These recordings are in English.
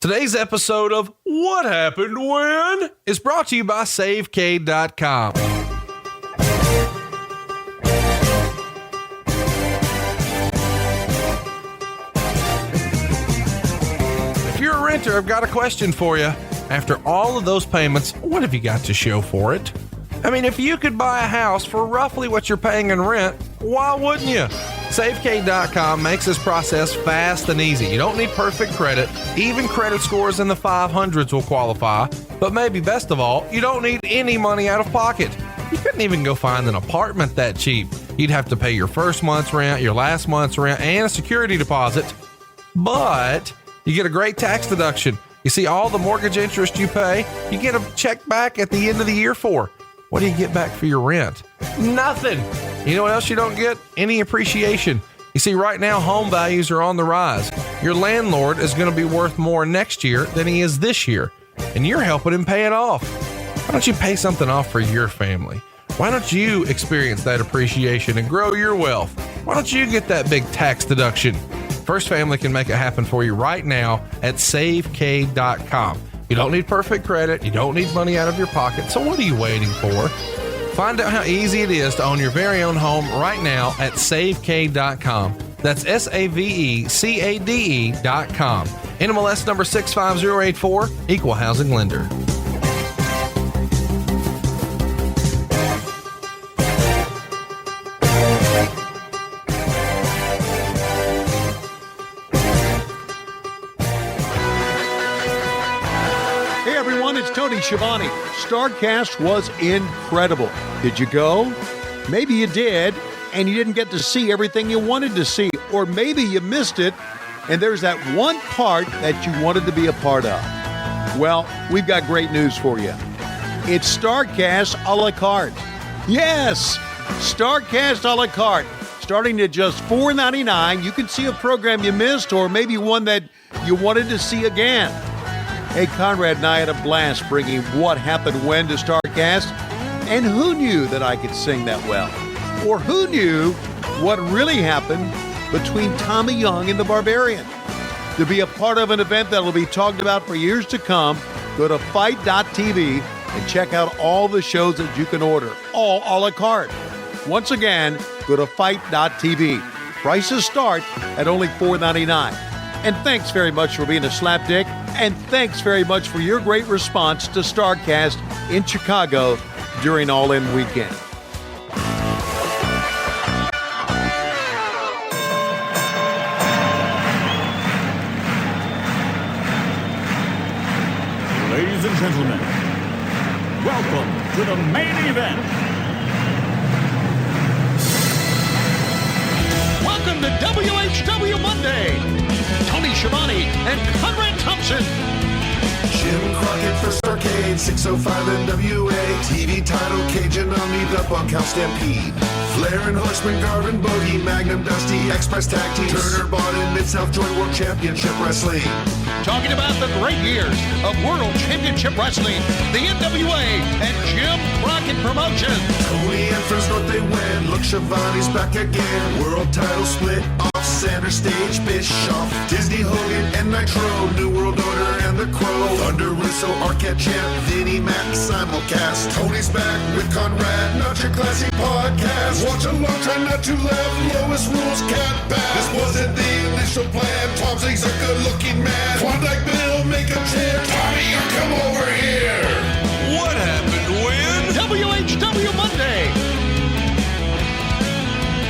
Today's episode of What Happened When is brought to you by SaveCade.com. If you're a renter, I've got a question for you. After all of those payments, what have you got to show for it? I mean, if you could buy a house for roughly what you're paying in rent, why wouldn't you? SaveCade.com makes this process fast and easy. You don't need perfect credit. Even credit scores in the 500s will qualify. But maybe best of all, you don't need any money out of pocket. You couldn't even go find an apartment that cheap. You'd have to pay your first month's rent, your last month's rent, and a security deposit. But you get a great tax deduction. You see, all the mortgage interest you pay, you get a check back at the end of the year for. What do you get back for your rent? Nothing. You know what else you don't get? Any appreciation. You see, right now, home values are on the rise. Your landlord is going to be worth more next year than he is this year, and you're helping him pay it off. Why don't you pay something off for your family? Why don't you experience that appreciation and grow your wealth? Why don't you get that big tax deduction? First Family can make it happen for you right now at SaveCade.com. You don't need perfect credit. You don't need money out of your pocket. So what are you waiting for? Find out how easy it is to own your very own home right now at SaveCade.com. That's SaveCade.com. NMLS number 65084, Equal Housing Lender. Schiavone. Starrcast was incredible. Did you go? Maybe you did, and you didn't get to see everything you wanted to see, or maybe you missed it, and there's that one part that you wanted to be a part of. Well, we've got great news for you. It's Starrcast a la carte. Yes, Starrcast a la carte. Starting at just $4.99, you can see a program you missed, or maybe one that you wanted to see again. Hey, Conrad and I had a blast bringing What Happened When to Starrcast, and who knew that I could sing that well? Or who knew what really happened between Tommy Young and the Barbarian? To be a part of an event that will be talked about for years to come, go to fight.tv and check out all the shows that you can order, all a la carte. Once again, go to fight.tv. Prices start at only $4.99. And thanks very much for being a slapdick. And thanks very much for your great response to Starrcast in Chicago during All In Weekend. Ladies and gentlemen, welcome to the main event. Welcome to WHW Monday. Tony Schiavone and Conrad Thompson. Jim Crockett for Starrcade, 605 NWA. TV title, Cajun Omni, the Bunkhouse Stampede. Flair and Horseman, Garvin, Bogey, Magnum, Dusty, Express Tag Teams. Turner, Bond, and Mid-South Joint World Championship Wrestling. Talking about the great years of World Championship Wrestling, the NWA, and Jim Crockett Promotions. Tony and Friends North, they win. Look, Schiavone's back again. World title split off center stage, Bischoff, Disney, Hogan, and Nitro. New World Order and the Crow. Thunder, Russo, Arquette Champ, Vinnie Mac, simulcast. Tony's back with Conrad, not your classy podcast. Watch along, try not to laugh. Lowest rules can't pass. This wasn't the initial plan. Tom Zigg's a good-looking man. Klondike Bill, make a chant. Tommy, you come over here. What happened when? WHW Monday.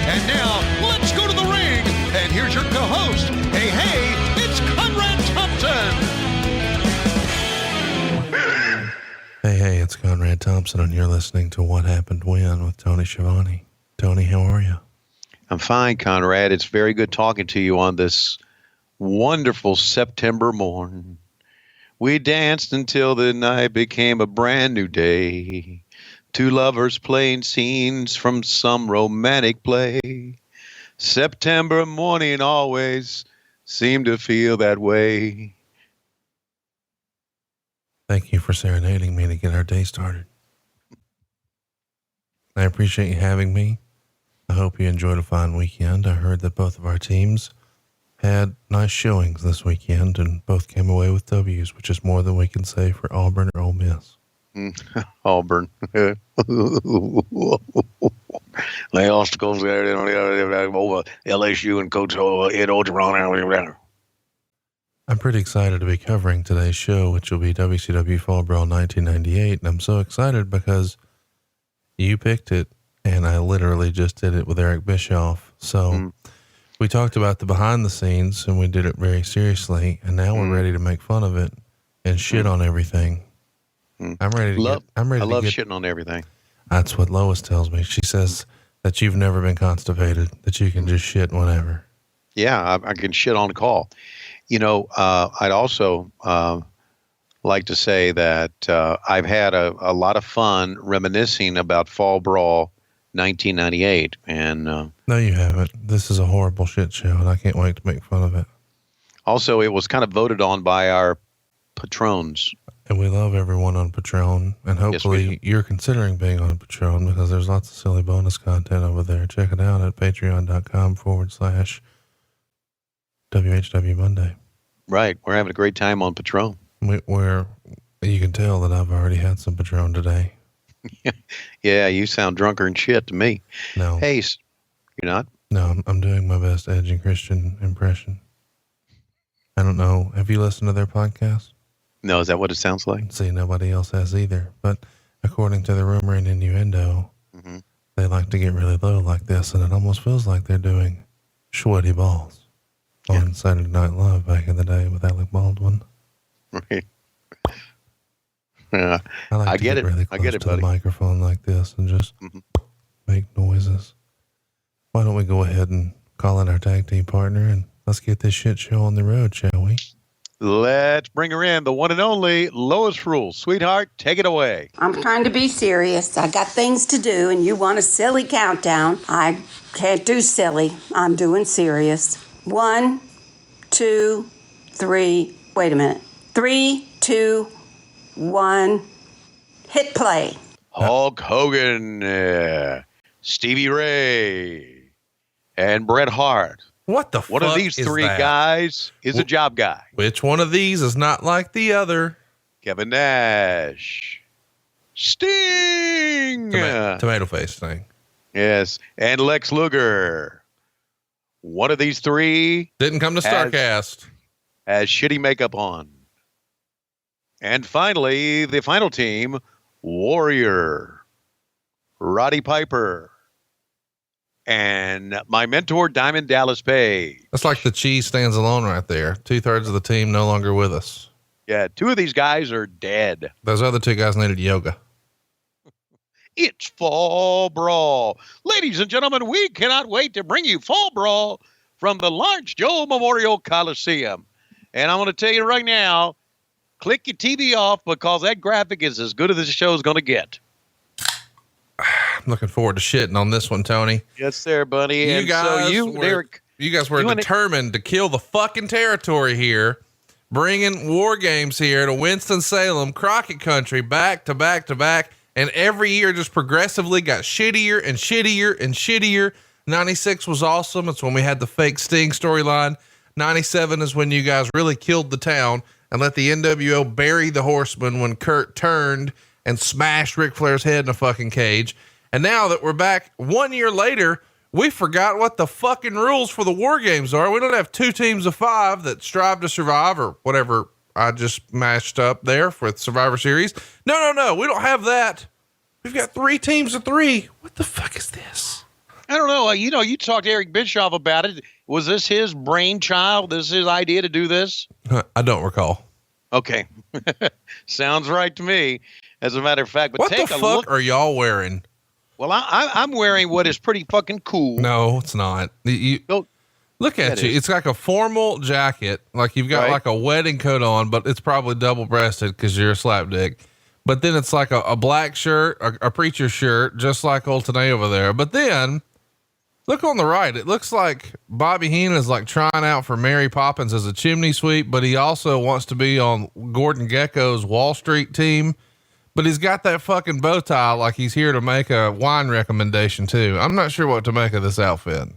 And now, let's go to the ring. And here's your co-host. Hey, it's Conrad Thompson. Hey, it's Conrad Thompson, and you're listening to What Happened When with Tony Schiavone. Tony, how are you? I'm fine, Conrad. It's very good talking to you on this wonderful September morn. We danced until the night became a brand new day. Two lovers playing scenes from some romantic play. September morning always seemed to feel that way. Thank you for serenading me to get our day started. I appreciate you having me. I hope you enjoyed a fine weekend. I heard that both of our teams had nice showings this weekend and both came away with W's, which is more than we can say for Auburn or Ole Miss. Auburn. They lost to Coach over LSU and Coach Ed Orgeron. I'm pretty excited to be covering today's show, which will be WCW Fall Brawl 1998. And I'm so excited because you picked it and I literally just did it with Eric Bischoff. So we talked about the behind the scenes and we did it very seriously. And now we're ready to make fun of it and shit on everything. I'm ready to I love shitting on everything. That's what Lois tells me. She says that you've never been constipated, that you can just shit whenever. Yeah, I can shit on call. You know, I'd also like to say that I've had a lot of fun reminiscing about Fall Brawl 1998. And no, you haven't. This is a horrible shit show, and I can't wait to make fun of it. Also, it was kind of voted on by our patrons. And we love everyone on Patreon, and hopefully you're considering being on Patreon because there's lots of silly bonus content over there. Check it out at patreon.com/WHW Monday. Right. We're having a great time on Patron. Where you can tell that I've already had some Patron today. Yeah, you sound drunker and shit to me. No. Hey, you're not? No, I'm doing my best edgy Christian impression. I don't know. Have you listened to their podcast? No, is that what it sounds like? See, nobody else has either. But according to the rumor and innuendo, they like to get really low like this, and it almost feels like they're doing sweaty balls on Saturday Night Live back in the day with Alec Baldwin. Right. Yeah, I like to get get it. really close I get it, to buddy. the microphone like this and just make noises. Why don't we go ahead and call in our tag team partner and let's get this shit show on the road, shall we? Let's bring her in, the one and only Lois Rules. Sweetheart, take it away. I'm trying to be serious. I got things to do, and you want a silly countdown. I can't do silly. I'm doing serious. 1, 2, 3. Wait a minute. 3, 2, 1. Hit play. Hulk Hogan, Stevie Ray, and Bret Hart. What the fuck? One of these three guys is a job guy. Which one of these is not like the other? Kevin Nash. Sting. Tomato face thing. Yes. And Lex Luger. One of these three didn't come to Starrcast. Has shitty makeup on. And finally, the final team, Warrior, Roddy Piper, and my mentor, Diamond Dallas Page. That's like the cheese stands alone right there. 2/3 of the team no longer with us. Yeah, two of these guys are dead. Those other two guys needed yoga. It's Fall Brawl. Ladies and gentlemen, we cannot wait to bring you Fall Brawl from the Lawrence Joe Memorial Coliseum. And I'm going to tell you right now, click your TV off because that graphic is as good as this show is going to get. I'm looking forward to shitting on this one, Tony. Yes, sir, buddy. You guys were determined to kill the fucking territory here, bringing WarGames here to Winston-Salem, Crockett Country, back to back to back. And every year just progressively got shittier and shittier and shittier. 96 was awesome. It's when we had the fake Sting storyline. 97 is when you guys really killed the town and let the NWO bury the Horseman when Kurt turned and smashed Ric Flair's head in a fucking cage. And now that we're back 1 year later, we forgot what the fucking rules for the WarGames are. We don't have 2 teams of 5 that strive to survive or whatever I just mashed up there for Survivor Series. No. We don't have that. We've got 3 teams of 3. What the fuck is this? I don't know. You talked to Eric Bischoff about it. Was this his brainchild? This is his idea to do this? I don't recall. Okay. Sounds right to me. As a matter of fact, but what take the a fuck look. are y'all wearing? Well, I'm wearing what is pretty fucking cool. No, it's not. Look at you. It's like a formal jacket. Like you've got like a wedding coat on, but it's probably double breasted because you're a slapdick. But then it's like a black shirt, a preacher shirt, just like old Tanay over there. But then look on the right. It looks like Bobby Heenan is like trying out for Mary Poppins as a chimney sweep, but he also wants to be on Gordon Gekko's Wall Street team. But he's got that fucking bow tie like he's here to make a wine recommendation too. I'm not sure what to make of this outfit.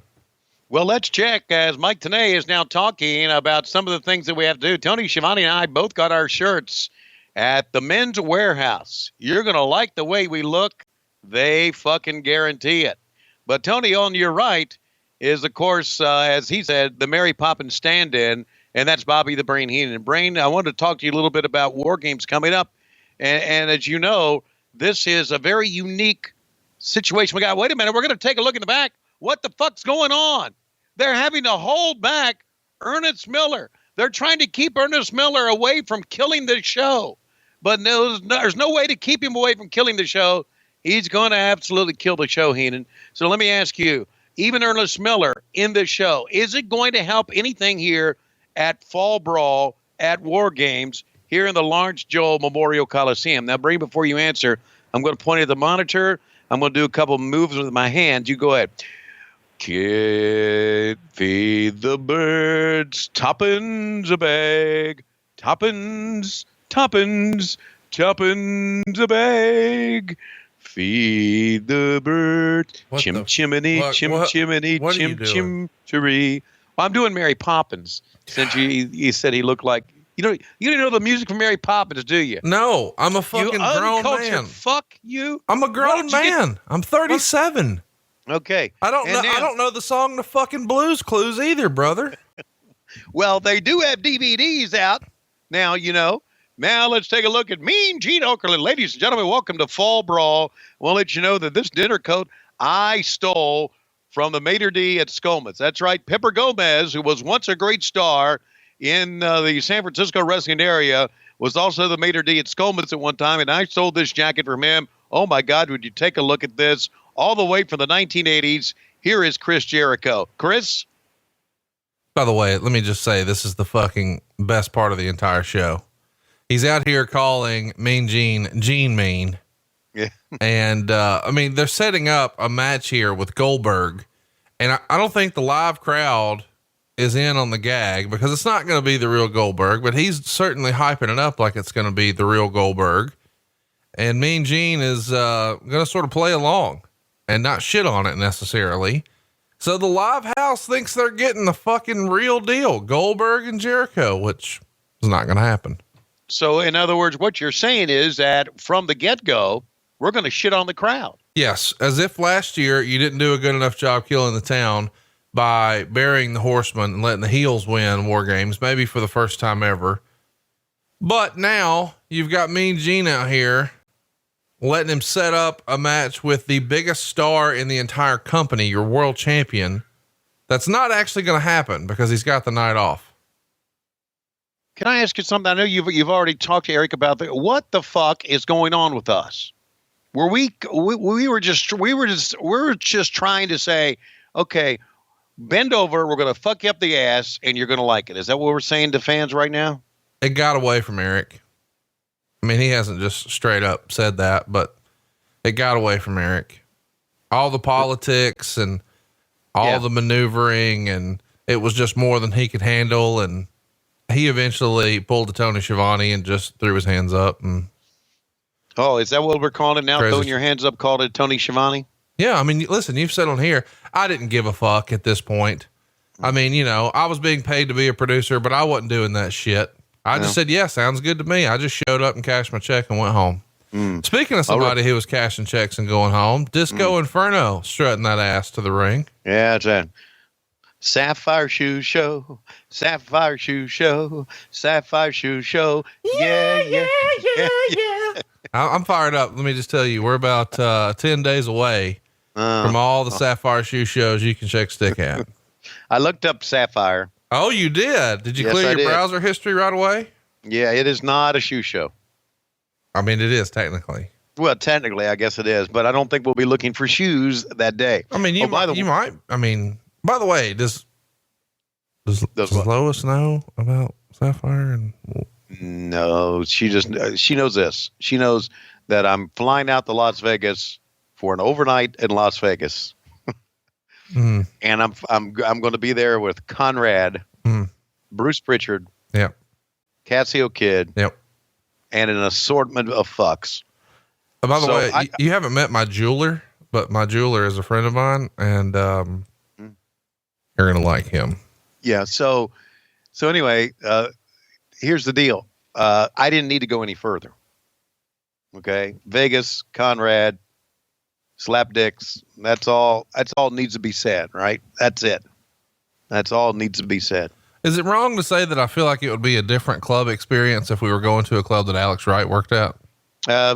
Well, let's check as Mike Tenay is now talking about some of the things that we have to do. Tony Schiavone and I both got our shirts at the Men's Warehouse. You're going to like the way we look. They fucking guarantee it. But Tony, on your right is, of course, as he said, the Mary Poppins stand-in, and that's Bobby the Brain Heenan. And Brain, I wanted to talk to you a little bit about WarGames coming up. And as you know, this is a very unique situation. We got, wait a minute, we're going to take a look in the back. What the fuck's going on? They're having to hold back Ernest Miller. They're trying to keep Ernest Miller away from killing the show. But there's no way to keep him away from killing the show. He's going to absolutely kill the show, Heenan. So let me ask you, even Ernest Miller in this show, is it going to help anything here at Fall Brawl, at WarGames, here in the Lawrence Joel Memorial Coliseum? Now, Bree, before you answer, I'm going to point at the monitor. I'm going to do a couple moves with my hands. You go ahead. Kid, feed the birds, tuppence a bag, tuppence a bag. Feed the birds, chimney, chim cheree. Well, I'm doing Mary Poppins since you said he looked like, you didn't know the music from Mary Poppins, do you? No, I'm a fucking grown man. Fuck you. I'm a grown man. I'm 37. Okay. I don't know the song The Fucking Blues Clues either, brother. Well, they do have DVDs out now, Now let's take a look at Mean Gene Okerlund. Ladies and gentlemen, welcome to Fall Brawl. We'll let you know that this dinner coat I stole from the maitre d' at Skomas. That's right. Pepper Gomez, who was once a great star in the San Francisco wrestling area, was also the maitre d' at Skomas at one time, and I stole this jacket from him. Oh, my God, would you take a look at this? All the way from the 1980s, here is Chris Jericho. Chris? By the way, let me just say, this is the fucking best part of the entire show. He's out here calling Mean Gene Mean. Yeah. And, they're setting up a match here with Goldberg. And I don't think the live crowd is in on the gag because it's not going to be the real Goldberg, but he's certainly hyping it up like it's going to be the real Goldberg. And Mean Gene is going to sort of play along and not shit on it necessarily. So the live house thinks they're getting the fucking real deal, Goldberg and Jericho, which is not going to happen. So in other words, what you're saying is that from the get-go, we're going to shit on the crowd. Yes. As if last year you didn't do a good enough job killing the town by burying the Horsemen and letting the heels win WarGames, maybe for the first time ever. But now you've got Mean Gene out here letting him set up a match with the biggest star in the entire company, your world champion. That's not actually going to happen because he's got the night off. Can I ask you something? I know you've already talked to Eric about that. What the fuck is going on with us? We were just trying to say, okay, bend over. We're going to fuck you up the ass and you're going to like it. Is that what we're saying to fans right now? It got away from Eric. I mean, he hasn't just straight up said that, but it got away from Eric. All the politics and all the maneuvering, and it was just more than he could handle. And he eventually pulled the Tony Schiavone and just threw his hands up. And oh, is that what we're calling it now? Crazy. Throwing your hands up, called it Tony Schiavone? Yeah. I mean, listen, you've said on here, I didn't give a fuck at this point. I mean, I was being paid to be a producer, but I wasn't doing that shit. I just said, yeah, sounds good to me. I just showed up and cashed my check and went home. Speaking of somebody who was cashing checks and going home, Disco Inferno strutting that ass to the ring. Yeah, that's it. Sapphire Shoe Show, Sapphire Shoe Show, Sapphire Shoe Show. Yeah. I'm fired up. Let me just tell you, we're about 10 days away from all the Sapphire Shoe shows you can check stick at. I looked up Sapphire. Oh, you did? Did you clear your browser history right away? Yeah, it is not a shoe show. I mean, it is technically. Well, technically, I guess it is, but I don't think we'll be looking for shoes that day. I mean, you might. I mean, by the way, does Lois know about Sapphire? No, she knows this. She knows that I'm flying out to Las Vegas for an overnight in Las Vegas. And I'm going to be there with Conrad, Bruce Pritchard, Casio Kid, and an assortment of fucks. By the way, you haven't met my jeweler, but my jeweler is a friend of mine, and you're going to like him. Yeah. So anyway, here's the deal. I didn't need to go any further. Okay. Vegas, Conrad, slapdicks. That's all needs to be said, right? That's it. That's all needs to be said. Is it wrong to say that I feel like it would be a different club experience if we were going to a club that Alex Wright worked at? I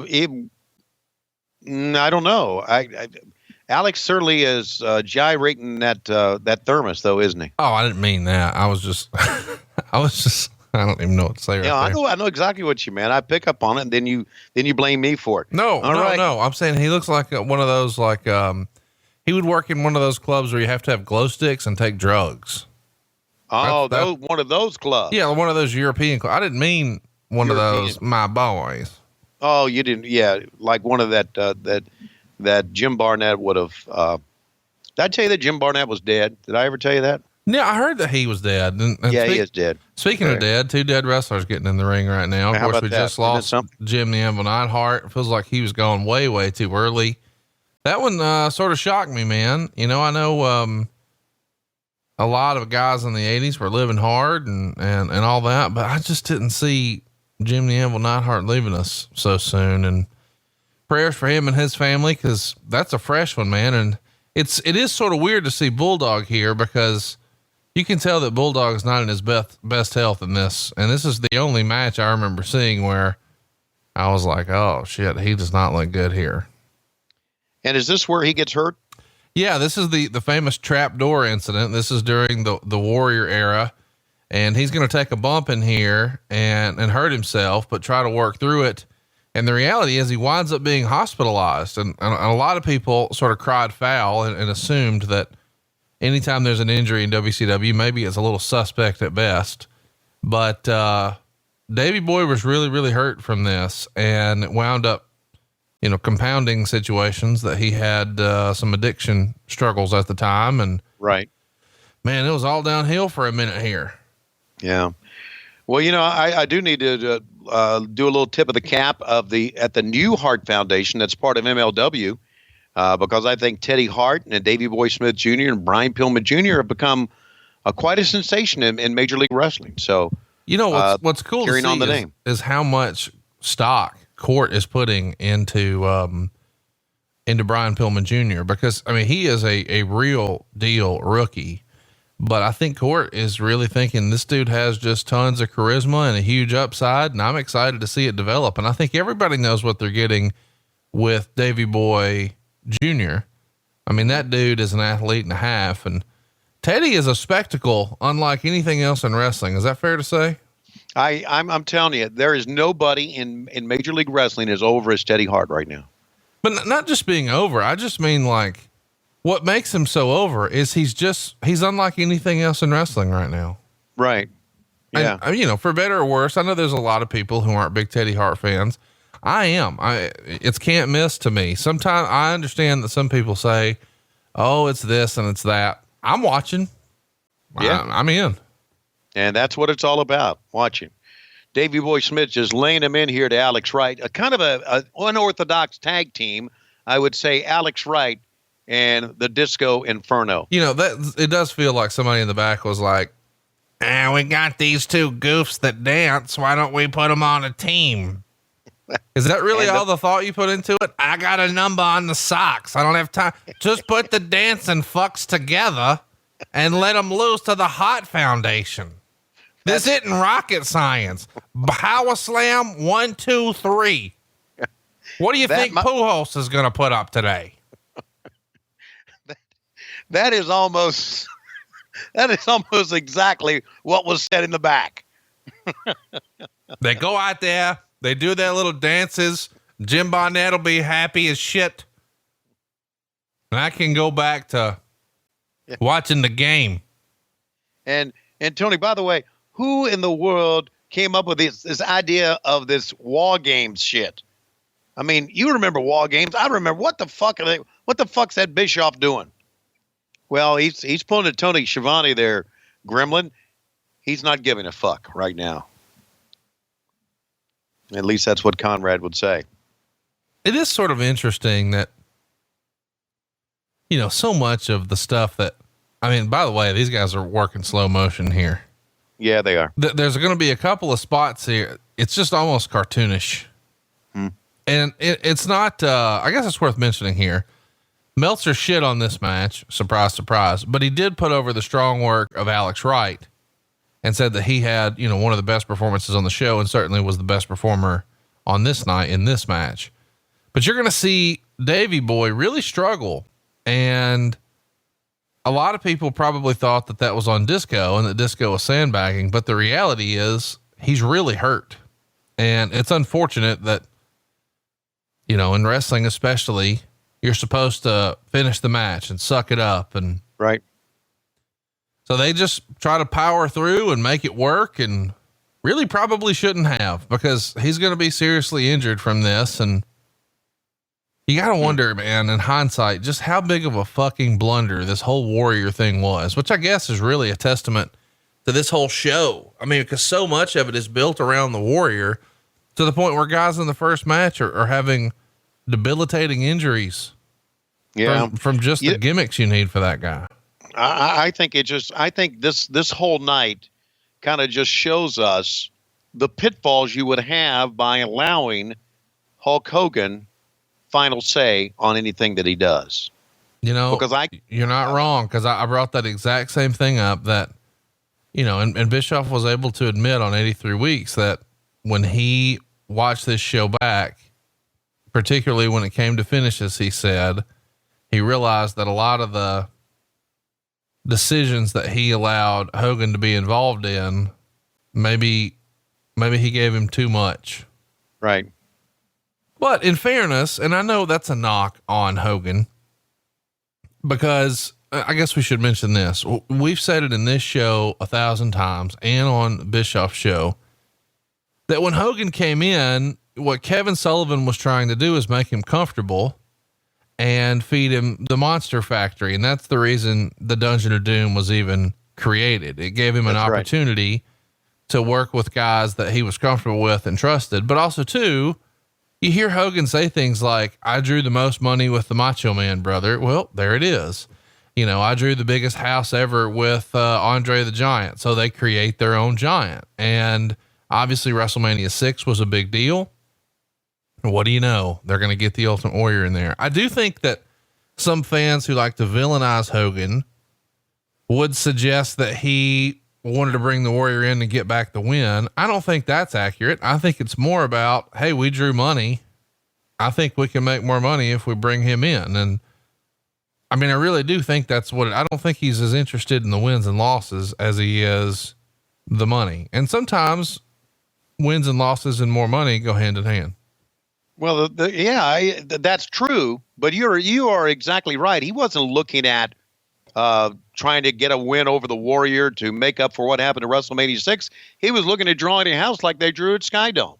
don't know. Alex certainly is gyrating that thermos, though, isn't he? Oh, I didn't mean that. I was just, I don't even know what to say. Yeah, I know exactly what you meant. I pick up on it, and then you blame me for it. No. I'm saying he looks like one of those, he would work in one of those clubs where you have to have glow sticks and take drugs. Oh, one of those clubs. Yeah, one of those European clubs. I didn't mean one of those, my boys. Oh, you didn't. Yeah, like one of that Jim Barnett would have. Did I tell you that Jim Barnett was dead? Did I ever tell you that? Yeah, I heard that he was dead. And yeah, he is dead. Speaking of dead, 2 dead wrestlers getting in the ring right now. Of course, we just lost Jim the Anvil Neidhart. It feels like he was going way, way too early. That one sort of shocked me, man. You know, I know a lot of guys in the 80s were living hard and all that, but I just didn't see Jim the Anvil Neidhart leaving us so soon. And prayers for him and his family, because that's a fresh one, man. And it is sort of weird to see Bulldog here, because you can tell that Bulldog's not in his best health in this. And this is the only match I remember seeing where I was like, oh shit, he does not look good here. And is this where he gets hurt? Yeah, this is the famous trapdoor incident. This is during the Warrior era, and he's going to take a bump in here and hurt himself, but try to work through it. And the reality is he winds up being hospitalized. And a lot of people sort of cried foul and assumed that anytime there's an injury in WCW, maybe it's a little suspect at best. But Davey Boy was really, really hurt from this, and it wound up, compounding situations that he had some addiction struggles at the time. And right, man, it was all downhill for a minute here. Yeah. Well, I do need to do a little tip of the cap at the new Hart Foundation. That's part of MLW, because I think Teddy Hart and Davey Boy Smith Jr. and Brian Pillman Jr. have become quite a sensation in Major League Wrestling. So, what's cool to see is how much stock Court is putting into Brian Pillman Jr. because he is a real deal rookie, but I think Court is really thinking this dude has just tons of charisma and a huge upside, and I'm excited to see it develop. And I think everybody knows what they're getting with Davey Boy Jr. That dude is an athlete and a half, and Teddy is a spectacle unlike anything else in wrestling. Is that fair to say? I'm telling you, there is nobody in Major League Wrestling as over as Teddy Hart right now. But not just being over. I just mean what makes him so over is he's unlike anything else in wrestling right now. Right. Yeah. And, for better or worse, I know there's a lot of people who aren't big Teddy Hart fans. I am. It's can't miss to me. Sometimes I understand that some people say, oh, it's this and it's that. I'm watching. Yeah. I'm in. And that's what it's all about, watching. Davey Boy Smith just laying him in here to Alex Wright, a kind of a unorthodox tag team. I would say Alex Wright and the Disco Inferno. That it does feel like somebody in the back was like, we got these 2 goofs that dance. Why don't we put them on a team? Is that really all the thought you put into it? I got a number on the socks. I don't have time. Just put the dancing fucks together and let them loose to the Hart Foundation. This isn't rocket science. Power slam 1, 2, 3. What do you think Pujols is going to put up today? That is almost exactly what was said in the back. They go out there, they do their little dances. Jim Barnett will be happy as shit. And I can go back to watching the game. And Tony, by the way, who in the world came up with this idea of this WarGames shit? You remember WarGames. I remember what the fuck's that Bischoff doing? Well, he's pulling a Tony Schiavone there, Gremlin. He's not giving a fuck right now. At least that's what Conrad would say. It is sort of interesting that, so much of the stuff that I mean, by the way, these guys are working slow motion here. Yeah, they are. There's going to be a couple of spots here. It's just almost cartoonish. And it's not, I guess it's worth mentioning here. Meltzer shit on this match. Surprise, surprise. But he did put over the strong work of Alex Wright and said that he had, one of the best performances on the show and certainly was the best performer on this night in this match. But you're going to see Davey Boy really struggle. And a lot of people probably thought that was on Disco and that Disco was sandbagging. But the reality is he's really hurt. And it's unfortunate that, in wrestling, especially, you're supposed to finish the match and suck it up. And right. So they just try to power through and make it work, and really probably shouldn't have, because he's going to be seriously injured from this. And you got to wonder, man, in hindsight, just how big of a fucking blunder this whole Warrior thing was, which I guess is really a testament to this whole show. I mean, because so much of it is built around the Warrior, to the point where guys in the first match are having debilitating injuries. Yeah. From just the gimmicks you need for that guy. I think this whole night kind of just shows us the pitfalls you would have by allowing Hulk Hogan final say on anything that he does. Because you're not wrong. Cause I brought that exact same thing up that, and Bischoff was able to admit on 83 Weeks that when he watched this show back, particularly when it came to finishes, he said he realized that a lot of the decisions that he allowed Hogan to be involved in, maybe he gave him too much. Right. But in fairness, and I know that's a knock on Hogan, because I guess we should mention this. We've said it in this show 1,000 times and on Bischoff's show, that when Hogan came in, what Kevin Sullivan was trying to do is make him comfortable and feed him the Monster Factory. And that's the reason the Dungeon of Doom was even created. It gave him an opportunity to work with guys that he was comfortable with and trusted. But also too, you hear Hogan say things like, I drew the most money with the Macho Man brother. Well, there it is. I drew the biggest house ever with Andre the Giant. So they create their own giant. And obviously WrestleMania 6 was a big deal. What do you know? They're going to get the Ultimate Warrior in there. I do think that some fans who like to villainize Hogan would suggest that he wanted to bring the Warrior in to get back the win. I don't think that's accurate. I think it's more about, hey, we drew money. I think we can make more money if we bring him in. And I mean, I really do think that's I don't think he's as interested in the wins and losses as he is the money. And sometimes wins and losses and more money go hand in hand. Well, that's true, but you are exactly right. He wasn't looking at trying to get a win over the Warrior to make up for what happened at WrestleMania 6. He was looking at drawing a house like they drew at Skydome.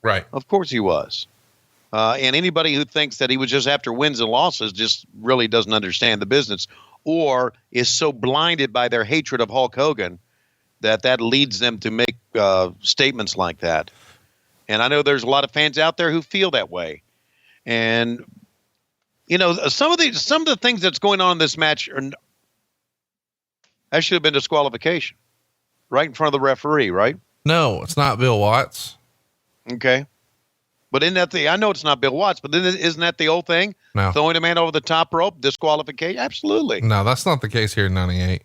Right. Of course he was. And anybody who thinks that he was just after wins and losses just really doesn't understand the business, or is so blinded by their hatred of Hulk Hogan that leads them to make statements like that. And I know there's a lot of fans out there who feel that way. And, some of the things that's going on in this match that should have been disqualification right in front of the referee, right? No, it's not Bill Watts. Okay. But I know it's not Bill Watts, but isn't that the old thing? No. Throwing a man over the top rope, disqualification? Absolutely. No, that's not the case here in 98.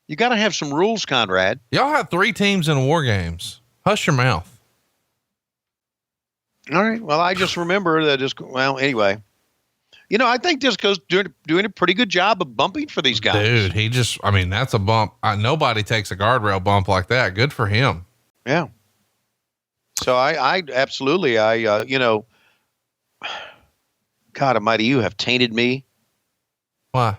You got to have some rules, Conrad. Y'all had 3 teams in WarGames. Hush your mouth. All right. Well, I just remember that anyway. I think Disco's doing a pretty good job of bumping for these guys. Dude, that's a bump. Nobody takes a guardrail bump like that. Good for him. Yeah. So I absolutely, God almighty, you have tainted me. Why?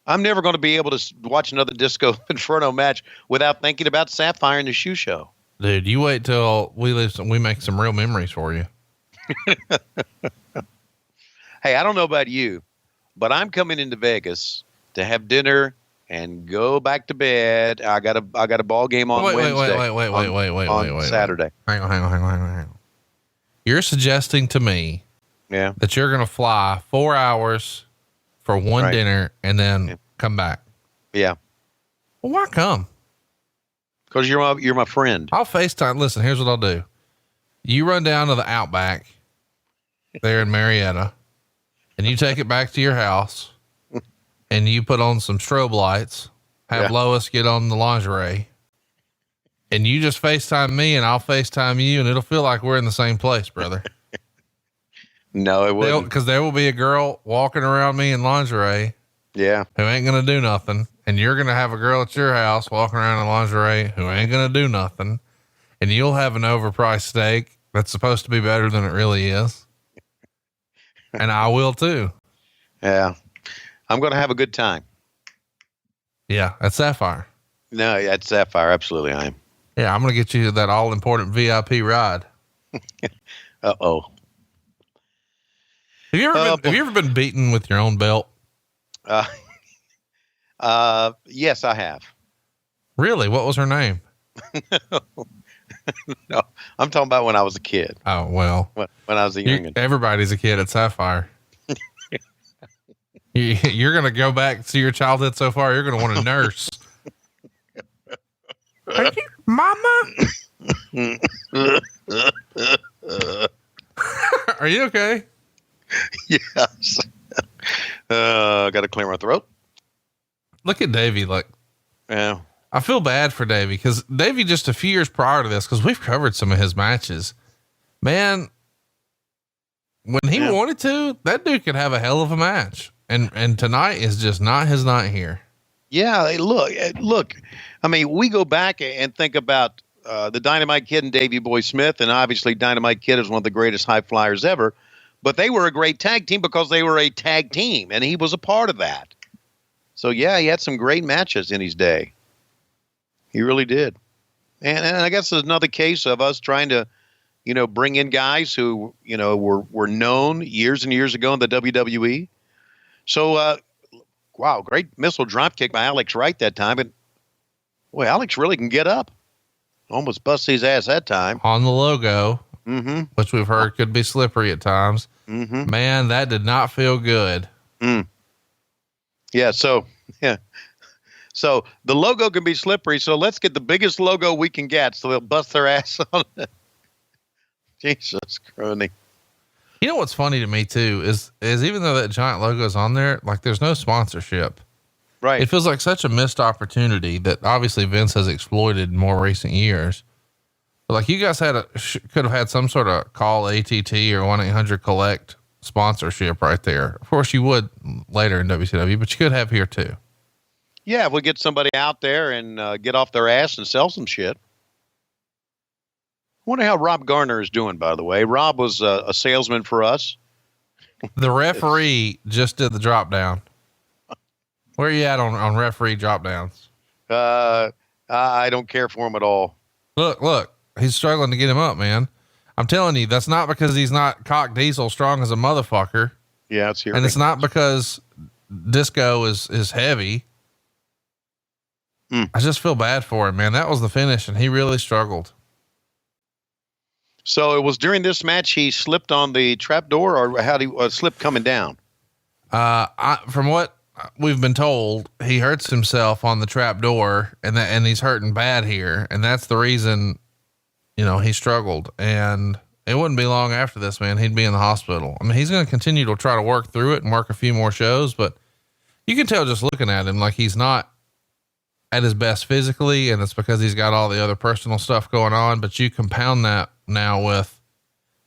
I'm never going to be able to watch another Disco Inferno match without thinking about Sapphire and the Shoe Show. Dude, you wait till we make some real memories for you. Hey, I don't know about you, but I'm coming into Vegas to have dinner and go back to bed. I got a ball game on Wednesday. Wait, Saturday. Hang on. You're suggesting to me, yeah, that you're going to fly 4 hours for one Right. dinner and then Yeah. come back. Yeah. Well, why come? Cause you're my friend. I'll FaceTime. Listen, here's what I'll do. You run down to the Outback there in Marietta and you take it back to your house and you put on some strobe lights, have Yeah. Lois get on the lingerie, and you just FaceTime me and I'll FaceTime you, and it'll feel like we're in the same place, brother. No, it wouldn't. Because there will be a girl walking around me in lingerie Yeah. who ain't going to do nothing. And you're going to have a girl at your house walking around in lingerie who ain't going to do nothing. And you'll have an overpriced steak that's supposed to be better than it really is. And I will too. Yeah. I'm going to have a good time. Yeah. At Sapphire. No, at Sapphire. Absolutely. I am. Yeah. I'm going to get you that all important VIP ride. Uh-oh. Have you ever been beaten with your own belt? Yes, I have. Really? What was her name? No, I'm talking about when I was a kid. Oh, well, When I was a youngin'. everybody's a kid at Sapphire. You're going to go back to your childhood so far. You're going to want to nurse. Are you, Mama? Are you okay? Yes. Got to clear my throat. Look at Davey. Like, Yeah. I feel bad for Davey because Davey, just a few years prior to this, because we've covered some of his matches, man, when he wanted to, that dude could have a hell of a match. And tonight is just not his night here. Yeah. Look. I mean, we go back and think about the Dynamite Kid and Davey Boy Smith, and obviously Dynamite Kid is one of the greatest high flyers ever. But they were a great tag team because they were a tag team, and he was a part of that. So yeah, he had some great matches in his day. He really did. And I guess there's another case of us trying to, bring in guys who, were known years and years ago in the WWE. So, wow, great missile drop kick by Alex Wright that time. And boy, Alex really can get up. Almost bust his ass that time. On the logo, Mm-hmm. which we've heard could be slippery at times. Mm-hmm. Man, that did not feel good. Yeah. So the logo can be slippery. So let's get the biggest logo we can get, so they'll bust their ass on it. Jesus Christ. You know what's funny to me too is even though that giant logo is on there, like there's no sponsorship. Right. It feels like such a missed opportunity that obviously Vince has exploited in more recent years. But like you guys could have had some sort of call ATT or 1-800-COLLECT sponsorship right there. Of course you would later in WCW, but you could have here too. Yeah, if we get somebody out there and get off their ass and sell some shit. I wonder how Rob Garner is doing, by the way. Rob was a salesman for us. The referee just did the drop down. Where are you at on referee drop downs? I don't care for him at all. Look, he's struggling to get him up, man. I'm telling you, that's not because he's not cock diesel strong as a motherfucker. Yeah, it's here. And it's not because Disco is heavy. I just feel bad for him, man. That was the finish and he really struggled. So it was during this match he slipped on the trapdoor, or how did he slip coming down? From what we've been told, he hurts himself on the trapdoor and he's hurting bad here. And that's the reason, he struggled. And it wouldn't be long after this, man. He'd be in the hospital. I mean, he's going to continue to try to work through it and work a few more shows, but you can tell just looking at him, like he's not at his best physically. And it's because he's got all the other personal stuff going on, but you compound that now with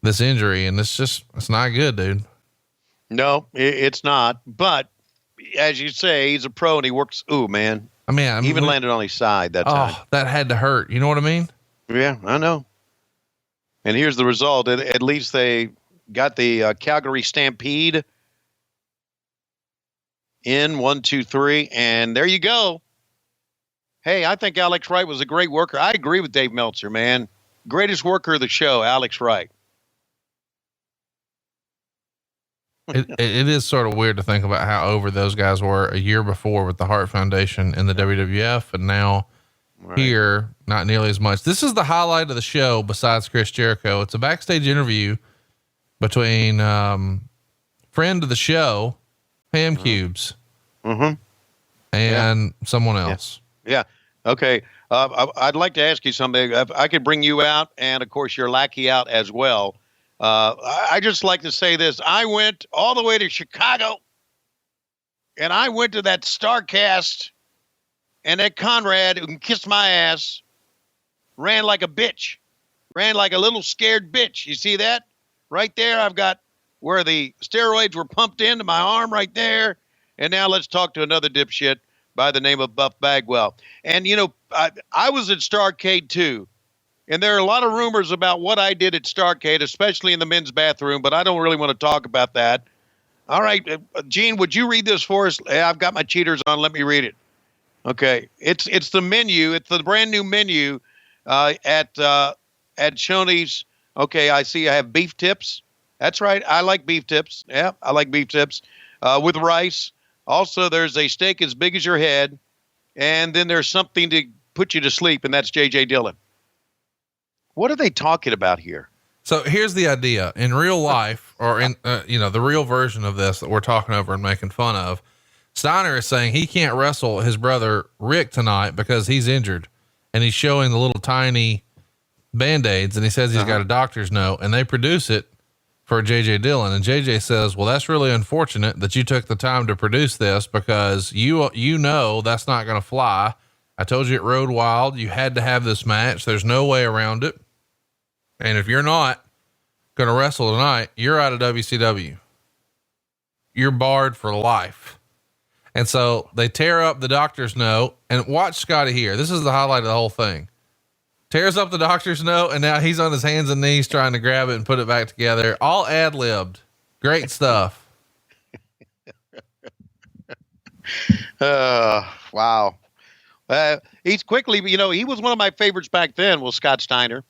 this injury and it's not good, dude. No, it's not. But as you say, he's a pro and he works. Ooh, man. I mean, He even landed on his side that time. Oh, that had to hurt. You know what I mean? Yeah, I know. And here's the result. At least they got the Calgary Stampede in 1, 2, 3. And there you go. Hey, I think Alex Wright was a great worker. I agree with Dave Meltzer, man. Greatest worker of the show, Alex Wright. It is sort of weird to think about how over those guys were a year before with the Hart Foundation in the WWF, and now here, not nearly as much. This is the highlight of the show besides Chris Jericho. It's a backstage interview between friend of the show, Ham Cubes. Mm-hmm. And someone else. Yeah. Okay. I'd like to ask you something. If I could bring you out, and of course your lackey out as well. I just like to say this. I went all the way to Chicago, and I went to that Starrcast, and that Conrad, who can kiss my ass, ran like a bitch. Ran like a little scared bitch. You see that? Right there, I've got where the steroids were pumped into my arm right there. And now let's talk to another dipshit by the name of Buff Bagwell. And, you know, I was at Starrcade too. And there are a lot of rumors about what I did at Starrcade, especially in the men's bathroom, but I don't really want to talk about that. All right, Gene, would you read this for us? I've got my cheaters on. Let me read it. Okay. It's the menu. It's the brand new menu at Shoney's. Okay, I see I have beef tips. That's right. I like beef tips. Yeah, I like beef tips with rice. Also, there's a steak as big as your head. And then there's something to put you to sleep, and that's J.J. Dillon. What are they talking about here? So here's the idea. In real life, or in, the real version of this that we're talking over and making fun of, Steiner is saying he can't wrestle his brother Rick tonight because he's injured. And he's showing the little tiny Band-Aids, and he says he's got a doctor's note, and they produce it for JJ Dillon. And JJ says, well, that's really unfortunate that you took the time to produce this, because you know, that's not going to fly. I told you at Road Wild, you had to have this match. There's no way around it. And if you're not going to wrestle tonight, you're out of WCW. You're barred for life. And so they tear up the doctor's note, and watch Scotty here. This is the highlight of the whole thing. Tears up the doctor's note, and now he's on his hands and knees trying to grab it and put it back together. All ad-libbed. Great stuff. Wow. He's quickly, he was one of my favorites back then, was Scott Steiner.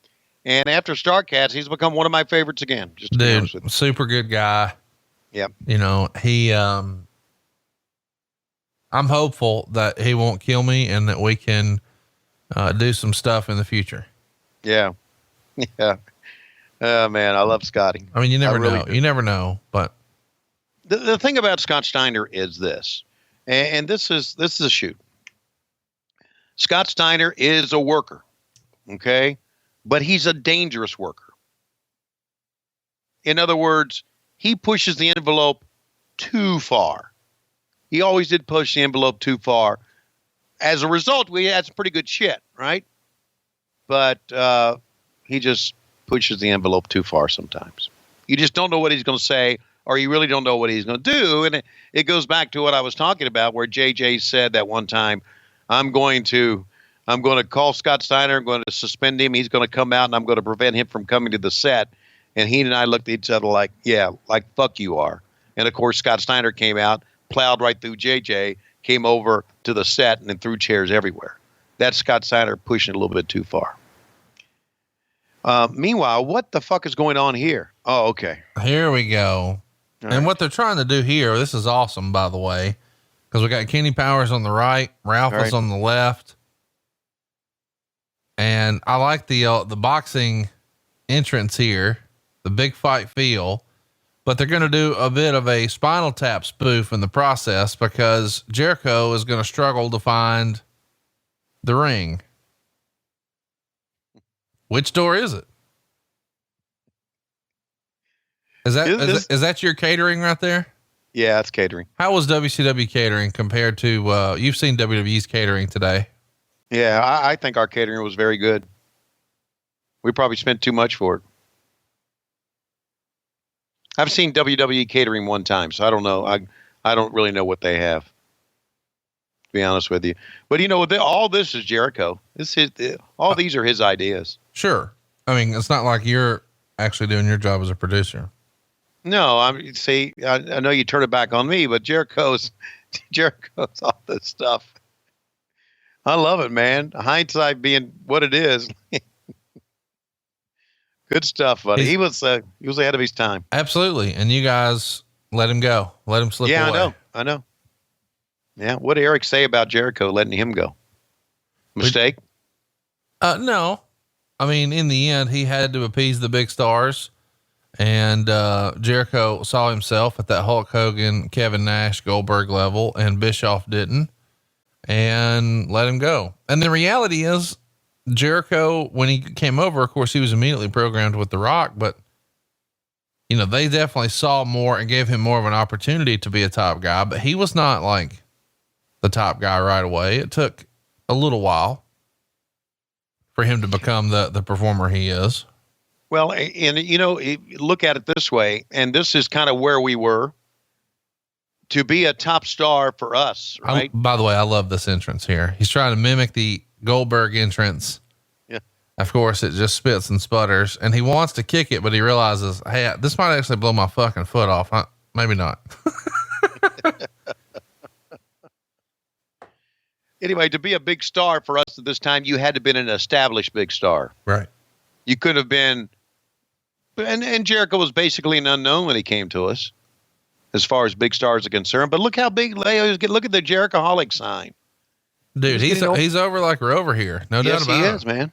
And after Starrcast, he's become one of my favorites again. Just to be honest with you. Super good guy. Yep. I'm hopeful that he won't kill me and that we can do some stuff in the future. Yeah. Yeah. Oh man, I love Scotty. I mean, you never know. You never know, but the thing about Scott Steiner is this, and this is a shoot. Scott Steiner is a worker. Okay. But he's a dangerous worker. In other words, he pushes the envelope too far. He always did push the envelope too far. As a result, we had some pretty good shit, right? But he just pushes the envelope too far sometimes. You just don't know what he's going to say, or you really don't know what he's going to do. And it goes back to what I was talking about, where JJ said that one time, I'm going to call Scott Steiner. I'm going to suspend him. He's going to come out, and I'm going to prevent him from coming to the set. And he and I looked at each other like, yeah, like fuck you are. And of course, Scott Steiner came out, plowed right through JJ, came over to the set, and then threw chairs everywhere. That's Scott Steiner pushing it a little bit too far. Meanwhile, what the fuck is going on here? Oh, okay. Here we go. And what they're trying to do here, this is awesome, by the way, because we got Kenny Powers on the right, Ralph is on the left. And I like the boxing entrance here, the big fight feel, but they're going to do a bit of a Spinal Tap spoof in the process, because Jericho is going to struggle to find the ring. Which door is it? Is that your catering right there? Yeah, it's catering. How was WCW catering compared to, you've seen WWE's catering today? Yeah, I think our catering was very good. We probably spent too much for it. I've seen WWE catering one time, so I don't know. I don't really know what they have, to be honest with you. But all this is Jericho. All these are his ideas. Sure. I mean, it's not like you're actually doing your job as a producer. No, I know you turn it back on me, but Jericho's all this stuff. I love it, man. Hindsight being what it is. Good stuff, buddy. He was ahead of his time. Absolutely. And you guys let him go. Let him slip away. Yeah, I know. Yeah. What did Eric say about Jericho letting him go? Mistake? No. I mean, in the end, he had to appease the big stars. And Jericho saw himself at that Hulk Hogan, Kevin Nash, Goldberg level, and Bischoff didn't, and let him go. And the reality is, Jericho, when he came over, of course, he was immediately programmed with The Rock, but you know, they definitely saw more and gave him more of an opportunity to be a top guy, but he was not like the top guy right away. It took a little while for him to become the performer he is. Well, and you know, look at it this way, and this is kind of where we were to be a top star for us, right? By the way, I love this entrance here. He's trying to mimic the Goldberg entrance. Yeah. Of course, it just spits and sputters, and he wants to kick it, but he realizes, hey, this might actually blow my fucking foot off. Maybe not. Anyway, to be a big star for us at this time, you had to have been an established big star. Right. You could have been, and Jericho was basically an unknown when he came to us, as far as big stars are concerned. But look how big, look at the Jerichoholic sign. Dude, he's over like we're over here. No doubt about it. Yes, he is, man.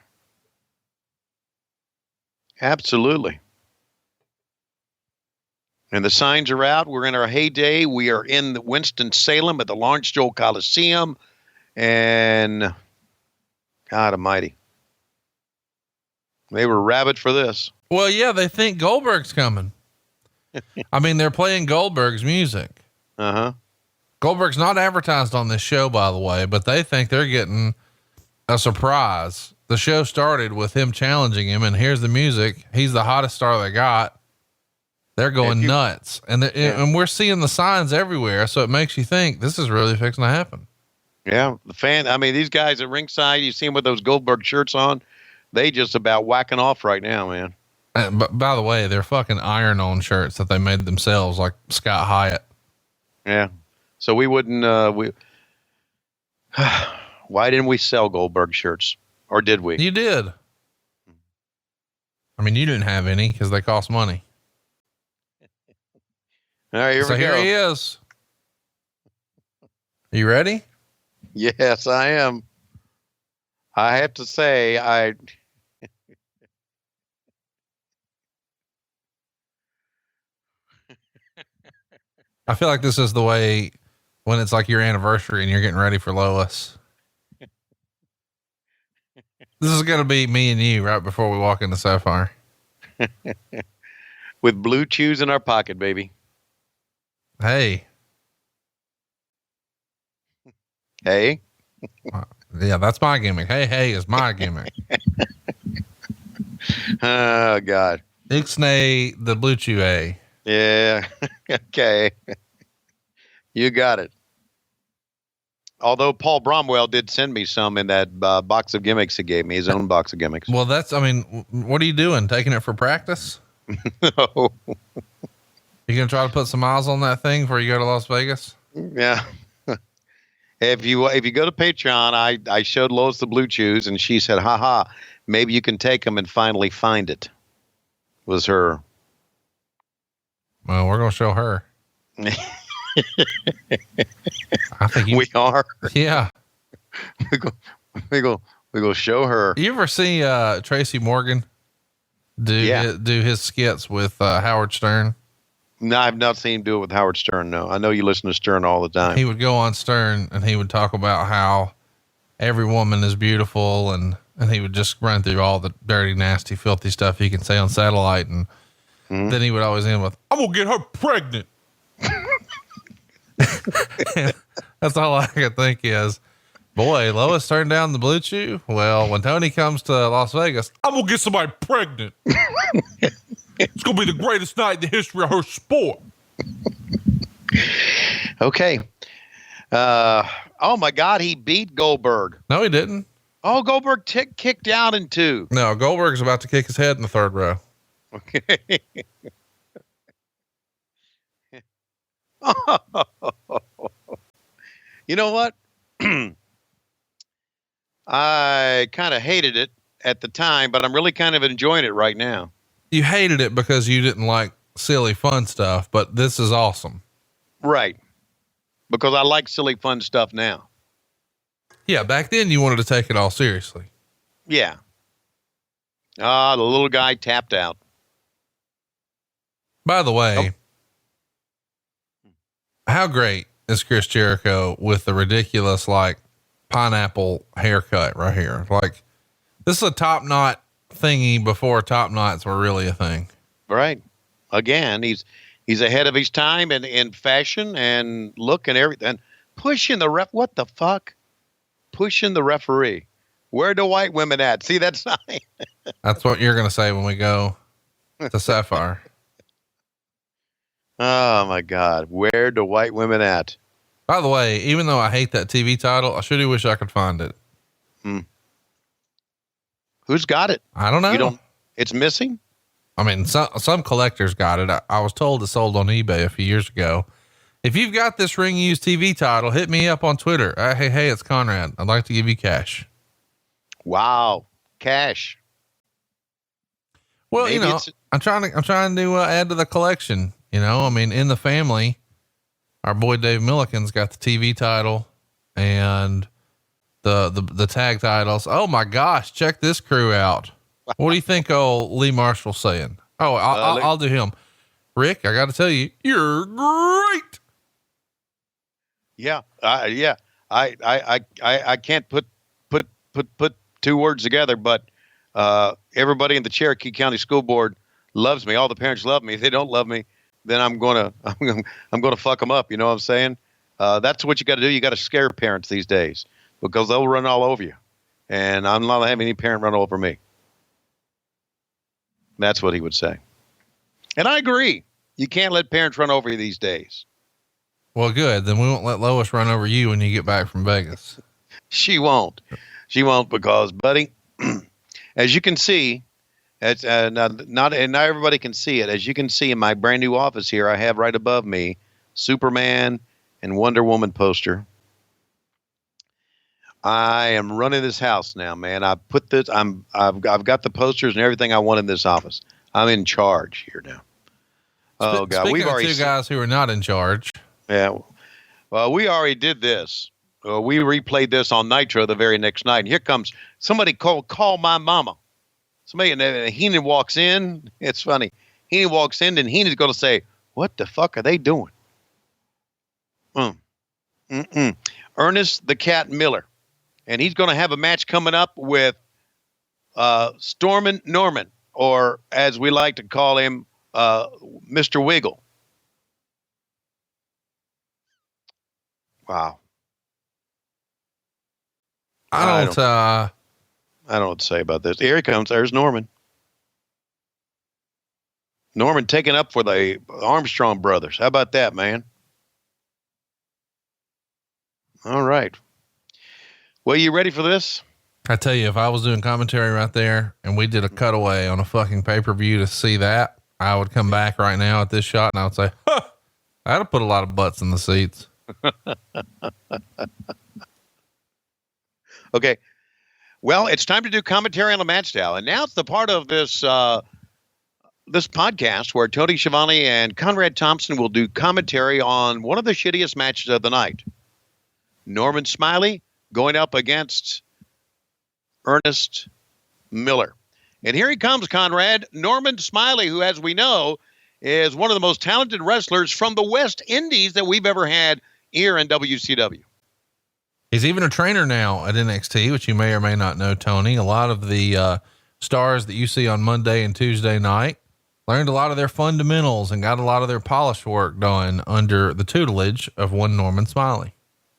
Absolutely. And the signs are out. We're in our heyday. We are in the Winston-Salem at the Lawrence Joel Coliseum. And God almighty, they were rabid for this. Well, yeah, they think Goldberg's coming. I mean, they're playing Goldberg's music. Uh-huh. Goldberg's not advertised on this show, by the way, but they think they're getting a surprise. The show started with him challenging him, and here's the music. He's the hottest star they got. They're going nuts. And and we're seeing the signs everywhere. So it makes you think this is really fixing to happen. Yeah. I mean, these guys at ringside, you see them with those Goldberg shirts on. They just about whacking off right now, man. But by the way, they're fucking iron-on shirts that they made themselves, like Scott Hyatt. Yeah. So we wouldn't, why didn't we sell Goldberg shirts? Or did we? You did. I mean, you didn't have any because they cost money. All right, here we go. Here he is. Are you ready? Yes, I am. I have to say, I feel like this is the way when it's like your anniversary and you're getting ready for Lois. This is going to be me and you right before we walk into Sapphire. With blue chews in our pocket, baby. Hey. Hey. Yeah, that's my gimmick. Hey is my gimmick. Oh, God. Ixnay, the blue chew A. Yeah. Okay. You got it. Although Paul Bromwell did send me some in that box of gimmicks he gave me, his own box of gimmicks. Well, what are you doing? Taking it for practice? No. You going to try to put some miles on that thing before you go to Las Vegas? Yeah. If you go to Patreon, I showed Lois the blue chews and she said, haha, maybe you can take them and finally find it. Was her. Well, we're going to show her. I think we are. Yeah. We go show her. You ever see Tracy Morgan do his skits with Howard Stern? No, I've not seen him do it with Howard Stern. No, I know you listen to Stern all the time. He would go on Stern and he would talk about how every woman is beautiful, and he would just run through all the dirty, nasty, filthy stuff you can say on satellite. And then he would always end with, "I'm gonna get her pregnant." That's all I could think is, boy, Lois turned down the blue chew. Well, when Tony comes to Las Vegas, I'm gonna get somebody pregnant. It's gonna be the greatest night in the history of her sport. Okay. Oh my God, he beat Goldberg. No, he didn't. Oh, Goldberg kicked out in 2. No, Goldberg's about to kick his head in the 3rd row. Okay. You know what? I kind of hated it at the time, but I'm really kind of enjoying it right now. You hated it because you didn't like silly fun stuff, but this is awesome. Right. Because I like silly fun stuff now. Yeah. Back then you wanted to take it all seriously. Yeah. The little guy tapped out. By the way, how great is Chris Jericho with the ridiculous, like, pineapple haircut right here? Like, this is a top knot thingy before top knots were really a thing. Right. Again, he's ahead of his time in fashion and look and everything. Pushing the what the fuck? Pushing the referee. Where the white women at? See, that's not. That's what you're going to say when we go to Sapphire. Oh my God. Where the white women at? By the way, even though I hate that TV title, I sure wish I could find it. Who's got it? I don't know. It's missing. I mean, some collectors got it. I was told it sold on eBay a few years ago. If you've got this ring used TV title, hit me up on Twitter. Hey, it's Conrad. I'd like to give you cash. Wow. Cash. Well, Maybe I'm trying to add to the collection, I mean, in the family, our boy Dave Milliken's got the TV title and the tag titles. Oh my gosh. Check this crew out. What do you think old Lee Marshall's saying? Oh, I'll do him. Rick, I got to tell you, you're great. Yeah. Yeah. I can't put two words together, but, everybody in the Cherokee County School Board loves me. All the parents love me. If they don't love me, then I'm going to fuck them up. You know what I'm saying? That's what you got to do. You got to scare parents these days because they'll run all over you. And I'm not having any parent run over me. That's what he would say. And I agree. You can't let parents run over you these days. Well, good. Then we won't let Lois run over you when you get back from Vegas. She won't because, buddy, as you can see, it's not everybody can see it. As you can see in my brand new office here, I have right above me Superman and Wonder Woman poster. I am running this house now, man. I've got the posters and everything I want in this office. I'm in charge here now. Oh God, Speaking we've of already two guys who are not in charge. Yeah. Well, we already did this. We replayed this on Nitro the very next night. And here comes somebody call my mama. Somebody, and Hennig walks in. It's funny. Hennig walks in and Hennig's going to say, what the fuck are they doing? Ernest the Cat Miller. And he's going to have a match coming up with Stormin' Norman, or as we like to call him, Mr. Wiggle. Wow. I don't know what to say about this. Here he comes. There's Norman. Norman taking up for the Armstrong brothers. How about that, man? All right. Well, you ready for this? I tell you, if I was doing commentary right there and we did a cutaway on a fucking pay-per-view to see that, I would come back right now at this shot and I would say, that'd have put a lot of butts in the seats. Okay. Well, it's time to do commentary on the match now. And now it's the part of this this podcast where Tony Schiavone and Conrad Thompson will do commentary on one of the shittiest matches of the night. Norman Smiley going up against Ernest Miller. And here he comes, Conrad. Norman Smiley, who, as we know, is one of the most talented wrestlers from the West Indies that we've ever had here in WCW. He's even a trainer now at NXT, which you may or may not know, Tony. A lot of the stars that you see on Monday and Tuesday night learned a lot of their fundamentals and got a lot of their polish work done under the tutelage of one Norman Smiley.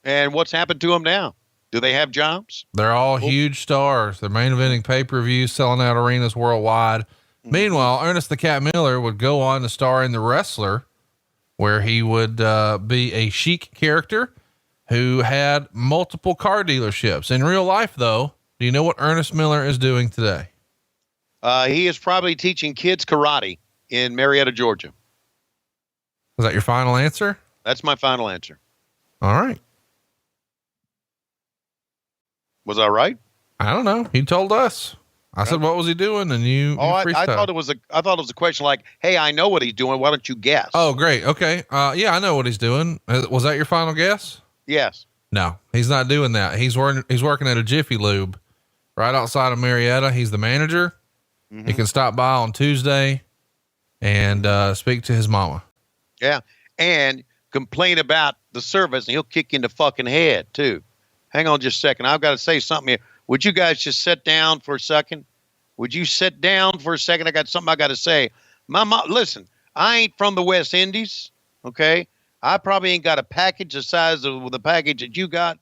And what's happened to them now? Do they have jobs? They're all huge stars. They're main eventing pay-per-views, selling out arenas worldwide. Meanwhile, Ernest the Cat Miller would go on to star in The Wrestler, where he would be a chic character who had multiple car dealerships. In real life, though, do you know what Ernest Miller is doing today? He is probably teaching kids karate in Marietta, Georgia. Is that your final answer? That's my final answer. All right. Was I right? I don't know. He told us. I said, what was he doing? And you I thought it was a question like, hey, I know what he's doing. Why don't you guess? Oh, great. Okay. Yeah, I know what he's doing. Was that your final guess? Yes. No, he's not doing that. He's working at a Jiffy Lube right outside of Marietta. He's the manager. Mm-hmm. He can stop by on Tuesday and speak to his mama. Yeah. And complain about the service, and he'll kick you in the fucking head, too. Hang on just a second. I've got to say something here. Would you guys just sit down for a second? Would you sit down for a second? I got something I got to say. My mom, listen, I ain't from the West Indies, okay? I probably ain't got a package the size of the package that you got,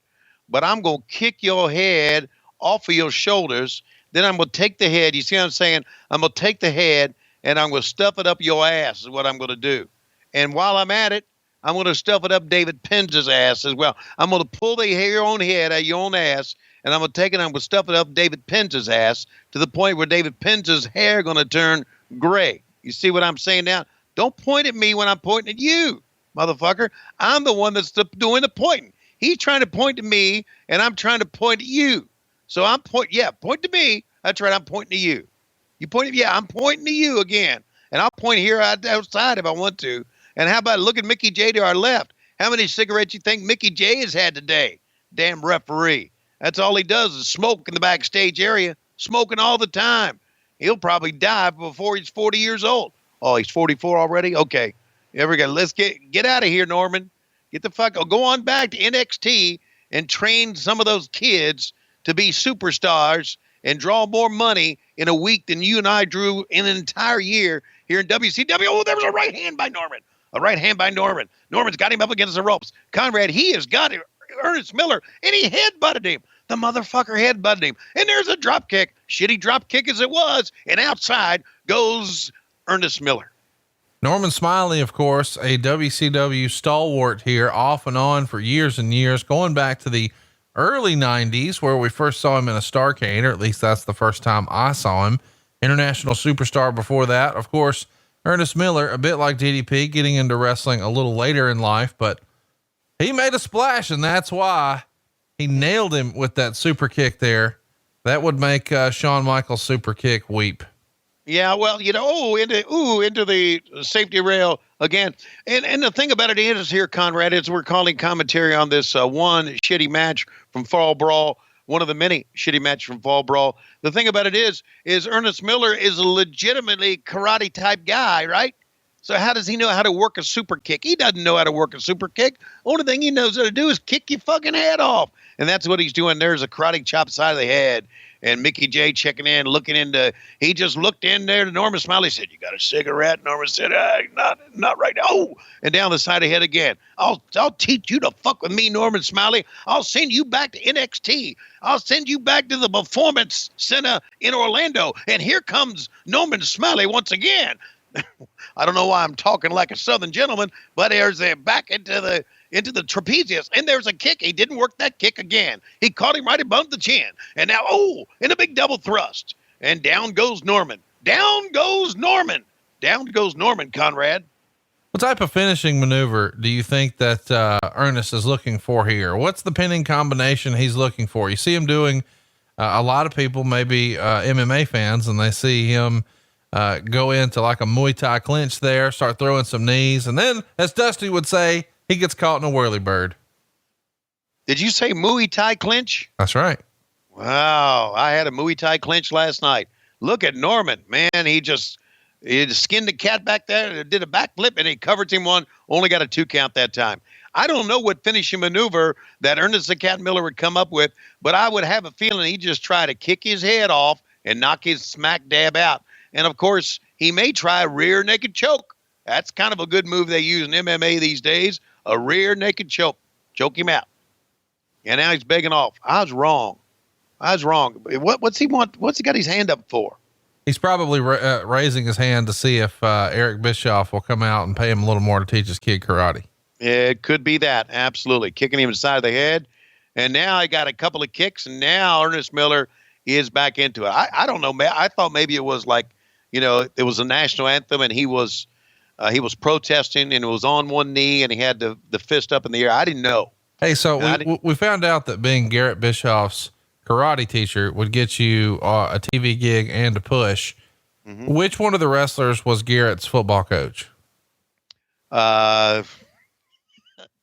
but I'm going to kick your head off of your shoulders. Then I'm going to take the head. You see what I'm saying? I'm going to take the head, and I'm going to stuff it up your ass is what I'm going to do. And while I'm at it, I'm going to stuff it up David Penz's ass as well. I'm going to pull the hair your own head out your own ass, and I'm going to take it and I'm going to stuff it up David Penz's ass to the point where David Penz's hair going to turn gray. You see what I'm saying now? Don't point at me when I'm pointing at you, motherfucker. I'm the one that's doing the pointing. He's trying to point to me, and I'm trying to point at you. So I'm point to me. That's right, I'm pointing to you. You point, I'm pointing to you again. And I'll point here outside if I want to. And how about look at Mickey J to our left? How many cigarettes you think Mickey J has had today? Damn referee. That's all he does is smoke in the backstage area, smoking all the time. He'll probably die before he's 40 years old. Oh, he's 44 already? Okay. There we go. Let's get out of here, Norman. Get the fuck, go on back to NXT and train some of those kids to be superstars and draw more money in a week than you and I drew in an entire year here in WCW. Oh, there was a right hand by Norman. A right hand by Norman. Norman's got him up against the ropes. Conrad, he has got Ernest Miller, and he headbutted him. The motherfucker headbutted him. And there's a drop kick. Shitty drop kick as it was. And outside goes Ernest Miller. Norman Smiley, of course, a WCW stalwart here, off and on for years and years, going back to the early 90s where we first saw him in a Starrcade, or at least that's the first time I saw him. International superstar before that. Of course, Ernest Miller, a bit like DDP, getting into wrestling a little later in life, but he made a splash, and that's why he nailed him with that super kick there. That would make Shawn Michaels' super kick weep. Yeah, well, into the safety rail again. And the thing about it is here, Conrad, is we're calling commentary on this one shitty match from Fall Brawl, one of the many shitty matches from Fall Brawl. The thing about it is Ernest Miller is a legitimately karate type guy, right? So how does he know how to work a super kick? He doesn't know how to work a super kick. Only thing he knows how to do is kick your fucking head off. And that's what he's doing. There's a karate chop side of the head. And Mickey J checking in, looking into, he just looked in there to Norman Smiley, said, "You got a cigarette?" Norman said, not right now. Oh, and down the side of the head again. I'll teach you to fuck with me, Norman Smiley. I'll send you back to NXT. I'll send you back to the Performance Center in Orlando. And here comes Norman Smiley once again. I don't know why I'm talking like a Southern gentleman, but there's a back into the trapezius, and there's a kick. He didn't work that kick again. He caught him right above the chin, and now, in a big double thrust, and down goes Norman. Down goes Norman. Down goes Norman, Conrad. What type of finishing maneuver do you think that Ernest is looking for here? What's the pinning combination he's looking for? You see him doing a lot of people, maybe MMA fans, and they see him go into like a Muay Thai clinch there, start throwing some knees. And then, as Dusty would say, he gets caught in a whirly bird. Did you say Muay Thai clinch? That's right. Wow. I had a Muay Thai clinch last night. Look at Norman, man. He skinned the cat back there, did a backflip, and he covered him one, only got a 2 count that time. I don't know what finishing maneuver that Ernest the Cat Miller would come up with, but I would have a feeling he'd just try to kick his head off and knock his smack dab out. And of course, he may try a rear naked choke. That's kind of a good move they use in MMA these days. A rear naked choke. Choke him out. And now he's begging off. I was wrong. What's he want? What's he got his hand up for? He's probably raising his hand to see if Eric Bischoff will come out and pay him a little more to teach his kid karate. It could be that. Absolutely. Kicking him in the side of the head. And now he got a couple of kicks, and now Ernest Miller is back into it. I don't know. I thought maybe it was like, it was a national anthem, and he was protesting, and it was on one knee, and he had the fist up in the air. I didn't know. Hey, so we found out that being Garrett Bischoff's karate teacher would get you a TV gig and a push. Mm-hmm. Which one of the wrestlers was Garrett's football coach? I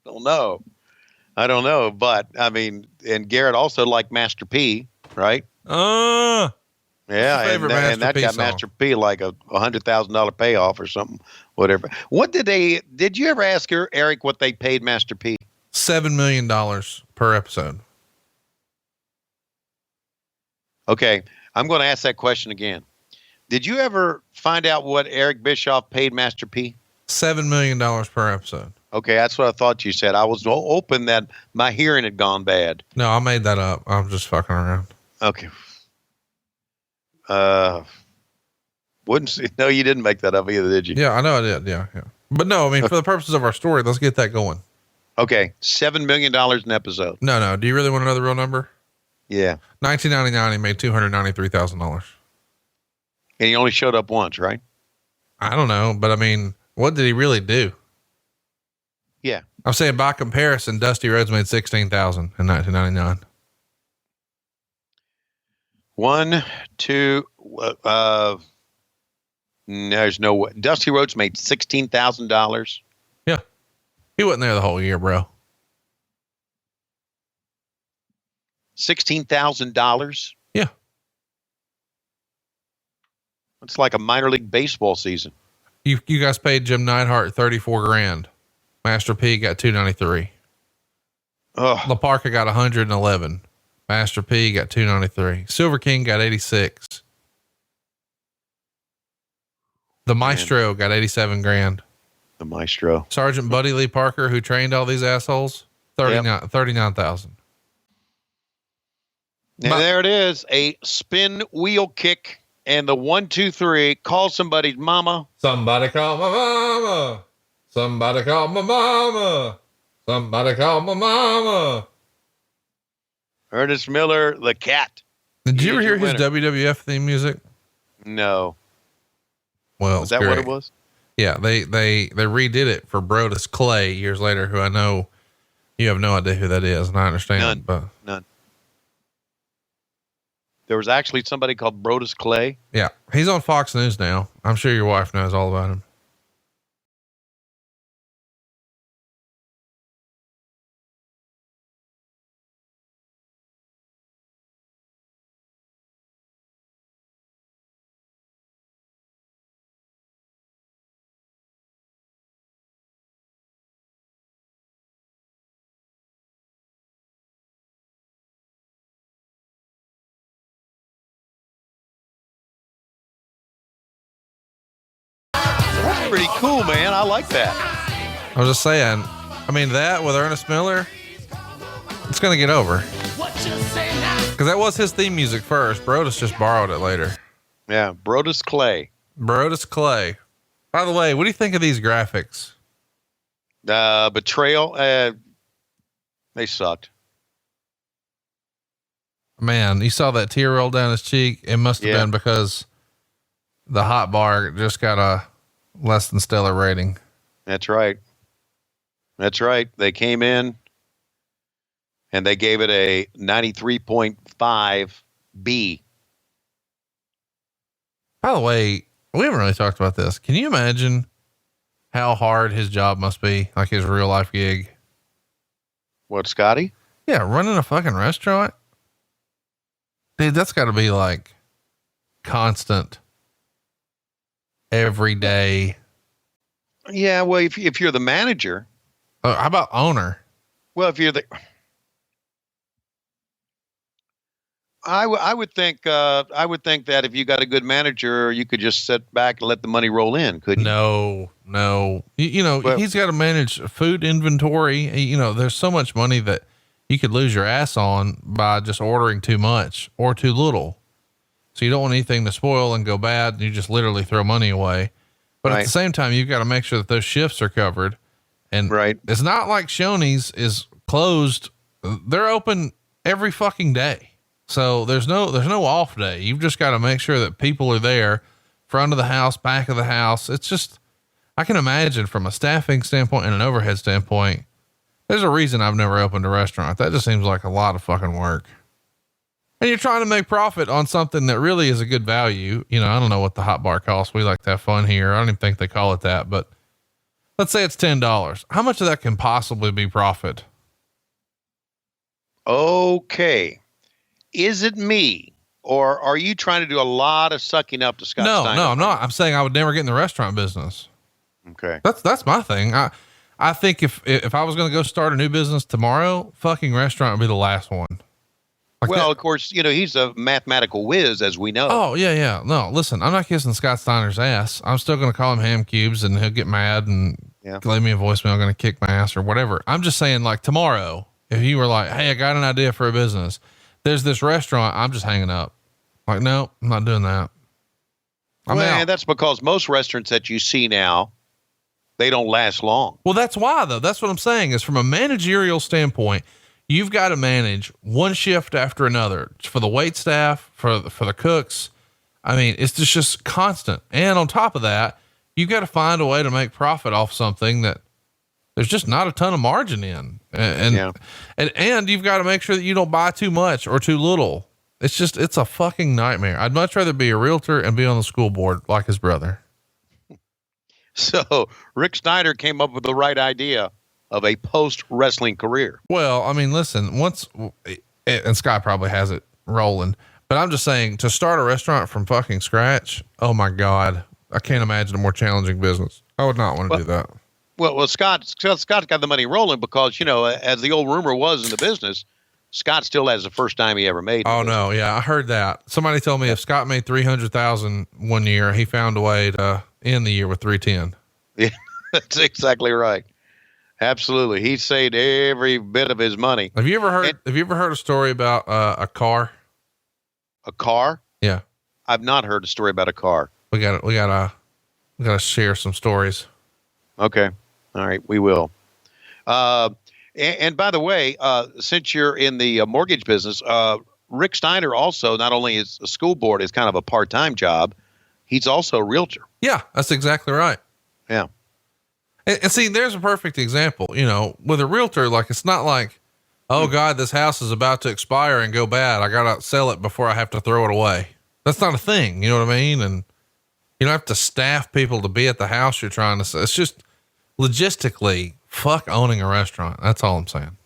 don't know, but I mean, and Garrett also liked Master P, right? Yeah, favorite and Master that P got song? Master P like a $100,000 payoff or something, whatever. Did you ever ask her, Eric, what they paid Master P? $7 million per episode. Okay, I'm going to ask that question again. Did you ever find out what Eric Bischoff paid Master P? $7 million per episode. Okay, that's what I thought you said. I was hoping that my hearing had gone bad. No, I made that up. I'm just fucking around. Okay. Wouldn't see. No, you didn't make that up either, did you? Yeah, I know I did. Yeah. But no, I mean, for the purposes of our story, let's get that going. Okay, $7 million an episode. No. Do you really want to know the real number? Yeah. 1999, he made $293,000. And he only showed up once, right? I don't know, but I mean, what did he really do? Yeah. I'm saying by comparison, Dusty Rhodes made $16,000 in 1999. There's no way. Dusty Rhodes made $16,000. Yeah. He wasn't there the whole year, bro. $16,000. Yeah. It's like a minor league baseball season. You guys paid Jim Neidhart $34,000. Master P got $293. La Parka got $111. Master P got $293. Silver King got $86. The Maestro got $87,000. The Maestro. Sergeant Buddy Lee Parker, who trained all these assholes, $39,000. Now there it is, a spin wheel kick and the 1, 2, 3. Call somebody's mama. Somebody call my mama. Somebody call my mama. Somebody call my mama. Ernest Miller, the cat. Did you ever hear your his WWF theme music? No. Well, Was that what it was? Yeah, they redid it for Brodus Clay years later, who I know you have no idea who that is, and I understand. None. There was actually somebody called Brodus Clay. Yeah, he's on Fox News now. I'm sure your wife knows all about him. That's pretty cool, man. I like that. I was just saying, I mean, that with Ernest Miller, it's going to get over. Because that was his theme music first. Brodus just borrowed it later. Yeah, Brodus Clay. Brodus Clay. By the way, what do you think of these graphics? Betrayal. They sucked. Man, you saw that tear roll down his cheek. It must have been because the hot bar just got a less than stellar rating. That's right. They came in and they gave it a 93.5 B. By the way, we haven't really talked about this. Can you imagine how hard his job must be? Like his real life gig? What, Scotty? Yeah. Running a fucking restaurant. Dude, that's gotta be like constant every day. Yeah. Well, if you're the manager, How about owner? well, if you're the, I would think that if you got a good manager, you could just sit back and let the money roll in, couldn't you? No. You know, he's got to manage food inventory. You know, there's so much money that you could lose your ass on by just ordering too much or too little. So you don't want anything to spoil and go bad. And you just literally throw money away. But at the same time, you've got to make sure that those shifts are covered. And it's not like Shoney's is closed. They're open every fucking day. So there's no off day. You've just got to make sure that people are there, front of the house, back of the house. It's just, I can imagine from a staffing standpoint and an overhead standpoint, there's a reason I've never opened a restaurant. That just seems like a lot of fucking work. And you're trying to make profit on something that really is a good value. You know, I don't know what the hot bar costs. We like to have fun here. I don't even think they call it that, but let's say it's $10. How much of that can possibly be profit? Okay. Is it me Or are you trying to do a lot of sucking up to Scott Steiner? No, I'm not. I'm saying I would never get in the restaurant business. Okay. That's my thing. I think if I was going to go start a new business tomorrow, fucking restaurant would be the last one. Of course, he's a mathematical whiz, as we know. Oh yeah. No, listen, I'm not kissing Scott Steiner's ass. I'm still going to call him ham cubes and he'll get mad and leave me a voicemail. I'm going to kick my ass or whatever. I'm just saying, like, tomorrow, if you were like, hey, I got an idea for a business, there's this restaurant, I'm just hanging up. Like, no, I'm not doing that. And that's because most restaurants that you see now, they don't last long. Well, that's why, though. That's what I'm saying, is from a managerial standpoint, you've got to manage one shift after another for the wait staff, for the cooks. I mean, it's just constant. And on top of that, you've got to find a way to make profit off something that there's just not a ton of margin in. And you've got to make sure that you don't buy too much or too little. It's a fucking nightmare. I'd much rather be a realtor and be on the school board like his brother. So Rick Steiner came up with the right idea of a post-wrestling career. Well, I mean, listen, and Scott probably has it rolling, but I'm just saying, to start a restaurant from fucking scratch, oh my God, I can't imagine a more challenging business. I would not want to do that. Well, Scott's got the money rolling because, as the old rumor was in the business, Scott still has the first time he ever made. Oh no. Yeah. I heard that. Somebody told me if Scott made 300,000 one year, he found a way to end the year with 310. Yeah, that's exactly right. Absolutely. He saved every bit of his money. Have you ever heard a story about a car? A car? Yeah. I've not heard a story about a car. We gotta share some stories. Okay. All right. We will. And by the way, since you're in the mortgage business, Rick Steiner also, not only is a school board is kind of a part-time job, he's also a realtor. Yeah, that's exactly right. Yeah. And see, there's a perfect example, with a realtor, like, it's not like, oh God, this house is about to expire and go bad. I got to sell it before I have to throw it away. That's not a thing. You know what I mean? And you don't have to staff people to be at the house you're trying to sell. It's just logistically, fuck owning a restaurant. That's all I'm saying.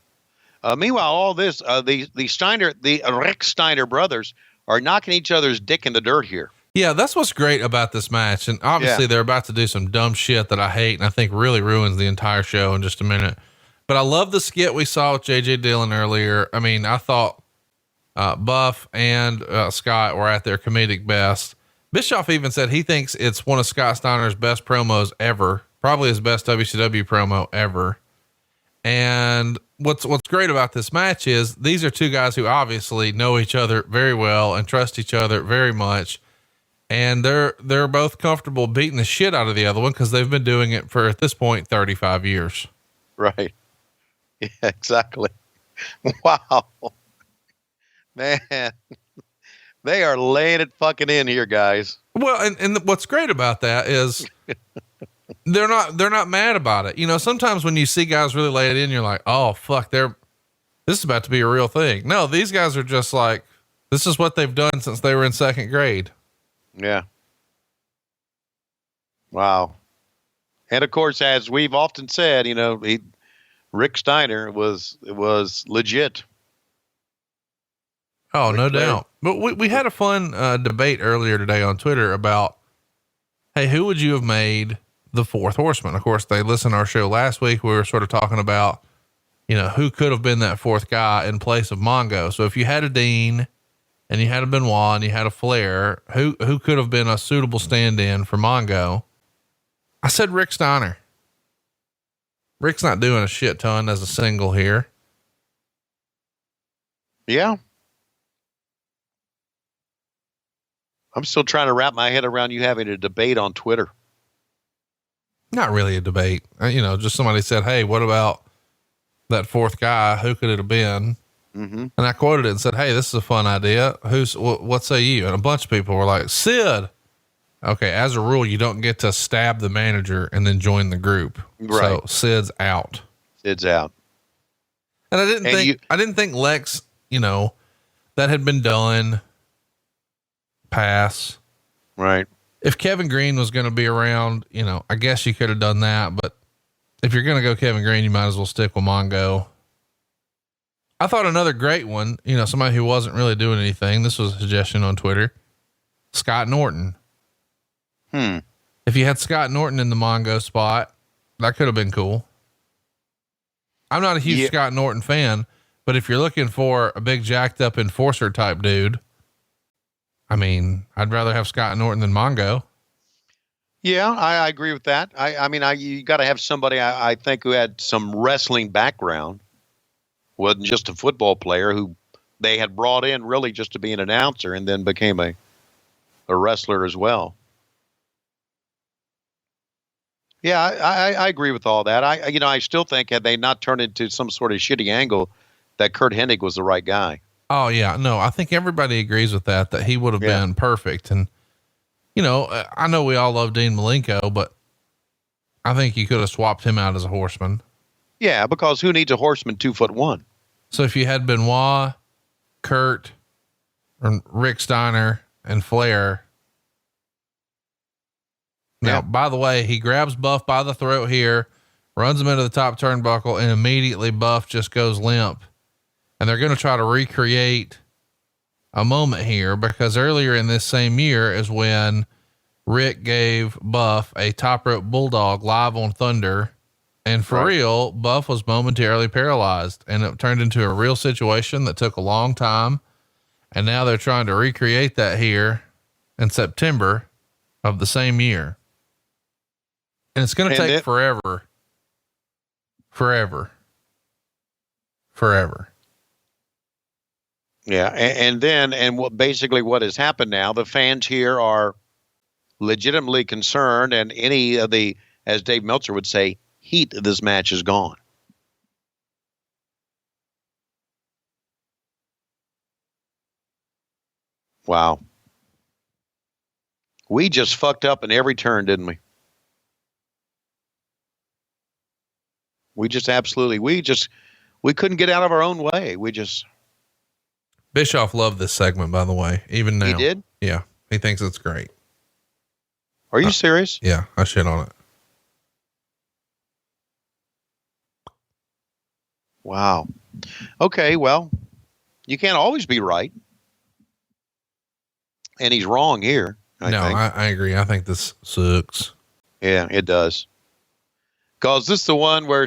Meanwhile, all this, the Rick Steiner brothers are knocking each other's dick in the dirt here. Yeah, that's what's great about this match. And obviously they're about to do some dumb shit that I hate and I think really ruins the entire show in just a minute. But I love the skit we saw with JJ Dillon earlier. I mean, I thought Buff and Scott were at their comedic best. Bischoff even said he thinks it's one of Scott Steiner's best promos ever, probably his best WCW promo ever. And what's great about this match is these are two guys who obviously know each other very well and trust each other very much. And they're both comfortable beating the shit out of the other one because they've been doing it for, at this point, 35 years. Right. Yeah, exactly. Wow. Man, they are laying it fucking in here, guys. Well, and what's great about that is they're not mad about it. Sometimes when you see guys really lay it in, you're like, oh fuck, this is about to be a real thing. No, these guys are just like, this is what they've done since they were in second grade. Yeah. Wow. And of course, as we've often said, Rick Steiner was legit. Oh, no doubt. But we had a fun debate earlier today on Twitter about, hey, who would you have made the fourth horseman? Of course, they listened to our show last week. We were sort of talking about, who could have been that fourth guy in place of Mongo. So if you had a Dean and you had a Benoit and you had a Flair, who could have been a suitable stand-in for Mongo? I said Rick Steiner. Rick's not doing a shit ton as a single here. Yeah. I'm still trying to wrap my head around you having a debate on Twitter. Not really a debate. Just somebody said, hey, what about that fourth guy? Who could it have been? Mm-hmm. And I quoted it and said, hey, this is a fun idea. What say you? And a bunch of people were like, Sid. Okay. As a rule, you don't get to stab the manager and then join the group. Right. So Sid's out. Sid's out. And I didn't think Lex, that had been done. Pass. Right. If Kevin Green was going to be around, I guess you could have done that, but if you're going to go Kevin Green, you might as well stick with Mongo. I thought another great one, somebody who wasn't really doing anything. This was a suggestion on Twitter. Scott Norton. If you had Scott Norton in the Mongo spot, that could have been cool. I'm not a huge Scott Norton fan, but if you're looking for a big jacked up enforcer type dude, I mean, I'd rather have Scott Norton than Mongo. Yeah, I agree with that. You got to have somebody, I think, who had some wrestling background. Wasn't just a football player who they had brought in really just to be an announcer and then became a wrestler as well. Yeah, I agree with all that. I still think had they not turned into some sort of shitty angle, that Curt Hennig was the right guy. Oh yeah, no, I think everybody agrees with that he would have been perfect. And I know we all love Dean Malenko, but I think you could have swapped him out as a horseman. Yeah, because who needs a horseman 2'1"? So if you had Benoit, Kurt, or Rick Steiner, and Flair. Now, by the way, he grabs Buff by the throat here, runs him into the top turnbuckle, and immediately Buff just goes limp. And they're going to try to recreate a moment here because earlier in this same year is when Rick gave Buff a top rope bulldog live on Thunder. And for real, Buff was momentarily paralyzed, and it turned into a real situation that took a long time. And now they're trying to recreate that here in September of the same year. And it's going to take forever. Yeah. And what has happened now, the fans here are legitimately concerned, and any of the, as Dave Meltzer would say, heat of this match is gone. Wow. We just fucked up in every turn, didn't we? We couldn't get out of our own way. Bischoff loved this segment, by the way, even now. He did? Yeah. He thinks it's great. Are you serious? Yeah. I shit on it. Wow. Okay. Well, you can't always be right. And he's wrong here. I agree. I think this sucks. Yeah, it does. Cause this is the one where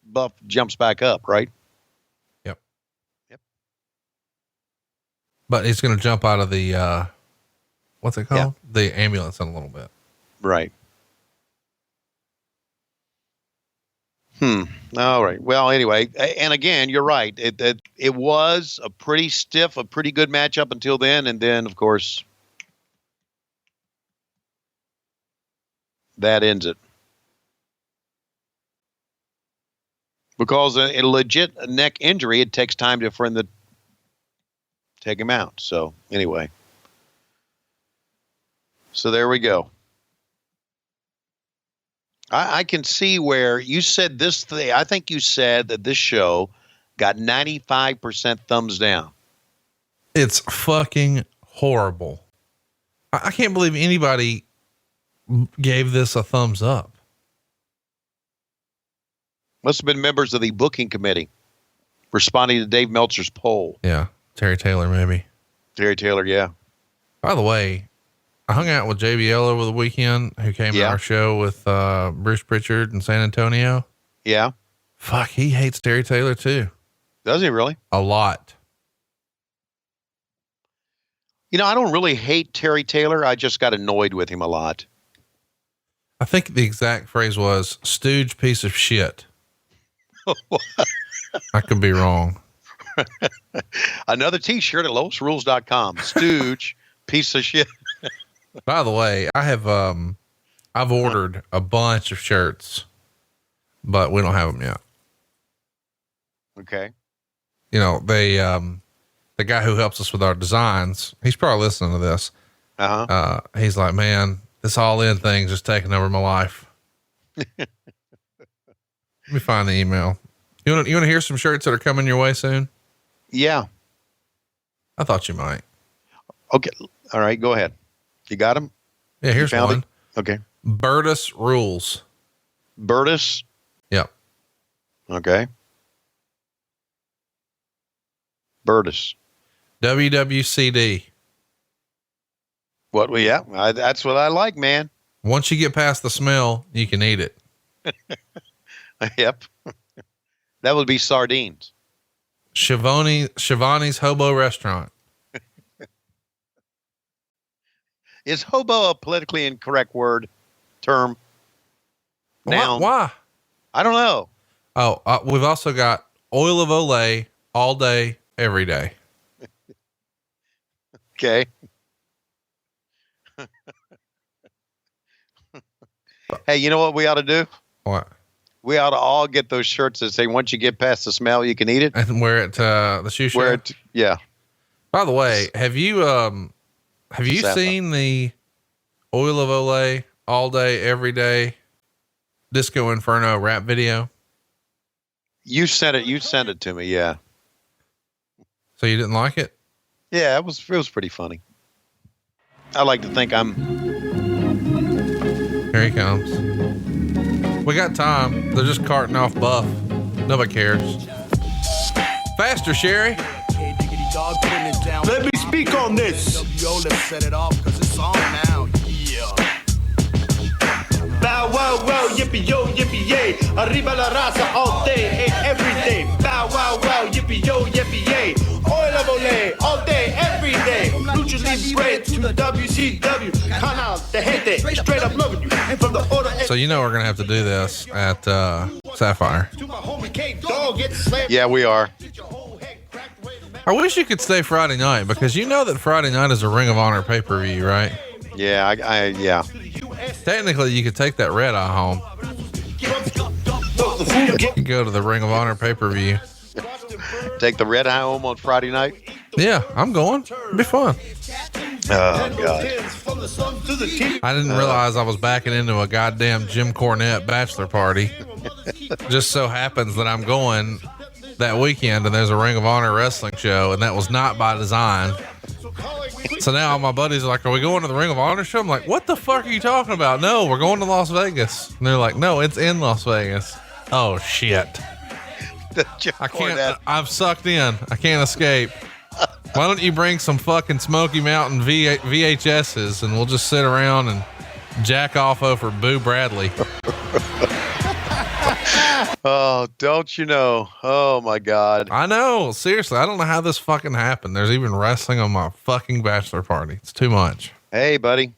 Buff jumps back up, right? Yep. But he's going to jump out of the, what's it called? Yeah. The ambulance in a little bit. Right. All right. Well, anyway, and again, you're right. It was a pretty good match up until then. And then of course that ends it. Because a legit neck injury, it takes time for him to take him out. So anyway, so there we go. I can see where you said this thing. I think you said that this show got 95% thumbs down. It's fucking horrible. I can't believe anybody gave this a thumbs up. Must have been members of the booking committee responding to Dave Meltzer's poll. Yeah. Terry Taylor, maybe. Terry Taylor. Yeah. By the way, I hung out with JBL over the weekend, who came to our show with Bruce Pritchard in San Antonio. Yeah. Fuck, he hates Terry Taylor too. Does he really? A lot. I don't really hate Terry Taylor. I just got annoyed with him a lot. I think the exact phrase was stooge piece of shit. I could be wrong. Another t-shirt at lowestrules.com. Stooge piece of shit. By the way, I have, I've ordered a bunch of shirts, but we don't have them yet. Okay. They, the guy who helps us with our designs, he's probably listening to this. He's like, man, this all in thing's just taking over my life. Let me find the email. You want to hear some shirts that are coming your way soon? Yeah. I thought you might. Okay. All right. Go ahead. You got them? Yeah. Here's one. It? Okay. Bertus rules. Bertus? Yep. Okay. Burtis. WWCD. That's what I like, man. Once you get past the smell, you can eat it. Yep. That would be sardines. Schiavone's Hobo Restaurant. Is hobo a politically incorrect term? Noun? Why? I don't know. Oh, we've also got Oil of Olay all day, every day. Okay. Hey, you know what we ought to do? What? We ought to all get those shirts that say, once you get past the smell, you can eat it. And wear it the shoe show. Yeah. By the way, have you seen the Oil of Olay all day, every day Disco Inferno rap video? You sent it to me. Yeah. So you didn't like it? Yeah, it was pretty funny. I like to think Here he comes. We got time. They're just carting off Buff. Nobody cares. Faster, Sherry. Let me speak on this. Let's set it off because it's on now. Yeah. Bow wow wow, yippee yo, yippee yay. Arriba la raza all day and every day. Bow wow wow, yippee yo, yippee yay. Oil of Olay all day, every day. Lucha Libre to the WCW. Canal de gente, straight up loving you. From the order. So you know we're gonna have to do this at Sapphire. Yeah, we are. I wish you could stay Friday night because you know that Friday night is a Ring of Honor pay-per-view, right? Yeah, yeah. Technically, you could take that red eye home. You can go to the Ring of Honor pay-per-view. Take the red eye home on Friday night. Yeah, I'm going. It'll be fun. Oh God! I didn't realize I was backing into a goddamn Jim Cornette bachelor party. Just so happens that I'm going that weekend and there's a Ring of Honor wrestling show, and that was not by design. So now my buddies are like, are we going to the Ring of Honor show? I'm like, what the fuck are you talking about? No, we're going to Las Vegas. And they're like, no, it's in Las Vegas. Oh shit. I can't, I'm sucked in. I can't escape. Why don't you bring some fucking Smoky Mountain VHSs and we'll just sit around and jack off over Boo Bradley. Oh, don't you know? Oh my God. I know. Seriously, I don't know how this fucking happened. There's even wrestling on my fucking bachelor party. It's too much. Hey, buddy.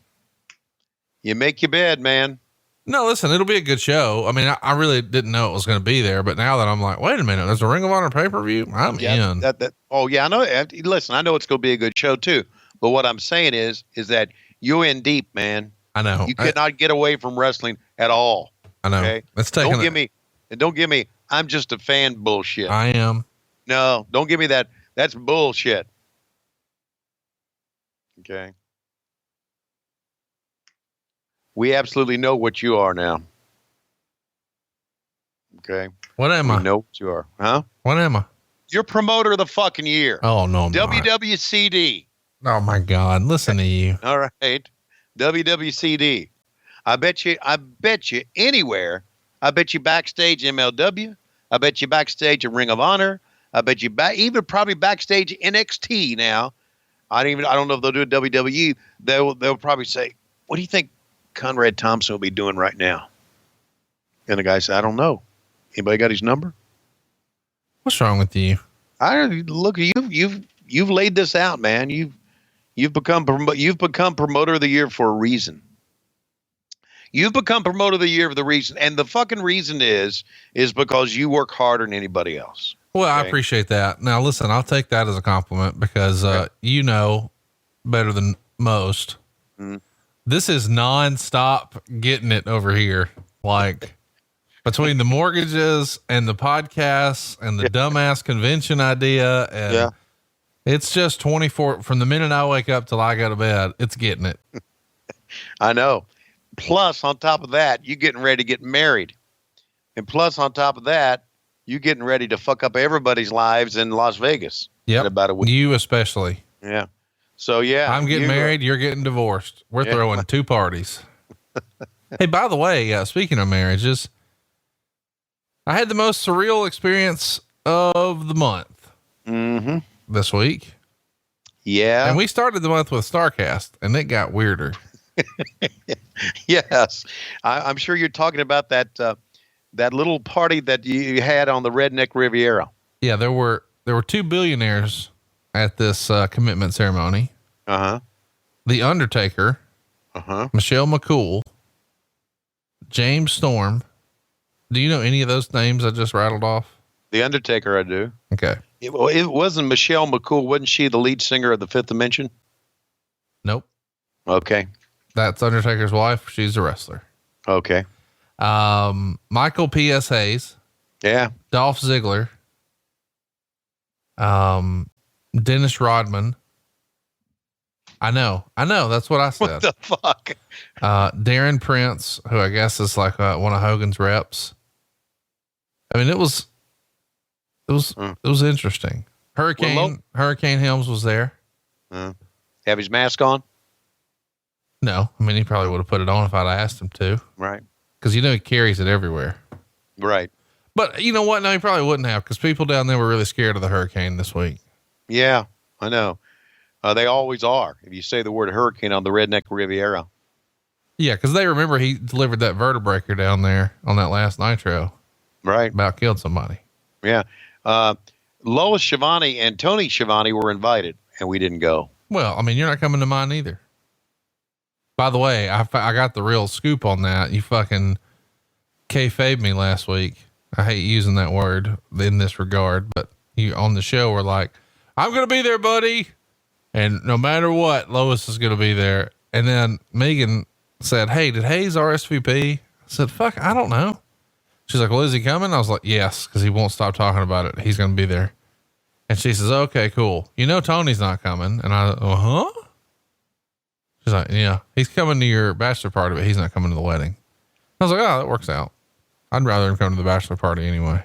You make your bed, man. No, listen, it'll be a good show. I mean, I really didn't know it was going to be there, but now that I'm like, wait a minute, there's a Ring of Honor pay-per-view. I'm in. Oh yeah, I know. Listen, I know it's going to be a good show too. But what I'm saying is that you're in deep, man. I know. You cannot get away from wrestling at all. I know. Okay? Don't give me. I'm just a fan bullshit. I am. No, don't give me that. That's bullshit. Okay. We absolutely know what you are now. Okay. What am I? We know what you are. Huh? What am I? You're promoter of the fucking year. Oh, no. WWCD. Oh, my God. Listen to you. All right. WWCD. I bet you anywhere. I bet you backstage MLW. I bet you backstage at Ring of Honor. I bet you even probably backstage NXT now. I don't know if they'll do a WWE. They'll probably say, what do you think Conrad Thompson will be doing right now? And the guy said, I don't know. Anybody got his number? What's wrong with you? Look, you've laid this out, man. You've become promoter of the year for a reason. You've become promoter of the year for the reason, and the fucking reason is because you work harder than anybody else. Well, okay? I appreciate that. Now, listen, I'll take that as a compliment because you know better than most. Mm-hmm. This is nonstop getting it over here. Like between the mortgages and the podcasts and the dumbass convention idea. And it's just 24 from the minute I wake up till I go to bed. It's getting it. I know. Plus on top of that, you getting ready to get married. And plus on top of that, you getting ready to fuck up everybody's lives in Las Vegas. Yep. In about a week. You especially. Yeah. So yeah, I'm getting married. You're getting divorced. We're throwing two parties. Hey, by the way, speaking of marriages, I had the most surreal experience of the month. Mm-hmm. this week. Yeah. And we started the month with Starrcast, and it got weirder. Yes. I'm sure you're talking about that little party that you had on the Redneck Riviera. Yeah, there were 2 billionaires at this commitment ceremony. Uh-huh. The Undertaker, Michelle McCool, James Storm. Do you know any of those names I just rattled off? The Undertaker, I do. Okay. It wasn't Michelle McCool. Wasn't she the lead singer of the Fifth Dimension? Nope. Okay. That's Undertaker's wife. She's a wrestler. Okay. Michael P.S. Hayes. Yeah. Dolph Ziggler. Dennis Rodman. I know. That's what I said. What the fuck? Darren Prince, who I guess is like one of Hogan's reps. I mean, it was interesting. Hurricane Helms was there. Have his mask on? No, I mean, he probably would have put it on if I'd asked him to. Right. Cause he carries it everywhere. Right. But you know what? No, he probably wouldn't have, cause people down there were really scared of the hurricane this week. Yeah, I know. They always are. If you say the word hurricane on the Redneck Riviera. Yeah. Cause they remember he delivered that vertebreaker down there on that last Nitro. Right. About killed somebody. Yeah. Lois Schiavone and Tony Schiavone were invited and we didn't go. Well, I mean, you're not coming to mine either. By the way, I got the real scoop on that. You fucking kayfabed me last week. I hate using that word in this regard, but you on the show were like, I'm going to be there, buddy. And no matter what, Lois is going to be there. And then Megan said, hey, did Hayes RSVP? I said, fuck, I don't know. She's like, well, is he coming? I was like, yes. Cause he won't stop talking about it. He's going to be there. And she says, okay, cool. You know, Tony's not coming. And I, huh? She's like, yeah, he's coming to your bachelor party, but he's not coming to the wedding. I was like, oh, that works out. I'd rather him come to the bachelor party anyway.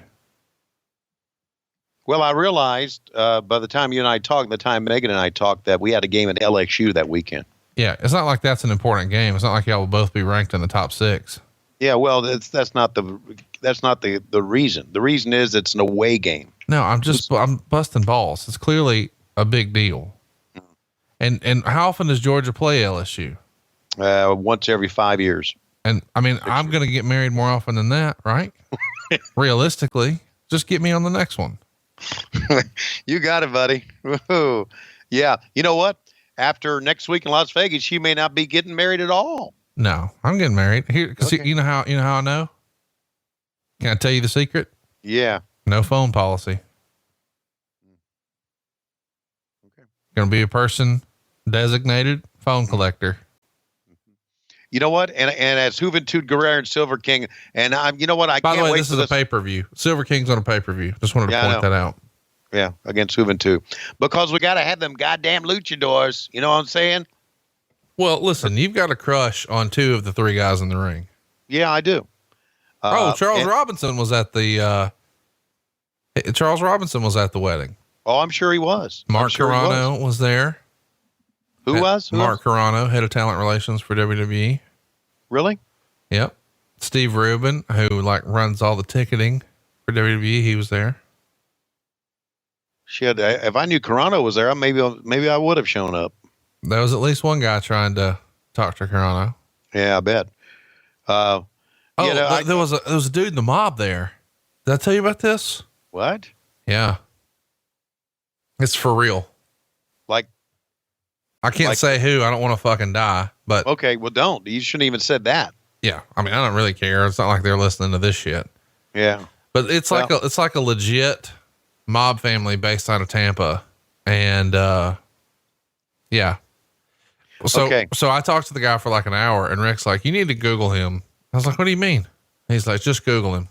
Well, I realized, by the time you and I talked, the time Megan and I talked, that we had a game at LSU that weekend. Yeah. It's not like that's an important game. It's not like y'all will both be ranked in the top 6. Yeah. Well, that's not the reason. The reason is it's an away game. No, I'm busting balls. It's clearly a big deal. And how often does Georgia play LSU? Once every 5 years. And I mean, I'm going to get married more often than that, right? Realistically, just get me on the next one. You got it, buddy. Woo-hoo. Yeah. You know what? After next week in Las Vegas, you may not be getting married at all. No, I'm getting married here. Cause okay. you know how I know? Can I tell you the secret? Yeah. No phone policy. Okay. Going to be a person designated phone collector. You know what? And as Juventud Guerrero and Silver King, and you know what? By the way, wait this is a pay-per-view. Silver King's on a pay-per-view. Just wanted to point that out. Yeah. Against Juventud, because we got to have them goddamn luchadors. You know what I'm saying? Well, listen, you've got a crush on 2 of the 3 guys in the ring. Yeah, I do. Charles Robinson was at the, Charles Robinson was at the wedding. Oh, I'm sure he was. Mark Carano was there. Who was? Mark Carano, head of talent relations for WWE. Really? Yep. Steve Rubin, who runs all the ticketing for WWE. He was there. Shit. If I knew Carano was there, maybe I would have shown up. There was at least one guy trying to talk to Carano. Yeah, I bet. There was a dude in the mob there. Did I tell you about this? What? Yeah. It's for real. I can't say who. I don't want to fucking die, but okay. Well, don't. You shouldn't even said that. Yeah. I mean, I don't really care. It's not like they're listening to this shit. Yeah. But it's like a legit mob family based out of Tampa. And, yeah. So I talked to the guy for an hour, and Rick's like, you need to Google him. I was like, what do you mean? He's like, just Google him.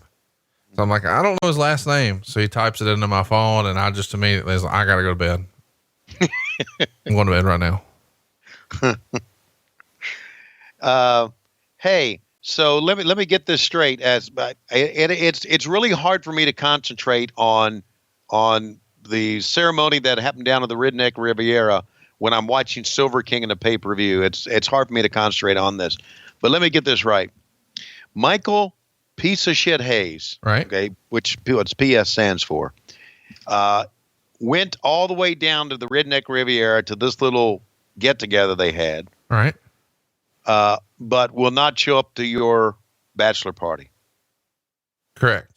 So I'm like, I don't know his last name. So he types it into my phone, and I just immediately was like, I got to go to bed. I'm going to bed right now. Hey, so let me get this straight. It's really hard for me to concentrate on the ceremony that happened down at the Redneck Riviera when I'm watching Silver King in a pay-per-view. It's hard for me to concentrate on this, but let me get this right. Michael piece of shit Hayes, right? Okay, which PS stands for, went all the way down to the Redneck Riviera to this little get together they had. All right. But will not show up to your bachelor party. Correct.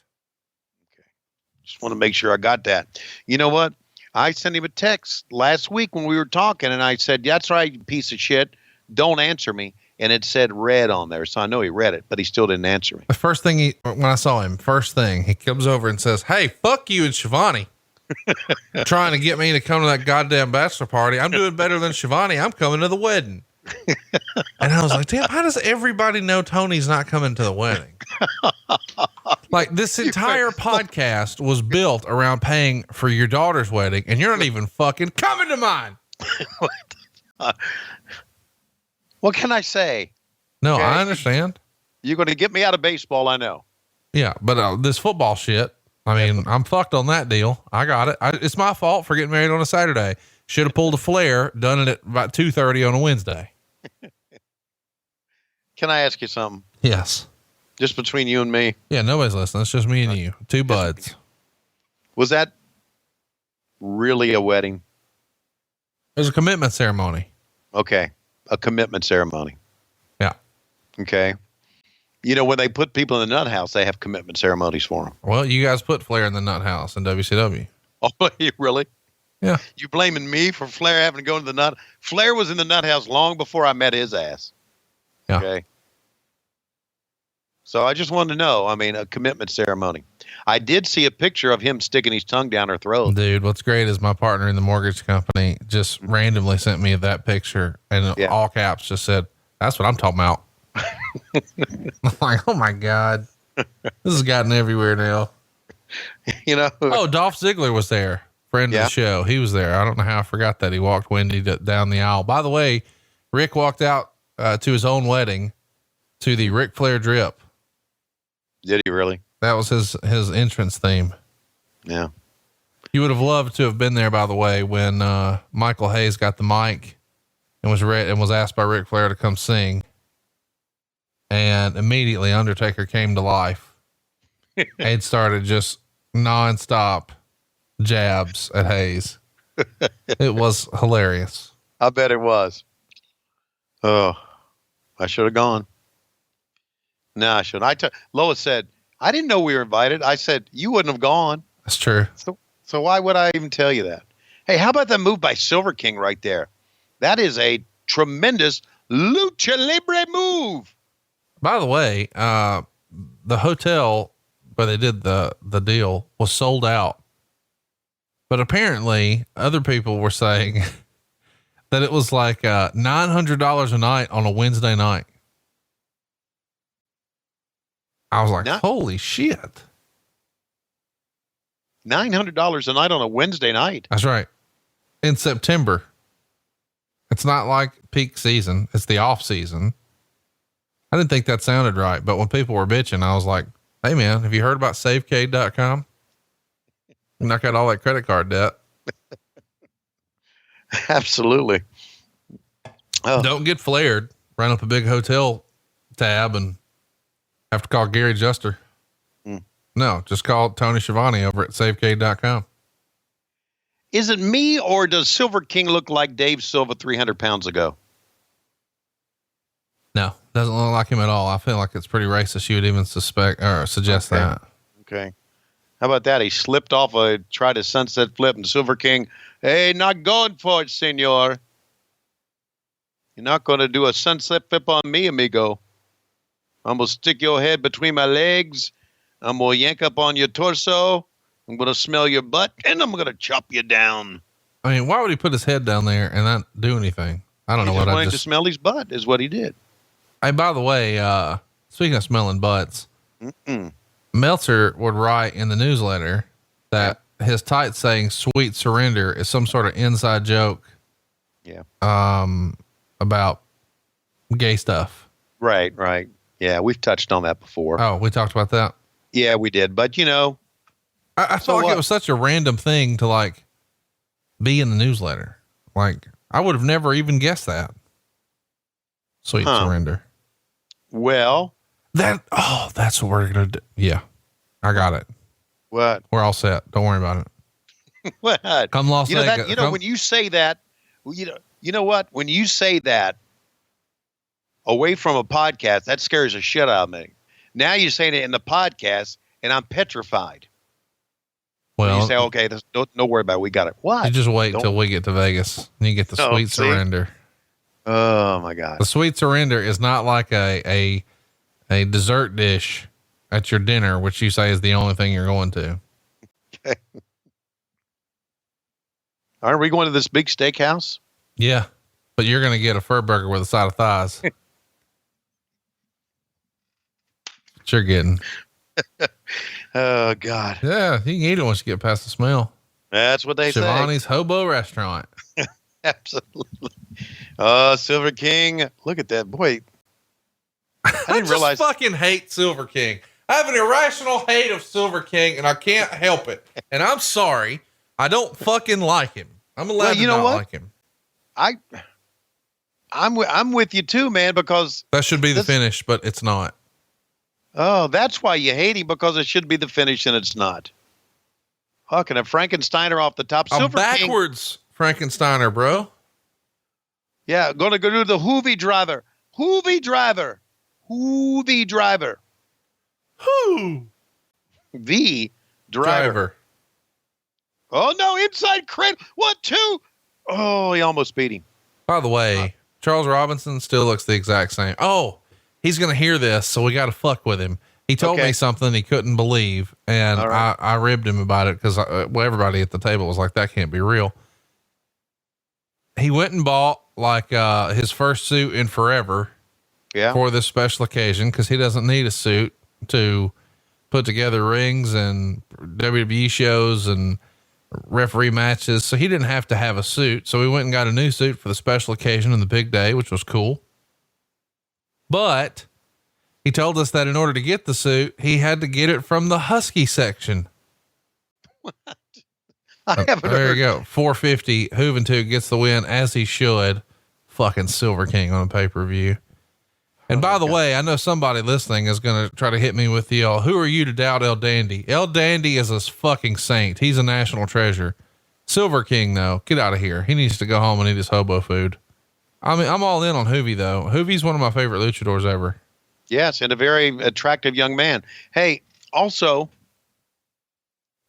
Just want to make sure I got that. You know what? I sent him a text last week when we were talking, and I said, "That's right, you piece of shit. Don't answer me." And it said read on there, so I know he read it, but he still didn't answer me. The first thing when I saw him, he comes over and says, "Hey, fuck you and Schiavone." Trying to get me to come to that goddamn bachelor party. I'm doing better than Schiavone. I'm coming to the wedding. And I was like, damn, how does everybody know Tony's not coming to the wedding? Like, this entire podcast was built around paying for your daughter's wedding, and you're not even fucking coming to mine. What can I say? No, Okay. I understand. You're going to get me out of baseball, I know. Yeah, but this football shit, I mean, I'm fucked on that deal. I got it. It's my fault for getting married on a Saturday. Should have pulled a flare, done it at about 2:30 on a Wednesday. Can I ask you something? Yes. Just between you and me. Yeah, nobody's listening. It's just me and you. Two buds. Was that really a wedding? It was a commitment ceremony. Okay. A commitment ceremony. Yeah. Okay. You know, when they put people in the nut house, they have commitment ceremonies for them. Well, you guys put Flair in the nut house in WCW. Oh, really? Yeah. You blaming me for Flair having to go to the nut? Flair was in the nut house long before I met his ass. Yeah. Okay. So I just wanted to know, I mean, a commitment ceremony. I did see a picture of him sticking his tongue down her throat. Dude, what's great is my partner in the mortgage company just randomly sent me that picture and all caps just said, "That's what I'm talking about." I'm like, oh my God, this has gotten everywhere now. You know? Oh, Dolph Ziggler was there, friend of the show. He was there. I don't know how I forgot that. He walked Wendy down the aisle. By the way, Rick walked out to his own wedding to the Ric Flair drip. Did he really? That was his entrance theme. Yeah. You would have loved to have been there, by the way, when Michael Hayes got the mic and was asked by Ric Flair to come sing. And immediately Undertaker came to life and started just nonstop jabs at Hayes. It was hilarious. I bet it was. Oh, I should have gone. No, I shouldn't. Lois said, "I didn't know we were invited." I said, "You wouldn't have gone." That's true. So why would I even tell you that? Hey, how about that move by Silver King right there? That is a tremendous lucha libre move. By the way, the hotel where they did the deal was sold out, but apparently other people were saying that it was like $900 a night on a Wednesday night. I was like, holy shit. $900 a night on a Wednesday night. That's right. In September. It's not like peak season. It's the off season. I didn't think that sounded right, but when people were bitching, I was like, hey man, have you heard about savecade.com? Knock out all that credit card debt. Absolutely. Oh. Don't get flared. Run up a big hotel tab and have to call Gary Juster. No, just call Tony Schiavone over at savecade.com. Is it me or does Silver King look like Dave Silva 300 pounds ago? No, doesn't look like him at all. I feel like it's pretty racist. You would even suspect or suggest that. Okay. How about that? He slipped off tried a sunset flip and Silver King, "Hey, not going for it, senor. You're not going to do a sunset flip on me, amigo. I'm going to stick your head between my legs. I'm going to yank up on your torso. I'm going to smell your butt and I'm going to chop you down." I mean, why would he put his head down there and not do anything? I don't know what I wanted to smell his butt is what he did. Hey, by the way, speaking of smelling butts, Meltzer would write in the newsletter that his tights saying "sweet surrender" is some sort of inside joke. Yeah. About gay stuff. Right. Yeah. We've touched on that before. Oh, we talked about that. Yeah, we did. But you know, I felt like it was such a random thing to like be in the newsletter. Like I would have never even guessed that. Sweet surrender. Well, that's what we're going to do. Yeah, I got it. What? We're all set. Don't worry about it. What? Come Las you know Vegas. that, you know, when you say that, you know what? When you say that away from a podcast, that scares the shit out of me. Now you're saying it in the podcast, and I'm petrified. Well, you say, okay, don't worry about it. We got it. What? You just wait until we get to Vegas and you get the sweet surrender. Oh my God. The sweet surrender is not like a dessert dish at your dinner, which you say is the only thing you're going to. Okay. Aren't we going to this big steakhouse? Yeah. But you're going to get a fur burger with a side of thighs. What you're getting. Oh God. Yeah. You can eat it once you get past the smell. That's what they say. Schiavone's Hobo Restaurant. Absolutely. Silver King. Look at that. Boy. I didn't realize. Fucking hate Silver King. I have an irrational hate of Silver King and I can't help it. And I'm sorry. I don't fucking like him. I'm allowed to not like him. I'm with you too, man, because that should be the finish, but it's not. Oh, that's why you hate him, because it should be the finish and it's not. Fucking a Frankensteiner off the top. Silver backwards King. Frankensteiner, bro. Yeah. Going to go do the Hoovy driver. Hoovy driver. Hoovy driver. Who? The driver. Oh no, inside cradle. 1, 2. Oh, he almost beat him. By the way, Charles Robinson still looks the exact same. Oh, he's going to hear this, so we got to fuck with him. He told me something he couldn't believe, and I ribbed him about it because everybody at the table was like, that can't be real. He went and bought like his first suit in forever for this special occasion because he doesn't need a suit to put together rings and WWE shows and referee matches. So he didn't have to have a suit. So we went and got a new suit for the special occasion and the big day, which was cool. But he told us that in order to get the suit, he had to get it from the Husky section. What? I haven't there you go. 450. Juventud gets the win as he should. Fucking Silver King on a pay-per-view. And by the way, I know somebody listening is going to try to hit me with the, who are you to doubt El Dandy? El Dandy is a fucking saint. He's a national treasure. Silver King though, get out of here. He needs to go home and eat his hobo food. I mean, I'm all in on Hoovy though. Hoovy's one of my favorite luchadors ever. Yes. And a very attractive young man. Hey, also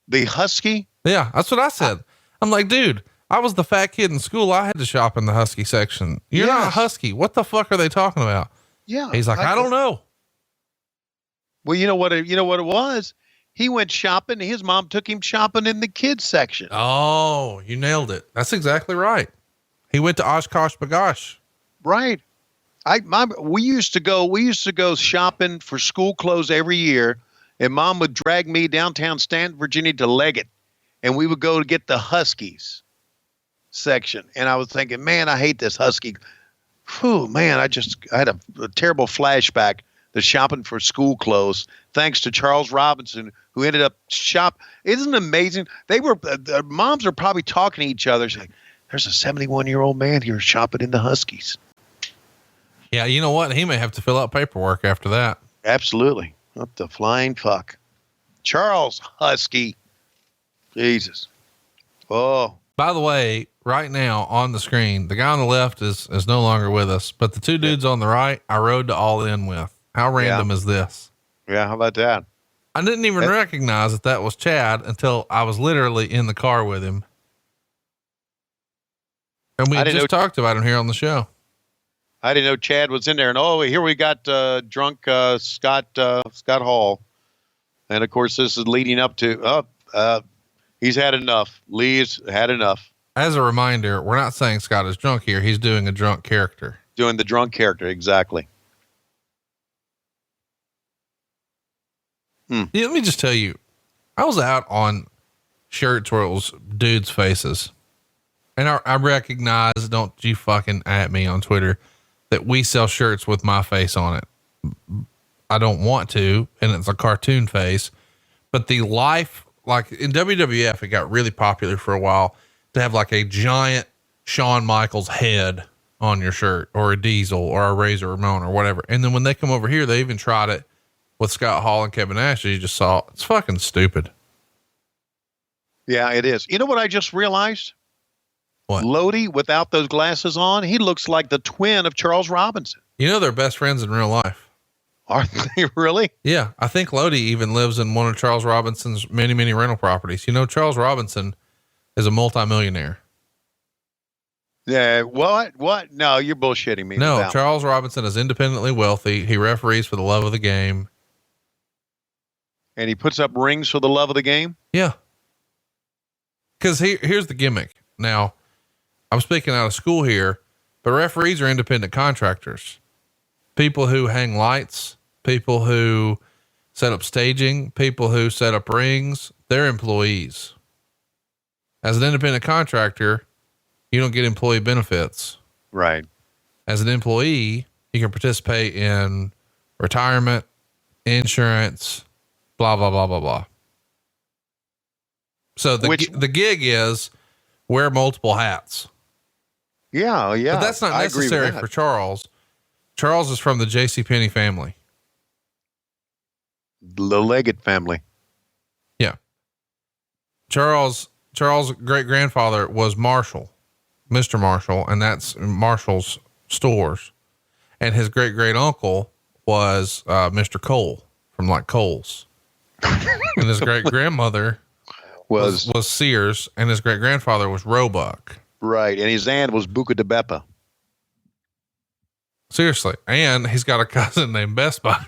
the Husky. Yeah. That's what I said. I'm like, dude, I was the fat kid in school. I had to shop in the Husky section. You're not a Husky. What the fuck are they talking about? Yeah. He's like, I don't know. Well, you know what it was? He went shopping. His mom took him shopping in the kids section. Oh, you nailed it. That's exactly right. He went to Oshkosh Bagosh. Right. We used to go shopping for school clothes every year, and Mom would drag me downtown Stanton, Virginia to Leggett, and we would go to get the Huskies section. And I was thinking, man, I hate this Husky. Whew, man, I had a terrible flashback to shopping for school clothes, thanks to Charles Robinson, who ended up Isn't it amazing? Their moms are probably talking to each other. Saying, there's a 71-year-old man here shopping in the Huskies. Yeah. You know what? He may have to fill out paperwork after that. Absolutely. What the flying fuck? Charles Husky. Jesus. Oh. By the way, right now on the screen, the guy on the left is no longer with us, but the two dudes on the right, I rode to All In with. How random is this? Yeah. How about that? I didn't even recognize that was Chad until I was literally in the car with him. And we just talked about him here on the show. I didn't know Chad was in there. And here we got drunk Scott Hall. And of course, this is leading up to, he's had enough. Lee's had enough. As a reminder, we're not saying Scott is drunk here. He's doing a drunk character. Doing the drunk character. Exactly. Yeah, let me just tell you, I was out on shirts where it was dudes' faces. And I recognize, don't you fucking at me on Twitter, that we sell shirts with my face on it. I don't want to, and it's a cartoon face, but the life, like in WWF, it got really popular for a while to have like a giant Shawn Michaels head on your shirt, or a Diesel, or a Razor Ramon, or whatever. And then when they come over here, they even tried it with Scott Hall and Kevin Nash. You just saw, it's fucking stupid. Yeah, it is. You know what I just realized? What? Lodi, without those glasses on, he looks like the twin of Charles Robinson. You know, they're best friends in real life. Are they really? Yeah. I think Lodi even lives in one of Charles Robinson's many, many rental properties. You know, Charles Robinson is a multimillionaire. Yeah. What? No, you're bullshitting me. No, Charles Robinson is independently wealthy. He referees for the love of the game. And he puts up rings for the love of the game? Yeah. Cause here's the gimmick. Now, I'm speaking out of school here, but referees are independent contractors. People who hang lights, people who set up staging, people who set up rings, they're employees. As an independent contractor, you don't get employee benefits. Right. As an employee, you can participate in retirement, insurance, blah, blah, blah, blah, blah. So the gig is wear multiple hats. Yeah. Yeah. But that's not necessary for Charles. Charles is from the JCPenney family. The Leggett family. Yeah. Charles' great grandfather was Marshall, Mr. Marshall, and that's Marshall's stores. And his great great uncle was, Mr. Cole from like Cole's. And his great grandmother was Sears, and his great grandfather was Roebuck. Right. And his aunt was Buca de Beppa. Seriously. And he's got a cousin named Best Buy.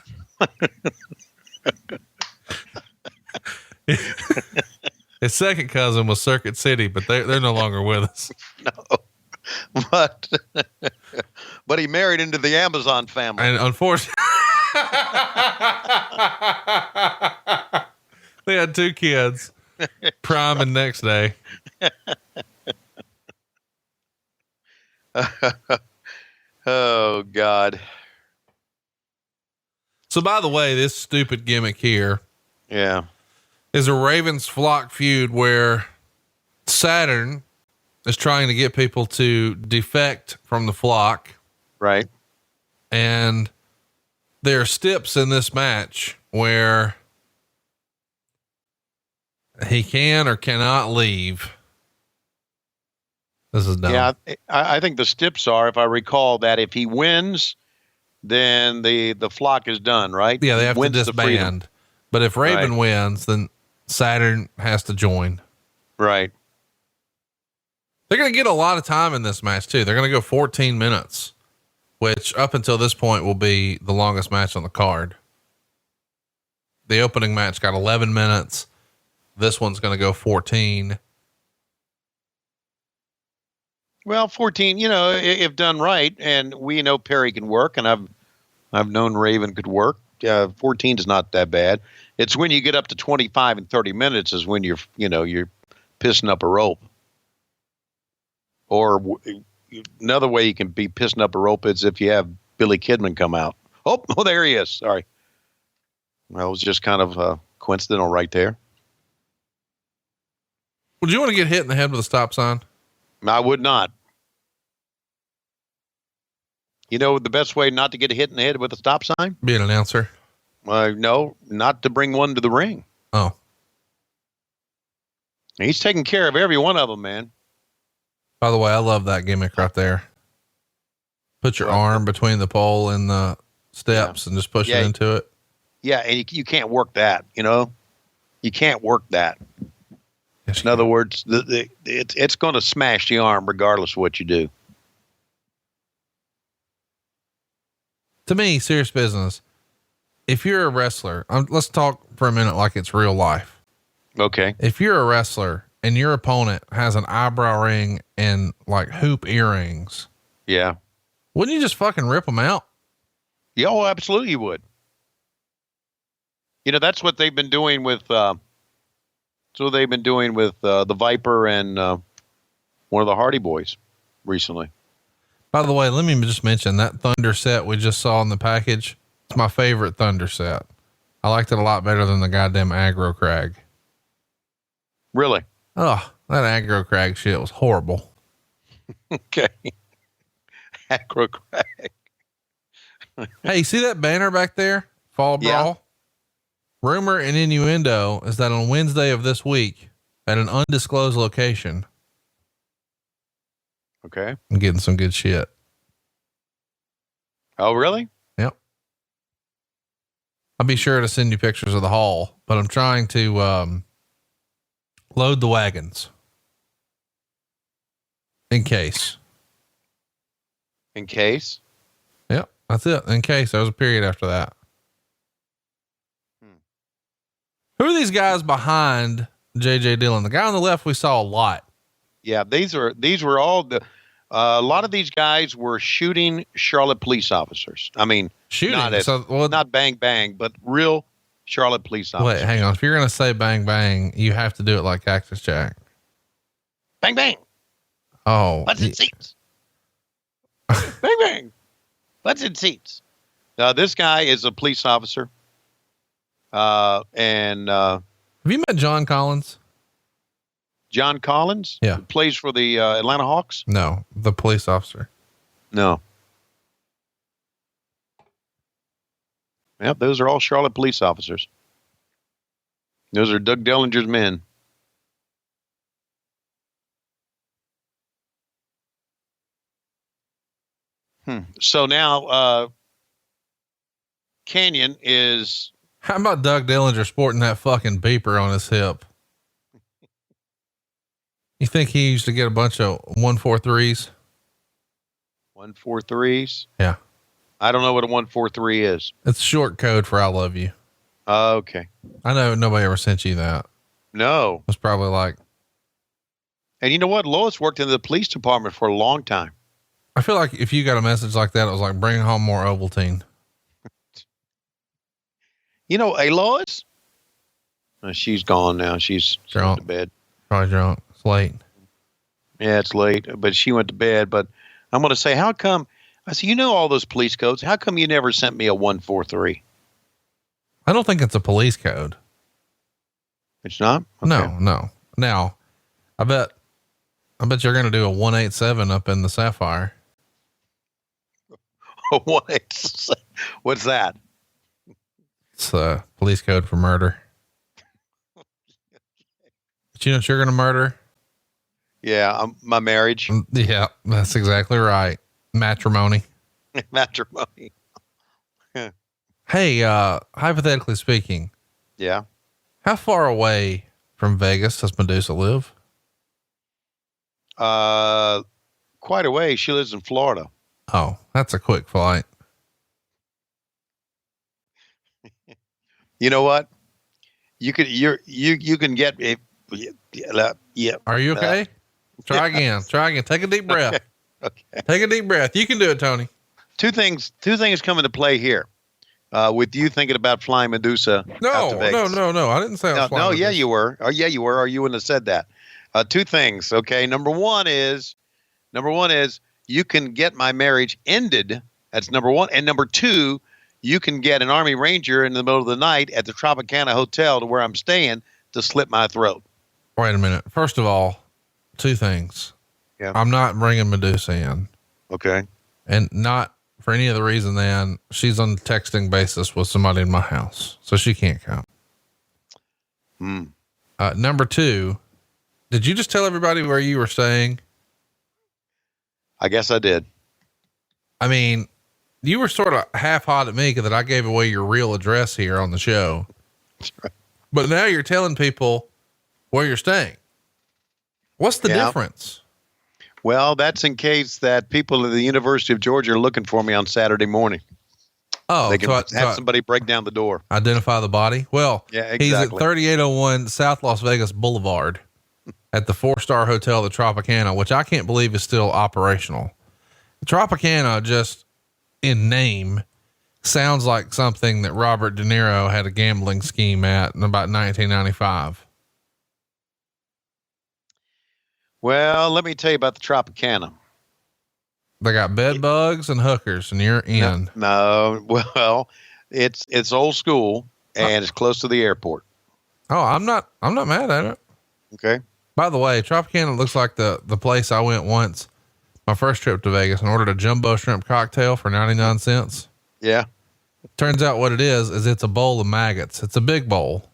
His second cousin was Circuit City, but they're no longer with us. No. But he married into the Amazon family. And unfortunately, they had 2 kids, Prime and Next Day. Oh God. So by the way, this stupid gimmick here, Yeah. is a Ravens flock feud where Saturn is trying to get people to defect from the flock. Right. And there are steps in this match where he can or cannot leave. This is dumb. Yeah. I think the steps are, if I recall, that if he wins, then the flock is done, right? Yeah, they He have to wins the freedom. disband. But if Raven Right. wins, then Saturn has to join. Right. They're going to get a lot of time in this match too. They're going to go 14 minutes, which up until this point will be the longest match on the card. The opening match got 11 minutes. This one's going to go 14. Well, 14, if done right, and we know Perry can work, and I've known Raven could work. 14 is not that bad. It's when you get up to 25 and 30 minutes is when you're pissing up a rope. Or another way you can be pissing up a rope is if you have Billy Kidman come out. Oh, there he is. Sorry. Well, it was just kind of coincidental right there. Would you want to get hit in the head with a stop sign? I would not. The best way not to get hit in the head with a stop sign? Be an announcer. No, not to bring one to the ring. Oh, He's taking care of every one of them, man. by the way, I love that gimmick right there. Put your arm between the pole and the steps and just push it into it. Yeah, and you can't work that, You can't work that. Yes, In other words, it's going to smash the arm regardless of what you do. to me, serious business. If you're a wrestler, let's talk for a minute like it's real life. Okay. If you're a wrestler and your opponent has an eyebrow ring and like hoop earrings, Yeah. wouldn't you just fucking rip them out? Yeah, oh, absolutely you would. That's what they've been doing with, the Viper and one of the Hardy Boys recently. By the way, let me just mention that Thunder set we just saw in the package. It's my favorite Thunder set. I liked it a lot better than the goddamn Aggro Crag. Really? Oh, that Aggro Crag shit was horrible. Okay. Acro Crag. Hey, see that banner back there? Fall Brawl? Rumor and innuendo is that on Wednesday of this week, at an undisclosed location. Okay. I'm getting some good shit. Oh, really? Yep. I'll be sure to send you pictures of the haul, but I'm trying to load the wagons in case. In case? Yep, that's it. In case there was a period after that. Who are these guys behind JJ Dillon? The guy on the left we saw a lot. Yeah, these were all the a lot of these guys were shooting Charlotte police officers. I mean, Shooting. Not, not bang bang, but real Charlotte police officers. Wait, hang on. If you're going to say bang bang, you have to do it like Cactus Jack. Bang bang. Oh, Butts in seats. Bang bang. Butts in seats. This guy is a police officer. have you met John Collins? John Collins? Yeah. Who plays for the Atlanta Hawks? No, the police officer. No. Yep, those are all Charlotte police officers. Those are Doug Dillinger's men. So now, Canyon is. How about Doug Dillinger sporting that fucking beeper on his hip? You think he used to get a bunch of 143s? 143s? Yeah. I don't know what a 143 is. It's short code for I love you. Okay. I know nobody ever sent you that. No. It's probably like, And you know what? Lois worked in the police department for a long time. I feel like if you got a message like that, it was like, bring home more Ovaltine. You know, hey, Lois? She's gone now. She's Drunk. to bed. Probably drunk. It's late. Yeah, it's late, but she went to bed. But I'm going to say, how come? I said, you know all those police codes. How come you never sent me a 143? I don't think it's a police code. It's not? Okay. No. Now, I bet you're going to do a 187 up in the Sapphire. 187. What's that? It's a police code for murder. But you know what you're going to murder? Yeah, my marriage. Yeah, that's exactly right. Matrimony. Matrimony. Hey, hypothetically speaking, Yeah. how far away from Vegas does Medusa live? Quite a way. She lives in Florida. Oh, that's a quick flight. You know what? You can get it. Yeah. Are you okay? Try again. Take a deep breath. Okay. Take a deep breath. You can do it, Tony. Two things come into play here. With you thinking about flying Medusa. out to Vegas. No. I didn't say I was flying yeah, Medusa. you were. Oh, yeah, you were. Or you wouldn't have said that. Two things. Okay. Number one is you can get my marriage ended. That's number one. And number two, you can get an Army Ranger in the middle of the night at the Tropicana Hotel to where I'm staying to slit my throat. Wait a minute. First of all, two things. Yeah. I'm not bringing Medusa in, Okay. and not for any other reason than she's on a texting basis with somebody in my house, so she can't come. Number two, did you just tell everybody where you were staying? I guess I did. I mean, you were sort of half hot at me because I gave away your real address here on the show. That's right. But now you're telling people where you're staying. What's the difference? Well, that's in case that people at the University of Georgia are looking for me on Saturday morning. Oh, They can have somebody break down the door. Identify the body. Well, Yeah, he's at exactly. 3801 South Las Vegas Boulevard at the 4-star hotel, the Tropicana, which I can't believe is still operational. The Tropicana, just in name, sounds like something that Robert De Niro had a gambling scheme at in about 1995. Well, let me tell you about the Tropicana. They got bed bugs and hookers, and you're in. No, well, it's old school and it's close to the airport. Oh, I'm not mad at it. Okay. By the way, Tropicana looks like the place I went once, my first trip to Vegas, and ordered a jumbo shrimp cocktail for 99 cents. Yeah. Turns out what it is it's a bowl of maggots. It's a big bowl,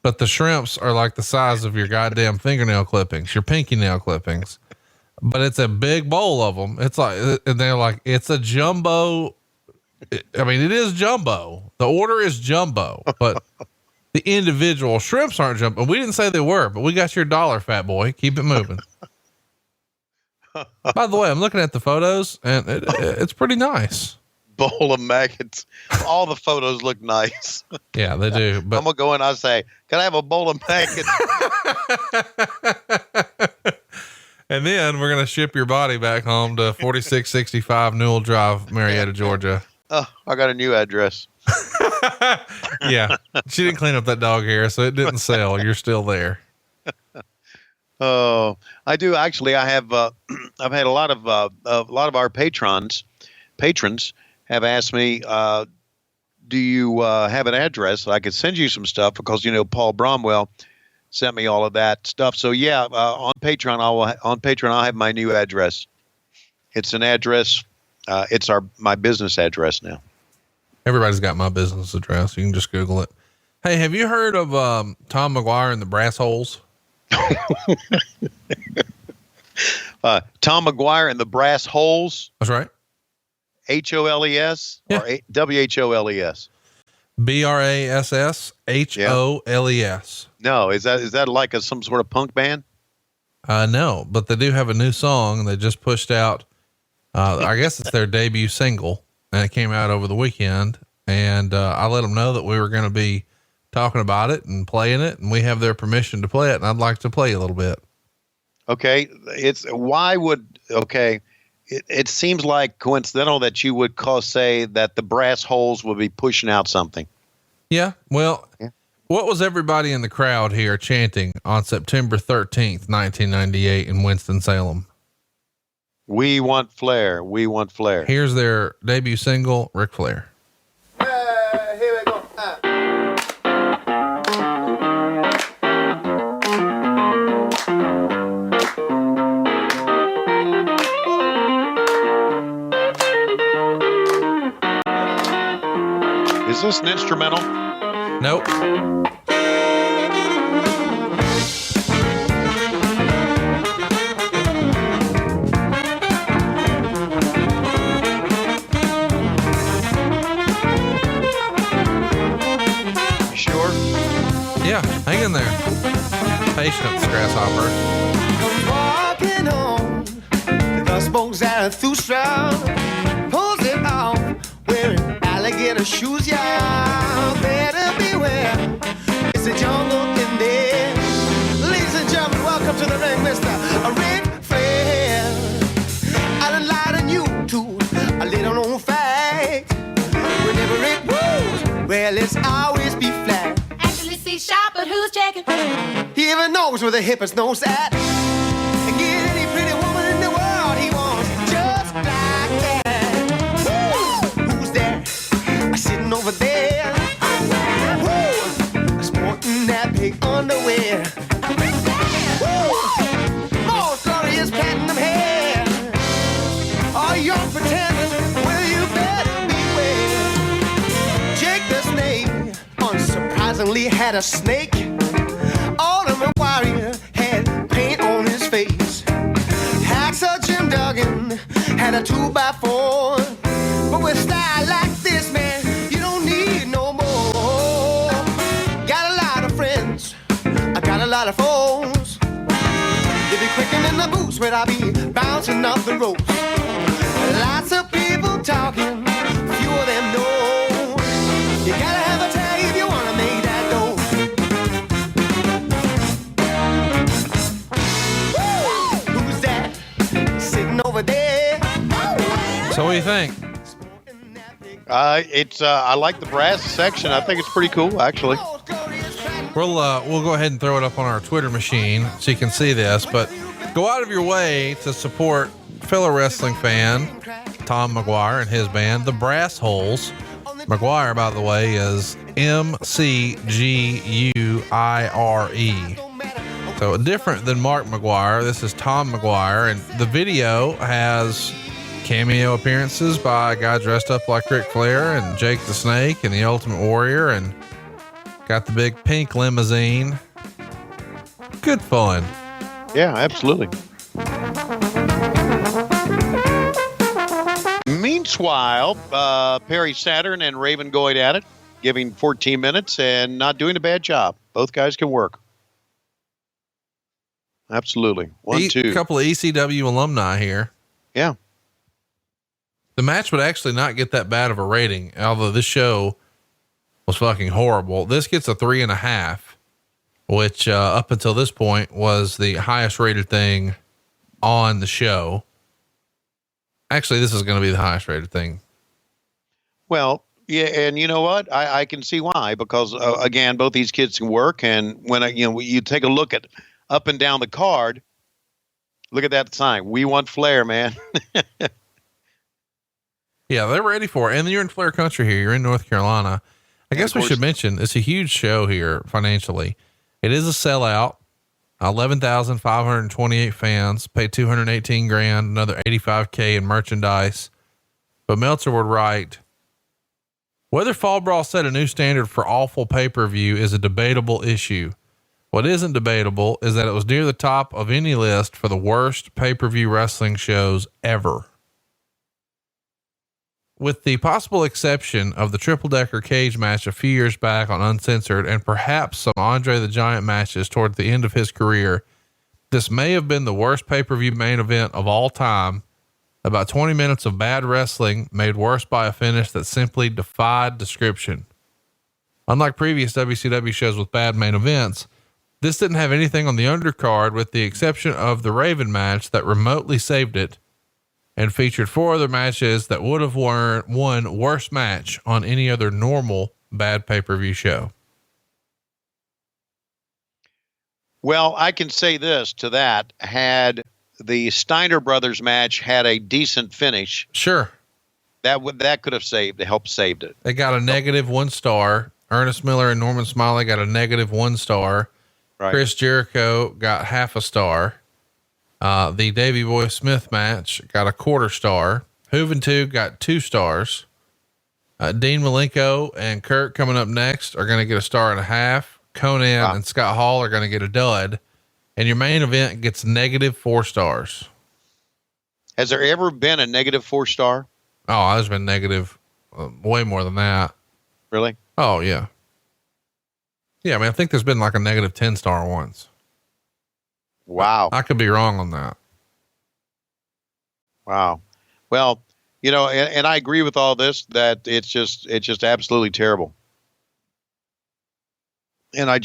but the shrimps are like the size of your goddamn fingernail clippings, your pinky nail clippings. But it's a big bowl of them. It's like, and they're like, it's a jumbo. I mean, it is jumbo. The order is jumbo, but the individual shrimps aren't jumbo. We didn't say they were, but we got your dollar, fat boy. Keep it moving. By the way, I'm looking at the photos and it's pretty nice. Bowl of maggots. All the photos look nice. Yeah, they do. But I'm gonna go in. I say, can I have a bowl of maggots? And then we're going to ship your body back home to 4665 Newell Drive, Marietta, Georgia. Oh, I got a new address. Yeah. She didn't clean up that dog hair, so it didn't sell. You're still there. Oh, I do. Actually, I have, I've had a lot of our patrons have asked me, do you, have an address? I could send you some stuff because, Paul Bromwell sent me all of that stuff. So yeah, on Patreon, I'll have my new address. It's an address. It's my business address now. Everybody's got my business address. You can just Google it. Hey, have you heard of Tom McGuire and the Brass Holes? Tom McGuire and the Brass Holes. That's right. HOLES or WHOLES? BRASSHOLES. No, is that like some sort of punk band? No, but they do have a new song. They just pushed out, I guess it's their debut single, and it came out over the weekend. And, I let them know that we were going to be talking about it and playing it, and we have their permission to play it. And I'd like to play a little bit. Okay. It seems like coincidental that you would say that the Brass Holes would be pushing out something. Yeah. Well, what was everybody in the crowd here chanting on September 13th, 1998 in Winston-Salem? We want Flair. We want Flair. Here's their debut single, Ric Flair. Here we go. Is this an instrumental? Nope. You sure? Yeah, hang in there. Patience, grasshopper. Walking on the smoke Zarathustra, pulls it off, wearing alligator shoes, yeah. Better beware, it's a jungle in there. Ladies and gentlemen, welcome to the ring, Mr. Ric Flair. I done lied on you to a little known fact. Whenever it moves, well, it's always be flat. Actually, see shop, but who's checking? He even knows where the hippest nose at. And get any pretty woman in the world he wants, just like that. Woo! Who's that? Sitting over there. Woo! Sporting that big underwear. Woo! More glorious platinum hair. All young pretenders, well, you better beware. Jake the Snake unsurprisingly had a snake. Ultimate Warrior had paint on his face. Hacksaw Jim Duggan had a 2x4. But with style like this, man, you don't need no more. Got a lot of friends, I got a lot of foes. They be quicking in the boots when I be bouncing off the ropes. Lots of people talking, few of them know. You gotta have a tag if you wanna make that dough. Who's that sitting over there? So what do you think? I like the brass section. I think it's pretty cool, actually. We'll go ahead and throw it up on our Twitter machine so you can see this, but go out of your way to support fellow wrestling fan Tom McGuire and his band, the Brass Holes. McGuire, by the way, is McGuire. So different than Mark McGuire. This is Tom McGuire, and the video has cameo appearances by a guy dressed up like Ric Flair and Jake the Snake and the Ultimate Warrior, and Got the big pink limousine. Good fun. Yeah, absolutely. Meanwhile, Perry Saturn and Raven going at it, giving 14 minutes and not doing a bad job. Both guys can work. Absolutely. A couple of ECW alumni here. Yeah. The match would actually not get that bad of a rating, although this show was fucking horrible. This gets a 3.5, which up until this point was the highest rated thing on the show. Actually, this is going to be the highest rated thing. Well, yeah. And you know what? I can see why, because again, both these kids can work. And when, you take a look at up and down the card, look at that sign. We want Flair, man. Yeah, they're ready for it. And you're in Flair country here. You're in North Carolina. I guess we should mention it's a huge show here financially. It is a sellout. 11,528 fans, paid $218,000, another $85,000 in merchandise. But Meltzer would write, whether Fall Brawl set a new standard for awful pay-per-view is a debatable issue. What isn't debatable is that it was near the top of any list for the worst pay-per-view wrestling shows ever. With the possible exception of the triple-decker cage match a few years back on Uncensored and perhaps some Andre the Giant matches toward the end of his career, this may have been the worst pay-per-view main event of all time. About 20 minutes of bad wrestling made worse by a finish that simply defied description. Unlike previous WCW shows with bad main events, this didn't have anything on the undercard with the exception of the Raven match that remotely saved it, and featured 4 other matches that would have won worst match on any other normal bad pay-per-view show. Well, I can say this to that. Had the Steiner brothers match had a decent finish, sure, that could have helped saved it. They got a -1 star. Ernest Miller and Norman Smiley got a -1 star. Right. Chris Jericho got half a star. The Davey Boy Smith match got a 1/4 star. Juventud got 2 stars. Dean Malenko and Kurt coming up next are going to get a 1.5 stars. Conan and Scott Hall are going to get a dud. And your main event gets -4 stars. Has there ever been a -4 star? Oh, there's been negative way more than that. Really? Oh yeah. Yeah. I mean, I think there's been like a -10 star once. Wow. I could be wrong on that. Wow. Well, and I agree with all this, that it's just absolutely terrible. And I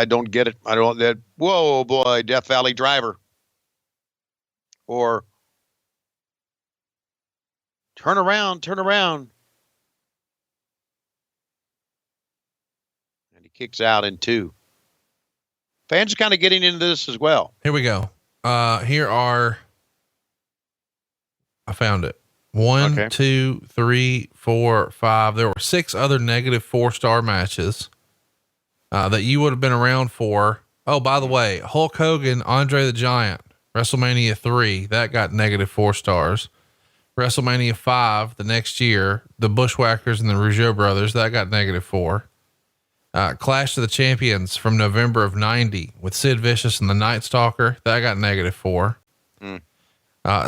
don't get it. I don't, that, whoa, boy, Death Valley Driver. Or turn around. And he kicks out in 2. Fans are kind of getting into this as well. Here we go. I found it. 1, 2, 3, 4, 5. There were 6 other -4 star matches that you would have been around for. Oh, by the way, Hulk Hogan, Andre the Giant, WrestleMania 3, that got -4 stars. WrestleMania 5 the next year, the Bushwhackers and the Rougeau brothers, that got -4. Clash of the Champions from November of 90 with Sid Vicious and the Night Stalker, that got -4.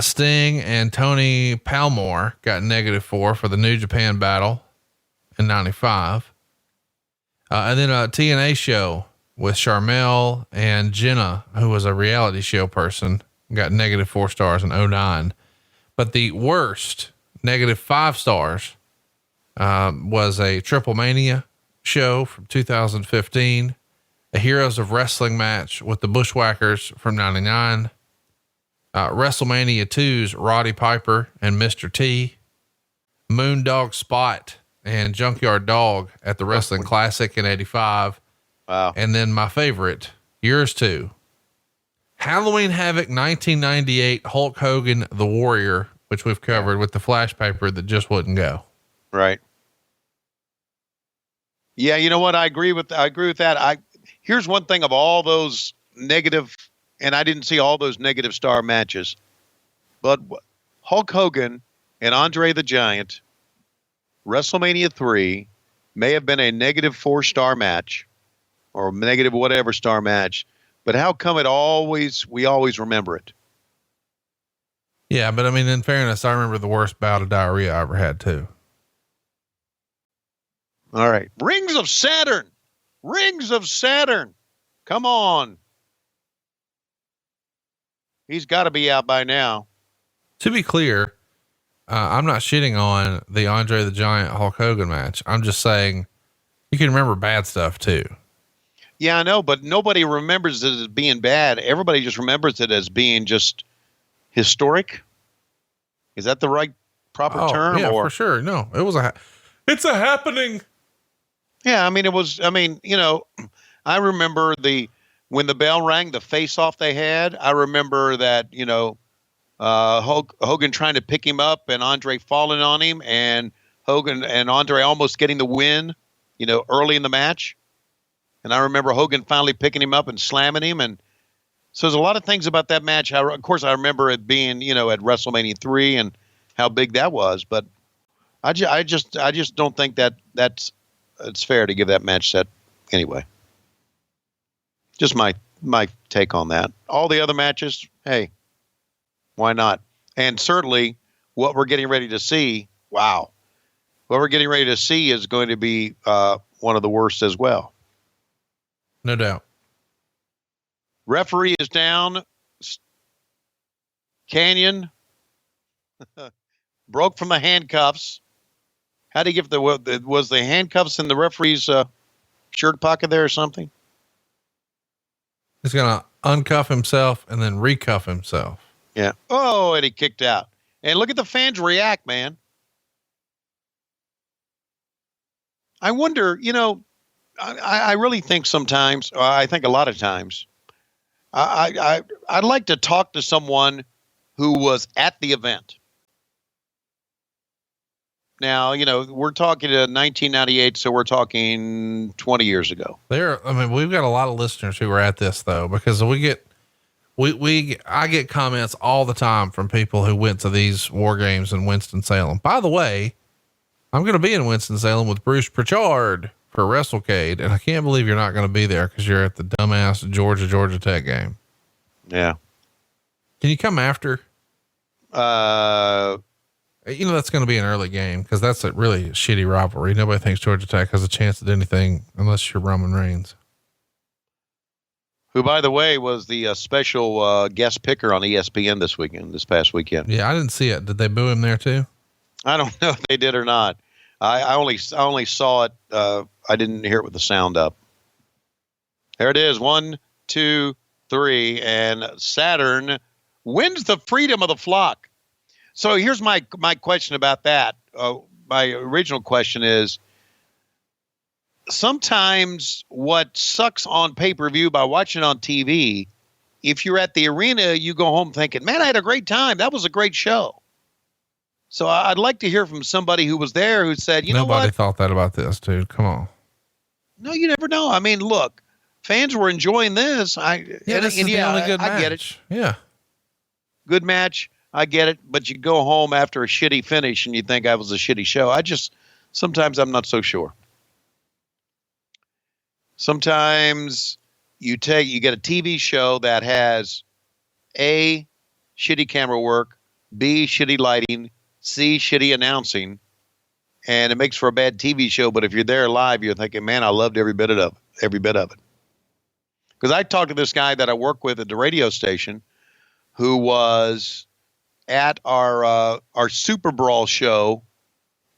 Sting and Tony Palmore got -4 for the New Japan battle in 95. And then a TNA show with Sharmell and Jenna, who was a reality show person, got -4 stars in 09. But the worst -5 stars was a Triple Mania show from 2015, a Heroes of Wrestling match with the Bushwhackers from 99, WrestleMania 2's Roddy Piper and Mr. T, Moondog Spot and Junkyard Dog at the Wrestling Classic in 85. Wow. And then my favorite, yours too, Halloween Havoc 1998 Hulk Hogan, the Warrior, which we've covered with the flash paper that just wouldn't go. Right. Yeah. You know what? I agree with that. Here's one thing of all those negative, and I didn't see all those negative star matches, but Hulk Hogan and Andre the Giant, WrestleMania 3, may have been a negative 4-star match or negative whatever star match, but how come we always remember it? Yeah, but I mean, in fairness, I remember the worst bout of diarrhea I ever had too. All right. Rings of Saturn. Rings of Saturn. Come on. He's got to be out by now. To be clear, I'm not shitting on the Andre the Giant Hulk Hogan match. I'm just saying you can remember bad stuff too. Yeah, I know, but nobody remembers it as being bad. Everybody just remembers it as being just historic. Is that the right proper term? Yeah, for sure. No, it's a happening. Yeah. I mean, I remember when the bell rang, the face off they had. I remember that, Hogan trying to pick him up and Andre falling on him, and Hogan and Andre almost getting the win, early in the match. And I remember Hogan finally picking him up and slamming him. And so there's a lot of things about that match. Of course, I remember it being, at WrestleMania 3 and how big that was. But I just don't think it's fair to give that match set anyway. Just my take on that. All the other matches, hey, why not? And certainly what we're getting ready to see, wow. What we're getting ready to see is going to be one of the worst as well. No doubt. Referee is down. Canyon broke from the handcuffs. How do you give was the handcuffs in the referee's shirt pocket there or something? He's going to uncuff himself and then recuff himself. Yeah. Oh, and he kicked out. And look at the fans react, man. I wonder, I really think sometimes, I think a lot of times, I'd like to talk to someone who was at the event. Now, we're talking to 1998, so we're talking 20 years ago. We've got a lot of listeners who are at this though, because I get comments all the time from people who went to these war games in Winston-Salem. By the way, I'm going to be in Winston-Salem with Bruce Pritchard for WrestleCade, and I can't believe you're not going to be there because you're at the dumbass Georgia Tech game. Yeah. Can you come after? That's going to be an early game because that's a really shitty rivalry. Nobody thinks Georgia Tech has a chance at anything unless you're Roman Reigns. Who, by the way, was the special guest picker on ESPN this past weekend. Yeah, I didn't see it. Did they boo him there too? I don't know if they did or not. I only saw it. I didn't hear it with the sound up. There it is. 1, 2, 3, and Saturn wins the freedom of the flock. So here's my question about that. My original question is, sometimes what sucks on pay-per-view by watching on TV, if you're at the arena, you go home thinking, man, I had a great time. That was a great show. So I'd like to hear from somebody who was there who said, nobody thought that about this, dude. Come on. No, you never know. I mean, look, fans were enjoying this. This is the only good match. I get it. Yeah. Good match. I get it. But you go home after a shitty finish and you think that was a shitty show. Sometimes I'm not so sure. Sometimes you get a TV show that has A, shitty camera work, B, shitty lighting, C, shitty announcing, and it makes for a bad TV show. But if you're there live, you're thinking, man, I loved every bit of it. Because I talked to this guy that I work with at the radio station who was at our Super Brawl show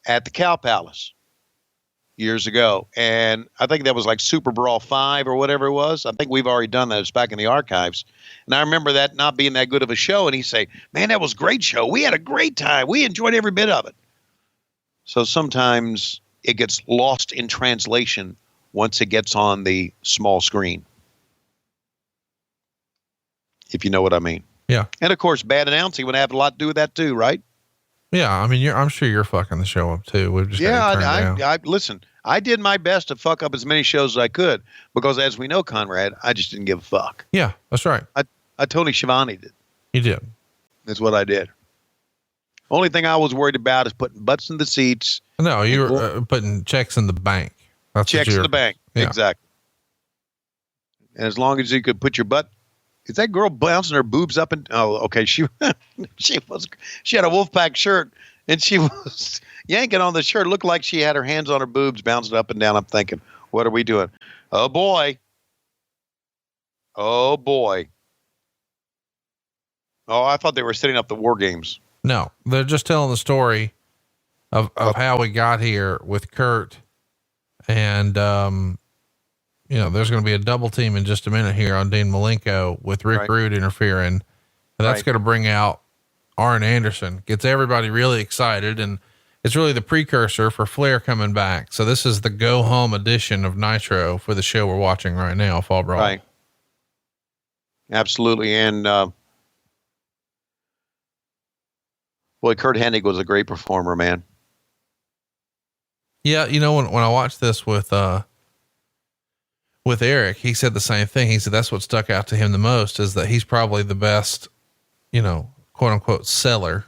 at the Cow Palace years ago. And I think that was like Super Brawl 5 or whatever it was. I think we've already done that. It's back in the archives. And I remember that not being that good of a show. And he'd say, man, that was a great show. We had a great time. We enjoyed every bit of it. So sometimes it gets lost in translation once it gets on the small screen. If you know what I mean. Yeah. And of course, bad announcing would have a lot to do with that too, right? Yeah. I mean, I'm sure you're fucking the show up too. We've just listen, I did my best to fuck up as many shows as I could because as we know, Conrad, I just didn't give a fuck. Yeah, that's right. I Tony Schiavone did. You did. That's what I did. Only thing I was worried about is putting butts in the seats No, you were putting checks in the bank. That's checks in the bank. Yeah. Exactly. And as long as you could put your butt, is that girl bouncing her boobs up and, okay. She had a Wolfpack shirt and she was yanking on the shirt. It looked like she had her hands on her boobs, bouncing up and down. I'm thinking, what are we doing? Oh boy. Oh boy. Oh, I thought they were setting up the WarGames. No, they're just telling the story of how we got here with Kurt. And, there's going to be a double team in just a minute here on Dean Malenko with Rick Rude interfering. And that's going to bring out Arn Anderson, gets everybody really excited. And it's really the precursor for Flair coming back. So this is the go home edition of Nitro for the show we're watching right now, Fall Brawl. Right. Absolutely. And, boy, Curt Hennig was a great performer, man. Yeah. When I watched this with Eric, he said the same thing. He said, that's what stuck out to him the most is that he's probably the best, quote unquote seller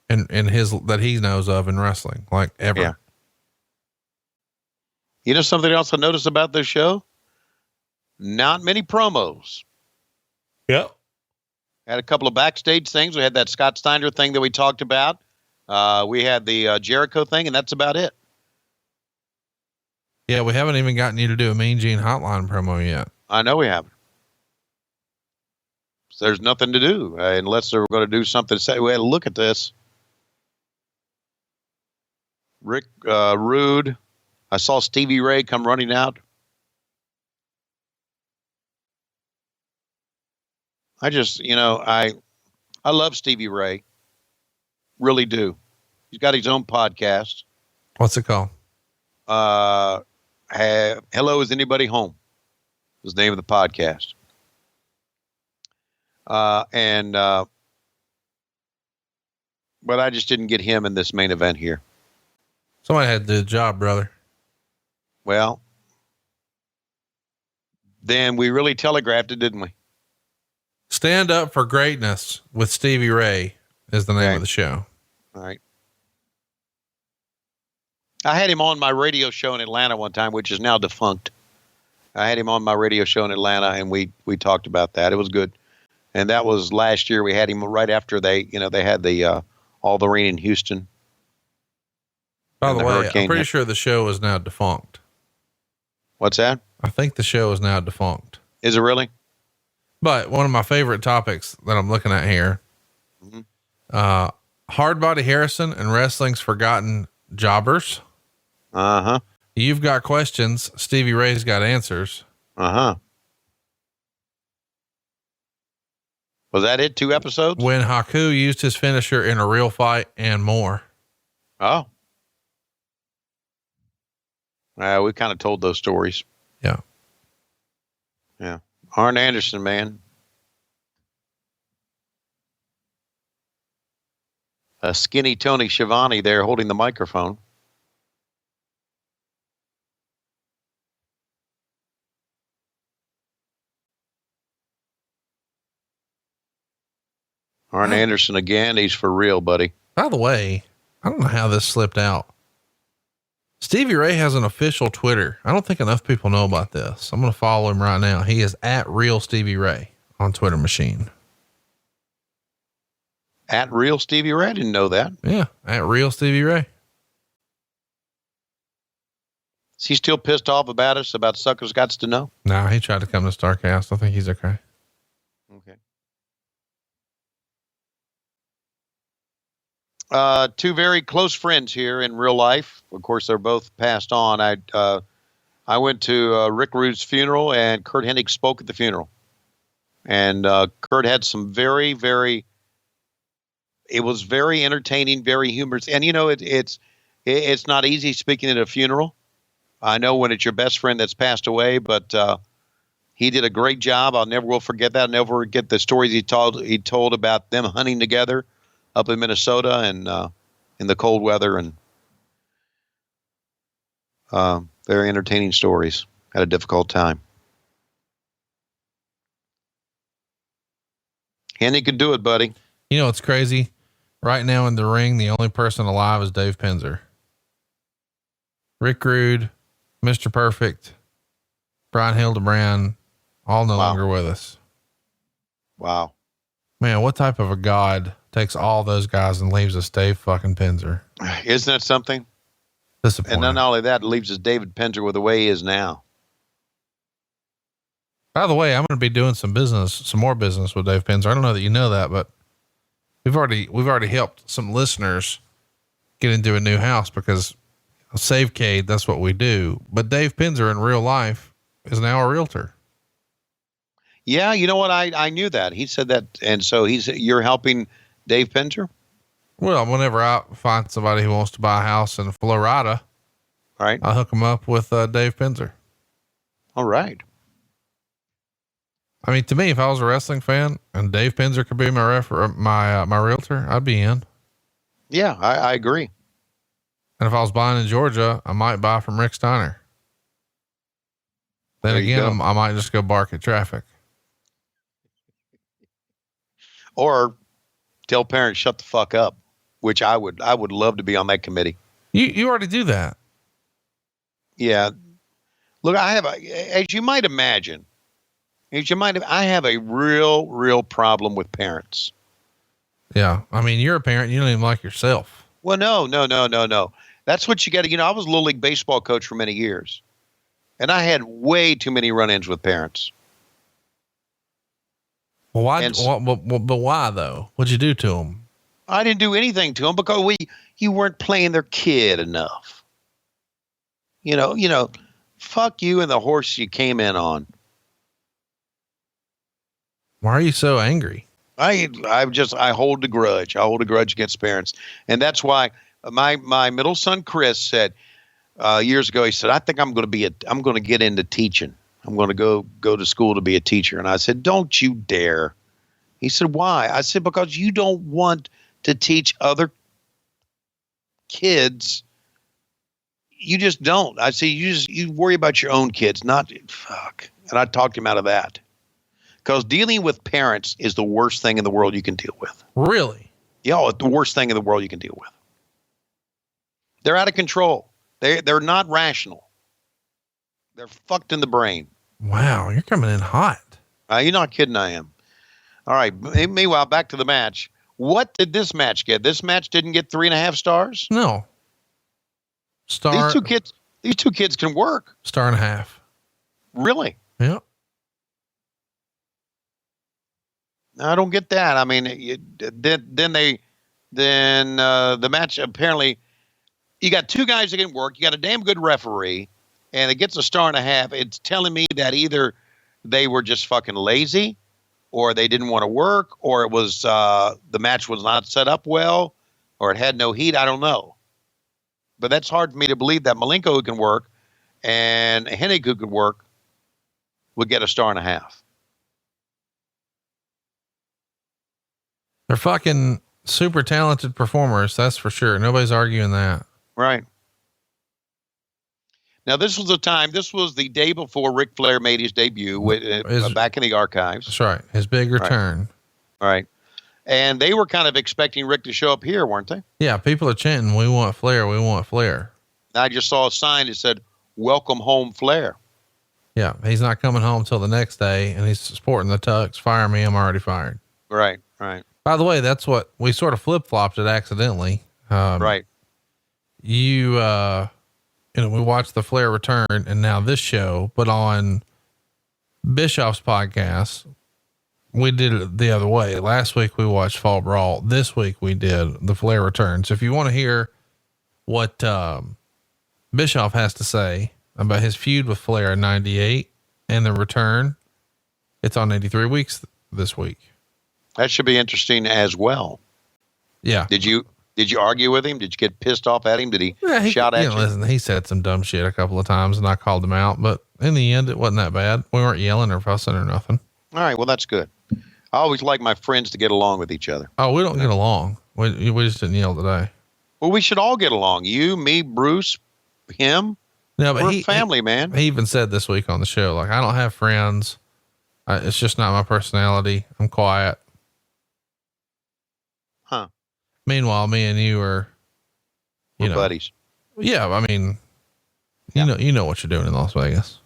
in his, that he knows of in wrestling, like ever. Yeah. You know, something else I noticed about this show? Not many promos. Yep. Had a couple of backstage things. We had that Scott Steiner thing that we talked about. We had the Jericho thing, and that's about it. Yeah, we haven't even gotten you to do a Mean Gene Hotline promo yet. I know we haven't. So there's nothing to do unless they're going to do something to say, well, look at this. Rick Rude. I saw Stevie Ray come running out. I just, I love Stevie Ray. Really do. He's got his own podcast. What's it called? Hello, is anybody home? Is the name of the podcast. But I just didn't get him in this main event here. Somebody had to do the job, brother. Well, then we really telegraphed it, didn't we? Stand Up for Greatness with Stevie Ray is the name of the show. All right. I had him on my radio show in Atlanta one time, which is now defunct. I had him on my radio show in Atlanta and we talked about that. It was good. And that was last year. We had him right after they had the, all the rain in Houston. By the way, I'm pretty sure the show is now defunct. What's that? I think the show is now defunct. Is it really? But one of my favorite topics that I'm looking at here, Hard Body Harrison and Wrestling's Forgotten Jobbers. Uh-huh. You've got questions. Stevie Ray's got answers. Uh-huh. Was that it? 2 episodes? When Haku used his finisher in a real fight and more. Oh. We kind of told those stories. Yeah. Yeah. Arn Anderson, man. A skinny Tony Schiavone there holding the microphone. Arn Anderson again. He's for real, buddy. By the way, I don't know how this slipped out. Stevie Ray has an official Twitter. I don't think enough people know about this. I'm going to follow him right now. He is at Real Stevie Ray on Twitter machine. At Real Stevie Ray? I didn't know that. Yeah. At Real Stevie Ray. Is he still pissed off about us, about Suckers Gots to Know? Nah, he tried to come to Starrcast. I think he's okay. Okay. Two very close friends here in real life. Of course, they're both passed on. I went to Rick Rude's funeral, and Curt Hennig spoke at the funeral. And Curt had some very, very. It was very entertaining, very humorous, and it's not easy speaking at a funeral. I know when it's your best friend that's passed away, but he did a great job. I'll never will forget that. I'll never forget the stories he told about them hunting together up in Minnesota and in the cold weather, and very entertaining stories. Had a difficult time. Hennig could do it, buddy. You know, it's crazy. Right now in the ring, the only person alive is Dave Penzer. Rick Rude, Mr. Perfect, Brian Hildebrand, all no longer with us. Wow. Man, what type of a god takes all those guys and leaves us Dave fucking Penzer? Isn't that something? Disappointing. And not only that, it leaves us David Penzer with the way he is now. By the way, I'm going to be doing some more business with Dave Penzer. I don't know that you know that, but we've already helped some listeners get into a new house because Savecade, that's what we do. But Dave Penzer in real life is now a realtor. Yeah. You know what? I knew that. He said that. And so you're helping Dave Penzer? Well, whenever I find somebody who wants to buy a house in Florida, right, I'll hook them up with Dave Penzer. All right. I mean, to me, if I was a wrestling fan and Dave Penzer could be my realtor, I'd be in. Yeah, I agree. And if I was buying in Georgia, I might buy from Rick Steiner. Then again, I might just go bark at traffic. Or tell parents, shut the fuck up, which I would love to be on that committee. You already do that. Yeah. Look, as you might imagine, I have a real problem with parents. Yeah. I mean, you're a parent. You don't even like yourself. Well, no. That's what you got to, I was a Little League baseball coach for many years, and I had way too many run-ins with parents. Well, why? But why though? What'd you do to them? I didn't do anything to them because you weren't playing their kid enough. Fuck you and the horse you came in on. Why are you so angry? I hold a grudge. I hold a grudge against parents. And that's why my middle son, Chris, said, years ago, he said, I think I'm going to get into teaching. I'm going to go to school to be a teacher. And I said, don't you dare. He said, why? I said, because you don't want to teach other kids. You just don't. I say, you worry about your own kids, not fuck. And I talked him out of that. Because dealing with parents is the worst thing in the world you can deal with. Really? Yeah, the worst thing in the world you can deal with. They're out of control. They're not rational. They're fucked in the brain. Wow, you're coming in hot. You're not kidding, I am. All right. Meanwhile, back to the match. What did this match get? This match didn't get 3.5 stars? No. These two kids can work. 1.5 stars. Really? Yeah. I don't get that. I mean, the match, apparently you got two guys that can work. You got a damn good referee and it gets 1.5 stars. It's telling me that either they were just fucking lazy or they didn't want to work, or it was, the match was not set up well, or it had no heat. I don't know, but that's hard for me to believe that Malenko, who can work, and Hennig, who could work, would get 1.5 stars. They're fucking super talented performers. That's for sure. Nobody's arguing that. Right. Now, this was the day before Ric Flair made his debut back in the archives. That's right. His big return. Right. And they were kind of expecting Rick to show up here, weren't they? Yeah. People are chanting, we want Flair. We want Flair. I just saw a sign that said, welcome home, Flair. Yeah. He's not coming home till the next day and he's sporting the tux. Fire me. I'm already fired. Right. By the way, that's what we sort of flip-flopped it accidentally. Right. We watched the Flair return and now this show, but on Bischoff's podcast, we did it the other way. Last week we watched Fall Brawl. This week we did the Flair return. So if you want to hear what, Bischoff has to say about his feud with Flair in 98 and the return, it's on 83 Weeks this week. That should be interesting as well. Yeah. Did you argue with him? Did you get pissed off at him? Did he shout at you? Listen, he said some dumb shit a couple of times and I called him out, but in the end, it wasn't that bad. We weren't yelling or fussing or nothing. All right. Well, that's good. I always like my friends to get along with each other. Oh, we don't get along. We just didn't yell today. Well, we should all get along. You, me, Bruce, him. No, but we're family, man. He even said this week on the show, like, I don't have friends. It's just not my personality. I'm quiet. Huh. Meanwhile, me and you are, we're buddies. Yeah. I mean, You know what you're doing in Las Vegas.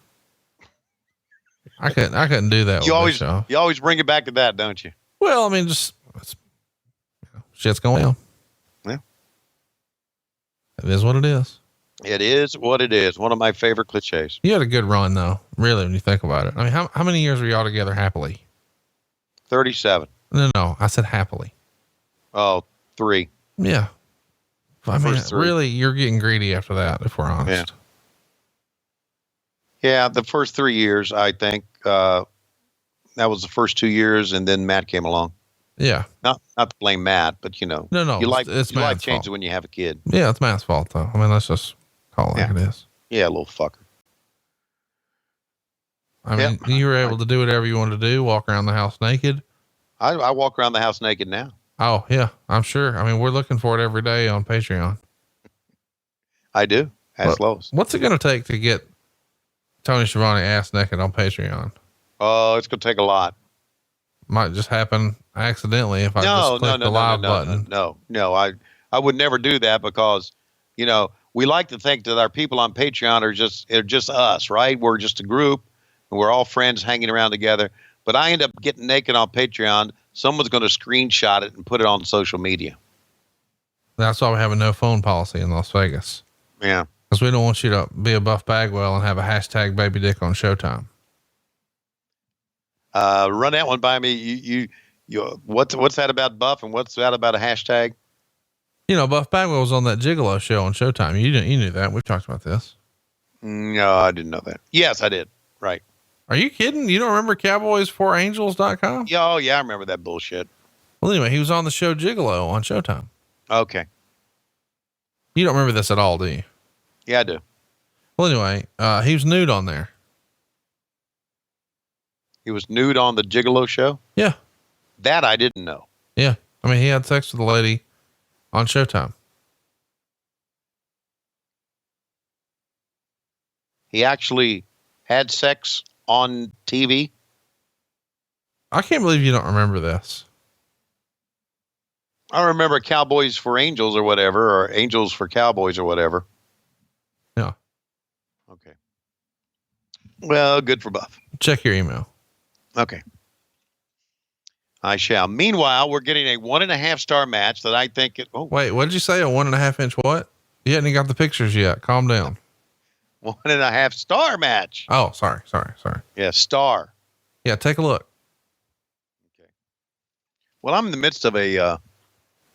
I couldn't do that. You always bring it back to that, don't you? Well, I mean, shit's going on. Yeah. It is what it is. It is what it is. One of my favorite cliches. You had a good run though, really, when you think about it. I mean, how many years were y'all together happily? 37. No, I said happily. Oh, 3. Yeah. I mean, three. really, you're getting greedy after that, if we're honest. Yeah, the first 3 years, I think, that was the first 2 years, and then Matt came along. Yeah. Not to blame Matt, but No, you like Matt's changes fault. when you have a kid. Yeah, it's Matt's fault though. I mean, let's just call it like it is. Yeah, little fucker. I mean, you were able to do whatever you wanted to do, walk around the house naked. I walk around the house naked now. Oh yeah, I'm sure. I mean, we're looking for it every day on Patreon. I do. Ask Lois. What's it going to take to get Tony Schiavone ass naked on Patreon? Oh, it's going to take a lot. Might just happen accidentally if I just click the live button. No. I would never do that because, we like to think that our people on Patreon are just us, right? We're just a group and we're all friends hanging around together. But I end up getting naked on Patreon. Someone's going to screenshot it and put it on social media. That's why we have a no phone policy in Las Vegas. Yeah. Because we don't want you to be a Buff Bagwell and have a hashtag baby dick on Showtime. Run that one by me. You what's that about Buff and what's that about a hashtag? Buff Bagwell was on that Gigolo show on Showtime. You knew that. We've talked about this. No, I didn't know that. Yes, I did. Right. Are you kidding? You don't remember cowboys4angels.com? Oh yeah, I remember that bullshit. Well, anyway, he was on the show Gigolo on Showtime. Okay. You don't remember this at all, do you? Yeah, I do. Well, anyway, he was nude on there. He was nude on the Gigolo show? Yeah. That I didn't know. Yeah. I mean, he had sex with a lady on Showtime. He actually had sex on TV? I can't believe you don't remember this. I remember Cowboys for Angels or whatever, or Angels for Cowboys or whatever. Yeah. Okay. Well, good for Buff. Check your email. Okay. I shall. Meanwhile, we're getting a 1.5 star match that I think Wait, what did you say? A 1.5 inch what? You hadn't got the pictures yet. Calm down. 1.5 star match. Oh, sorry. Yeah. Star. Yeah. Take a look. Okay. Well, I'm in the midst of a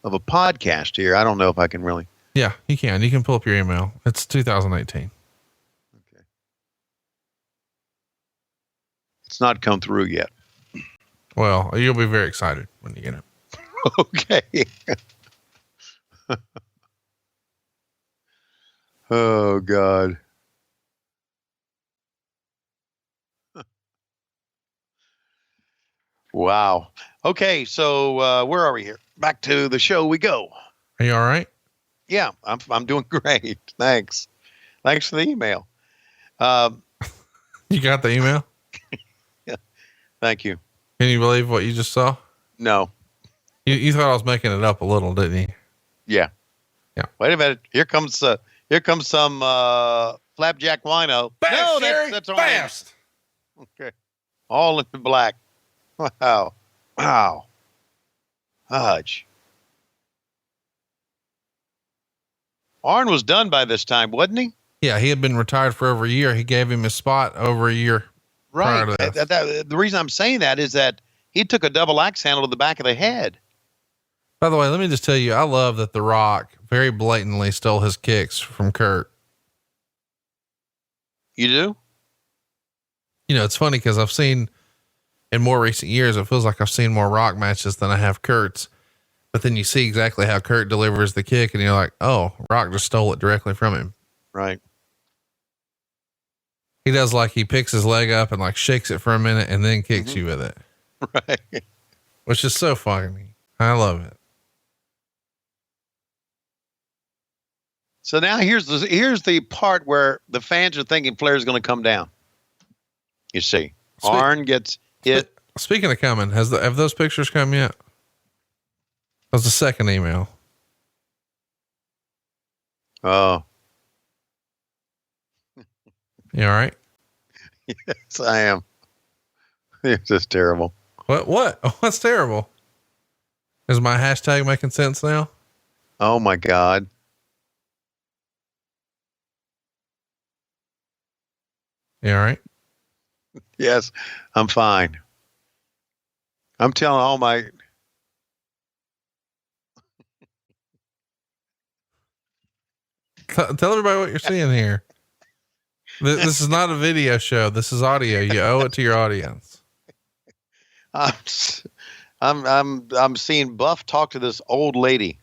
podcast here. I don't know if I can really. Yeah, you can pull up your email. It's 2018. Okay. It's not come through yet. Well, you'll be very excited when you get it. Okay. Oh God. Wow. Okay. So, where are we here? Back to the show we go. Are you all right? Yeah, I'm doing great. Thanks for the email. You got the email? Yeah. Thank you. Can you believe what you just saw? No. You thought I was making it up a little, didn't you? Yeah. Yeah. Wait a minute. Here comes some flapjack wino. Fast, No, Jerry, that's fast. Okay. All in black. Wow. Fudge. Arn was done by this time, wasn't he? Yeah, he had been retired for over a year. He gave him his spot over a year. Right. The reason I'm saying that is that he took a double axe handle to the back of the head. By the way, let me just tell you, I love that The Rock very blatantly stole his kicks from Kurt. You do? It's funny because I've seen in more recent years, it feels like I've seen more Rock matches than I have Kurt's. But then you see exactly how Kurt delivers the kick and you're like, oh, Rock just stole it directly from him. Right. He does like he picks his leg up and like shakes it for a minute and then kicks you with it. Right. Which is so funny. I love it. So now here's the part where the fans are thinking Flair's going to come down. You see, Arn gets hit. Speaking of coming, have those pictures come yet? That was the second email. You all right? Yes, I am. It's just terrible. What's terrible? Is my hashtag making sense now? Oh my God. You all right? Yes, I'm fine. I'm telling all my. Tell everybody what you're seeing here. This is not a video show. This is audio. You owe it to your audience. I'm seeing Buff talk to this old lady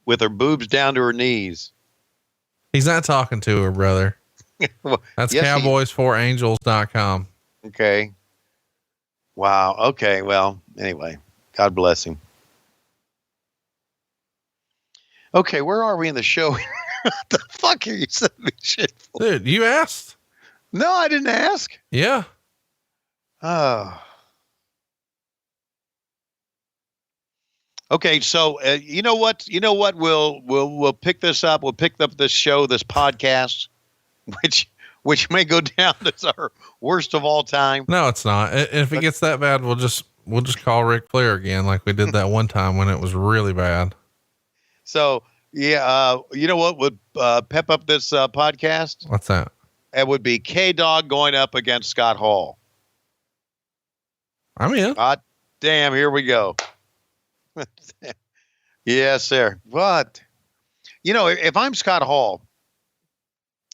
with her boobs down to her knees. He's not talking to her, brother. Well, That's yes, cowboys4angels.com. Okay. Wow. Okay. Well, anyway, God bless him. Okay. Where are we in the show? What the fuck are you sending me shit for? Dude, you asked? No, I didn't ask. Yeah. Oh. Okay. So, you know what? We'll pick this up. We'll pick up this show, this podcast, which may go down as our worst of all time. No, it's not. If it gets that bad, we'll just call Ric Flair again, like we did that one time when it was really bad. So, yeah, you know what would pep up this podcast? What's that? It would be K-Dog going up against Scott Hall. I'm in. God damn, here we go. Yes, sir. What? You know, if I'm Scott Hall,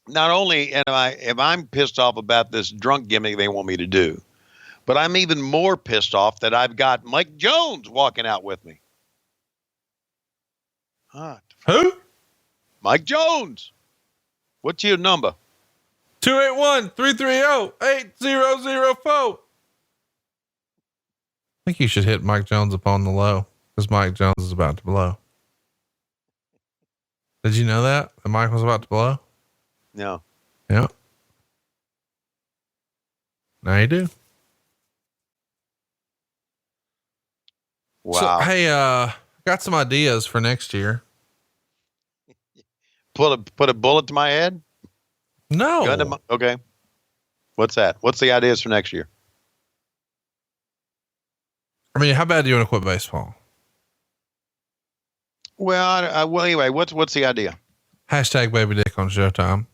not only am I'm pissed off about this drunk gimmick they want me to do, but I'm even more pissed off that I've got Mike Jones walking out with me. Who? Mike Jones. What's your number? 281-330-8004. I think you should hit Mike Jones upon the low, because Mike Jones is about to blow. Did you know that Mike was about to blow? No. Yeah. Now you do. Wow. So, hey, got some ideas for next year. Put a bullet to my head? No. Okay. What's that? What's the ideas for next year? I mean, how bad do you want to quit baseball? Well, well, anyway, what's the idea? Hashtag baby dick on Showtime.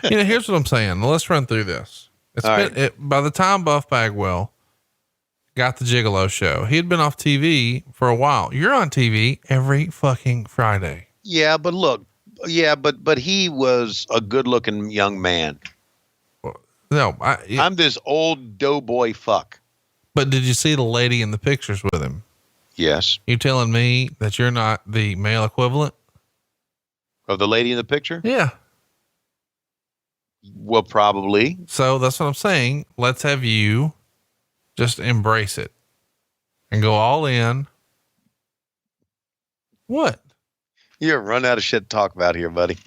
Here's what I'm saying. Let's run through this. By the time Buff Bagwell got the Gigolo show, he had been off TV for a while. You're on TV every fucking Friday. Yeah, but look, but he was a good-looking young man. No, I'm this old doughboy fuck. But did you see the lady in the pictures with him? Yes. You telling me that you're not the male equivalent of the lady in the picture? Yeah. Well, probably. So that's what I'm saying. Let's have you just embrace it and go all in. What? You're running out of shit to talk about here, buddy.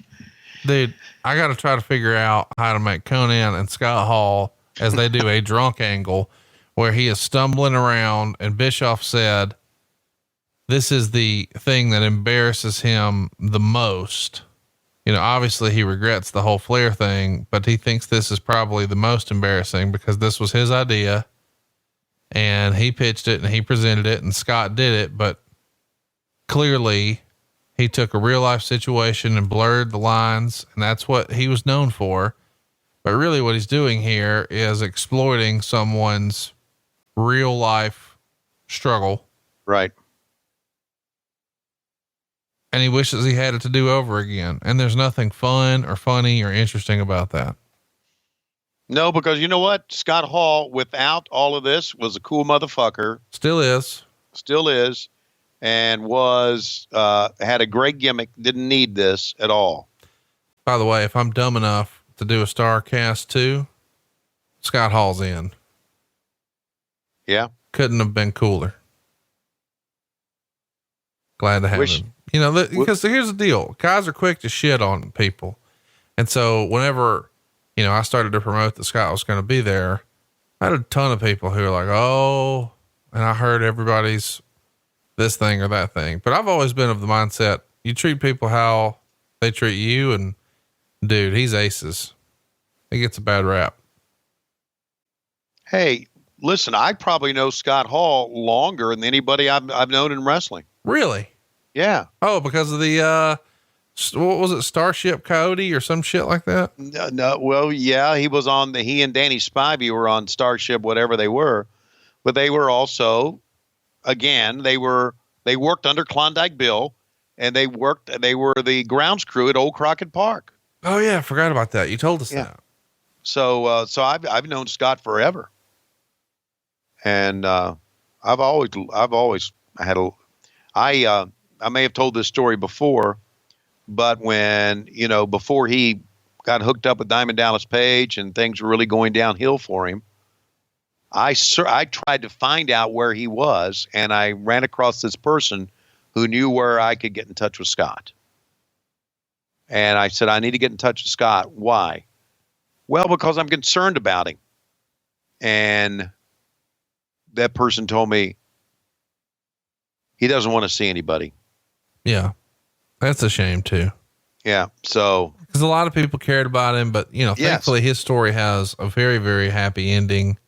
Dude, I got to try to figure out how to make Conan and Scott Hall as they do a drunk angle where he is stumbling around and Bischoff said, this is the thing that embarrasses him the most. Obviously he regrets the whole Flair thing, but he thinks this is probably the most embarrassing because this was his idea and he pitched it and he presented it and Scott did it. But clearly he took a real life situation and blurred the lines, and that's what he was known for. But really what he's doing here is exploiting someone's real life struggle. Right. And he wishes he had it to do over again. And there's nothing fun or funny or interesting about that. No, because you know what? Scott Hall, without all of this, was a cool motherfucker. Still is. And was, had a great gimmick. Didn't need this at all. By the way, if I'm dumb enough to do a Starrcast too, Scott Hall's in. Yeah. Couldn't have been cooler. Glad to have him. Because here's the deal. Guys are quick to shit on people. And so whenever, I started to promote that Scott was going to be there, I had a ton of people who were like, oh, and I heard everybody's this thing or that thing. But I've always been of the mindset, you treat people how they treat you, and Dude, he's aces. He gets a bad rap. Hey, listen, I probably know Scott Hall longer than anybody I've known in wrestling. Really? Yeah. Oh, because of the, what was it? Starship Coyote or some shit like that? No, well, yeah, he and Danny Spivey were on Starship, whatever they were, but they were also, again, they worked under Klondike Bill, and they were the grounds crew at Old Crockett Park. Oh yeah. I forgot about that. You told us that. So I've known Scott forever. And, I've always had I may have told this story before, but when, before he got hooked up with Diamond Dallas Page and things were really going downhill for him, I tried to find out where he was, and I ran across this person who knew where I could get in touch with Scott. And I said, I need to get in touch with Scott. Why? Well, because I'm concerned about him. And that person told me he doesn't want to see anybody. Yeah. That's a shame too. Yeah. So, because a lot of people cared about him, but thankfully his story has a very, very happy ending.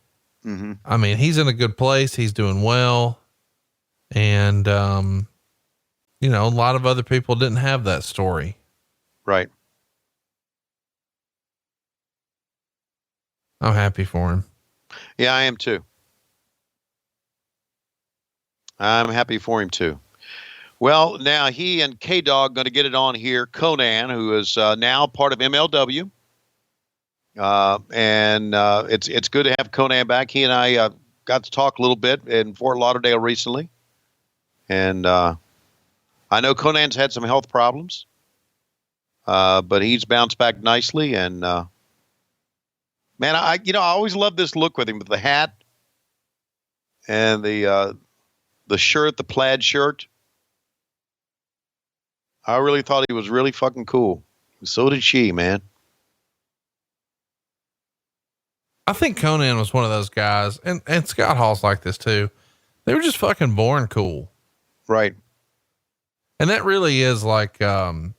mm-hmm. I mean, he's in a good place. He's doing well. And, a lot of other people didn't have that story. Right. I'm happy for him. Yeah, I am too. I'm happy for him too. Well, now he and K-Dog going to get it on here. Conan, who is now part of MLW. And it's good to have Conan back. He and I got to talk a little bit in Fort Lauderdale recently. And I know Conan's had some health problems, but he's bounced back nicely. And man, I always love this look with him, with the hat and the shirt, the plaid shirt. I really thought he was really fucking cool. So did she, man. I think Conan was one of those guys, and Scott Hall's like this too. They were just fucking born cool. Right. And that really is like, that's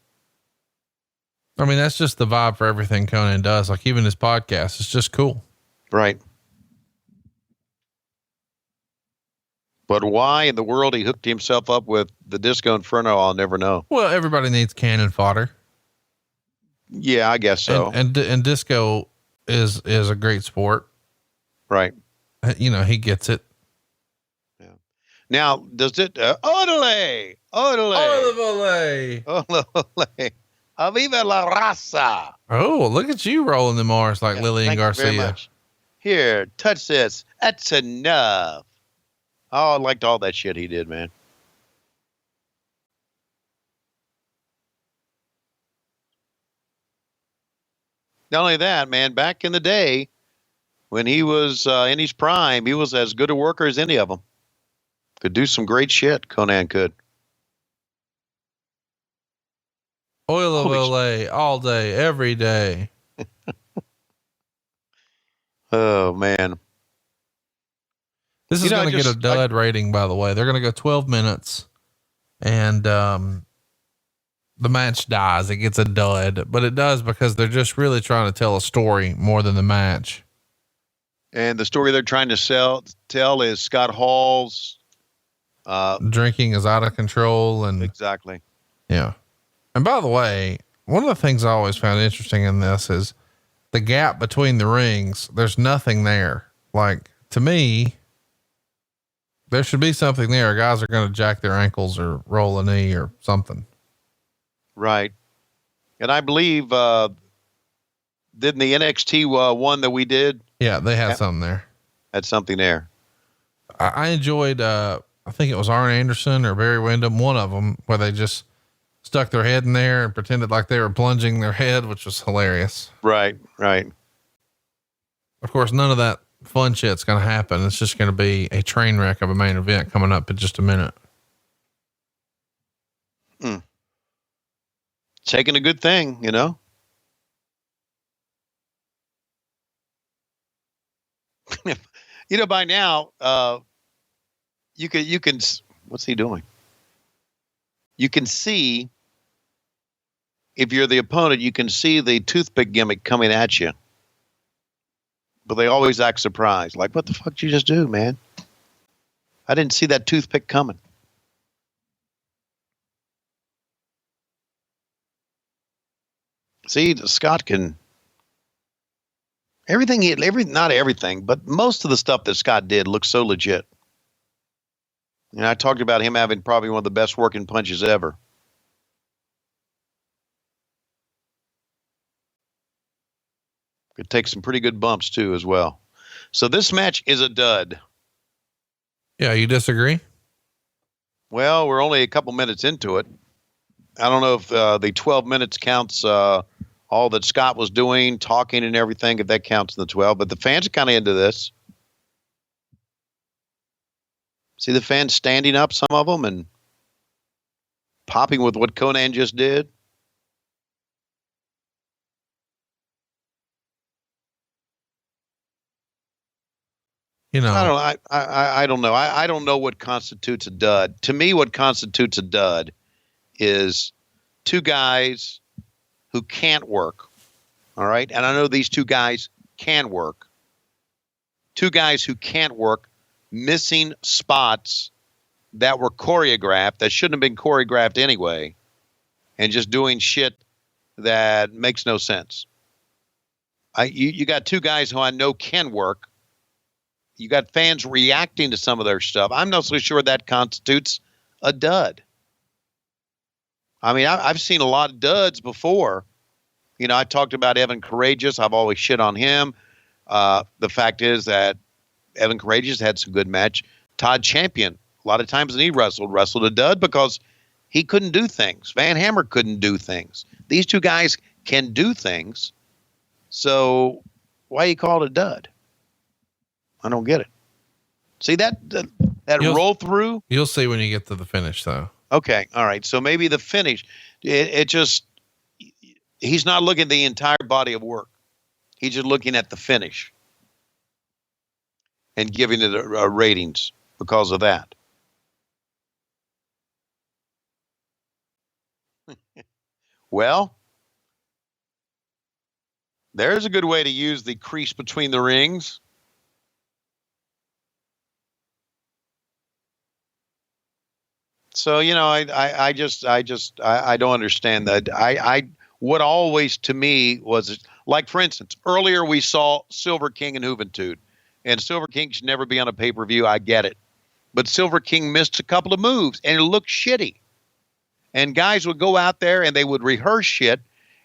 just the vibe for everything Conan does. Like even his podcast, it's just cool. Right. But why in the world he hooked himself up with the Disco Inferno, I'll never know. Well, everybody needs cannon fodder. Yeah, I guess so. And disco is a great sport. Right. He gets it. Yeah. Now, does it, Odele, Aviva la raza. Oh, look at you rolling them R's like Lillian Garcia. Thank you very much. Here, touch this. That's enough. Oh, I liked all that shit he did, man. Not only that, man, back in the day when he was in his prime, he was as good a worker as any of them. Could do some great shit, Conan could. Oil of Olay all day, every day. Oh, man. This is going to get a dud rating, by the way. They're going to go 12 minutes and, the match dies. It gets a dud, but it does because they're just really trying to tell a story more than the match. And the story they're trying to tell is Scott Hall's, drinking is out of control. And exactly. Yeah. And by the way, one of the things I always found interesting in this is the gap between the rings. There's nothing there. Like, to me, there should be something there. Guys are going to jack their ankles or roll a knee or something. Right. And I believe, didn't the NXT one that we did? Yeah, they had something there. Had something there. I enjoyed, I think it was Arn Anderson or Barry Windham, one of them, where they just stuck their head in there and pretended like they were plunging their head, which was hilarious. Right, right. Of course, none of that fun shit's going to happen. It's just going to be a train wreck of a main event coming up in just a minute. Taking a good thing, you know? By now, you can, what's he doing? You can see if you're the opponent, you can see the toothpick gimmick coming at you. But they always act surprised. Like, what the fuck did you just do, man? I didn't see that toothpick coming. See, Scott can... not everything, but most of the stuff that Scott did looks so legit. And I talked about him having probably one of the best working punches ever. Could take some pretty good bumps, too, as well. So this match is a dud. Yeah, you disagree? Well, we're only a couple minutes into it. I don't know if the 12 minutes counts all that Scott was doing, talking and everything, if that counts in the 12. But the fans are kind of into this. See the fans standing up, some of them, and popping with what Conan just did. You know, I don't know. I don't know what constitutes a dud. To me, what constitutes a dud is two guys who can't work. All right. And I know these two guys can work. Two guys who can't work, missing spots that were choreographed, that shouldn't have been choreographed anyway, and just doing shit that makes no sense. You got two guys who I know can work. You got fans reacting to some of their stuff. I'm not so sure that constitutes a dud. I mean, I've seen a lot of duds before. You know, I talked about Evan Courageous. I've always shit on him. The fact is that Evan Courageous had some good match. Todd Champion, a lot of times when he wrestled a dud because he couldn't do things. Van Hammer couldn't do things. These two guys can do things. So why you call it a dud? I don't get it. See that roll through? You'll see when you get to the finish, though. Okay. All right. So maybe the finish, it just, he's not looking at the entire body of work. He's just looking at the finish and giving it a ratings because of that. Well, there's a good way to use the crease between the rings. So, you know, I don't understand that. What always to me was, like, for instance, earlier we saw Silver King and Juventud, and Silver King should never be on a pay-per-view. I get it. But Silver King missed a couple of moves and it looked shitty. And guys would go out there and they would rehearse shit.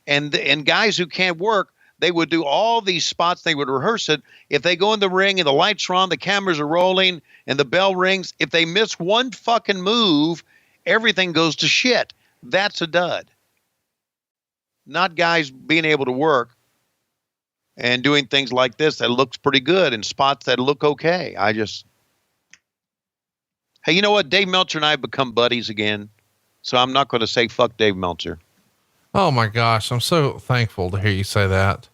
And guys who can't work, they would do all these spots. They would rehearse it. If they go in the ring and the lights are on, the cameras are rolling, and the bell rings, if they miss one fucking move, everything goes to shit. That's a dud. Not guys being able to work and doing things like this that looks pretty good and spots that look okay. Hey, you know what? Dave Meltzer and I have become buddies again, so I'm not going to say fuck Dave Meltzer. Oh my gosh, I'm so thankful to hear you say that.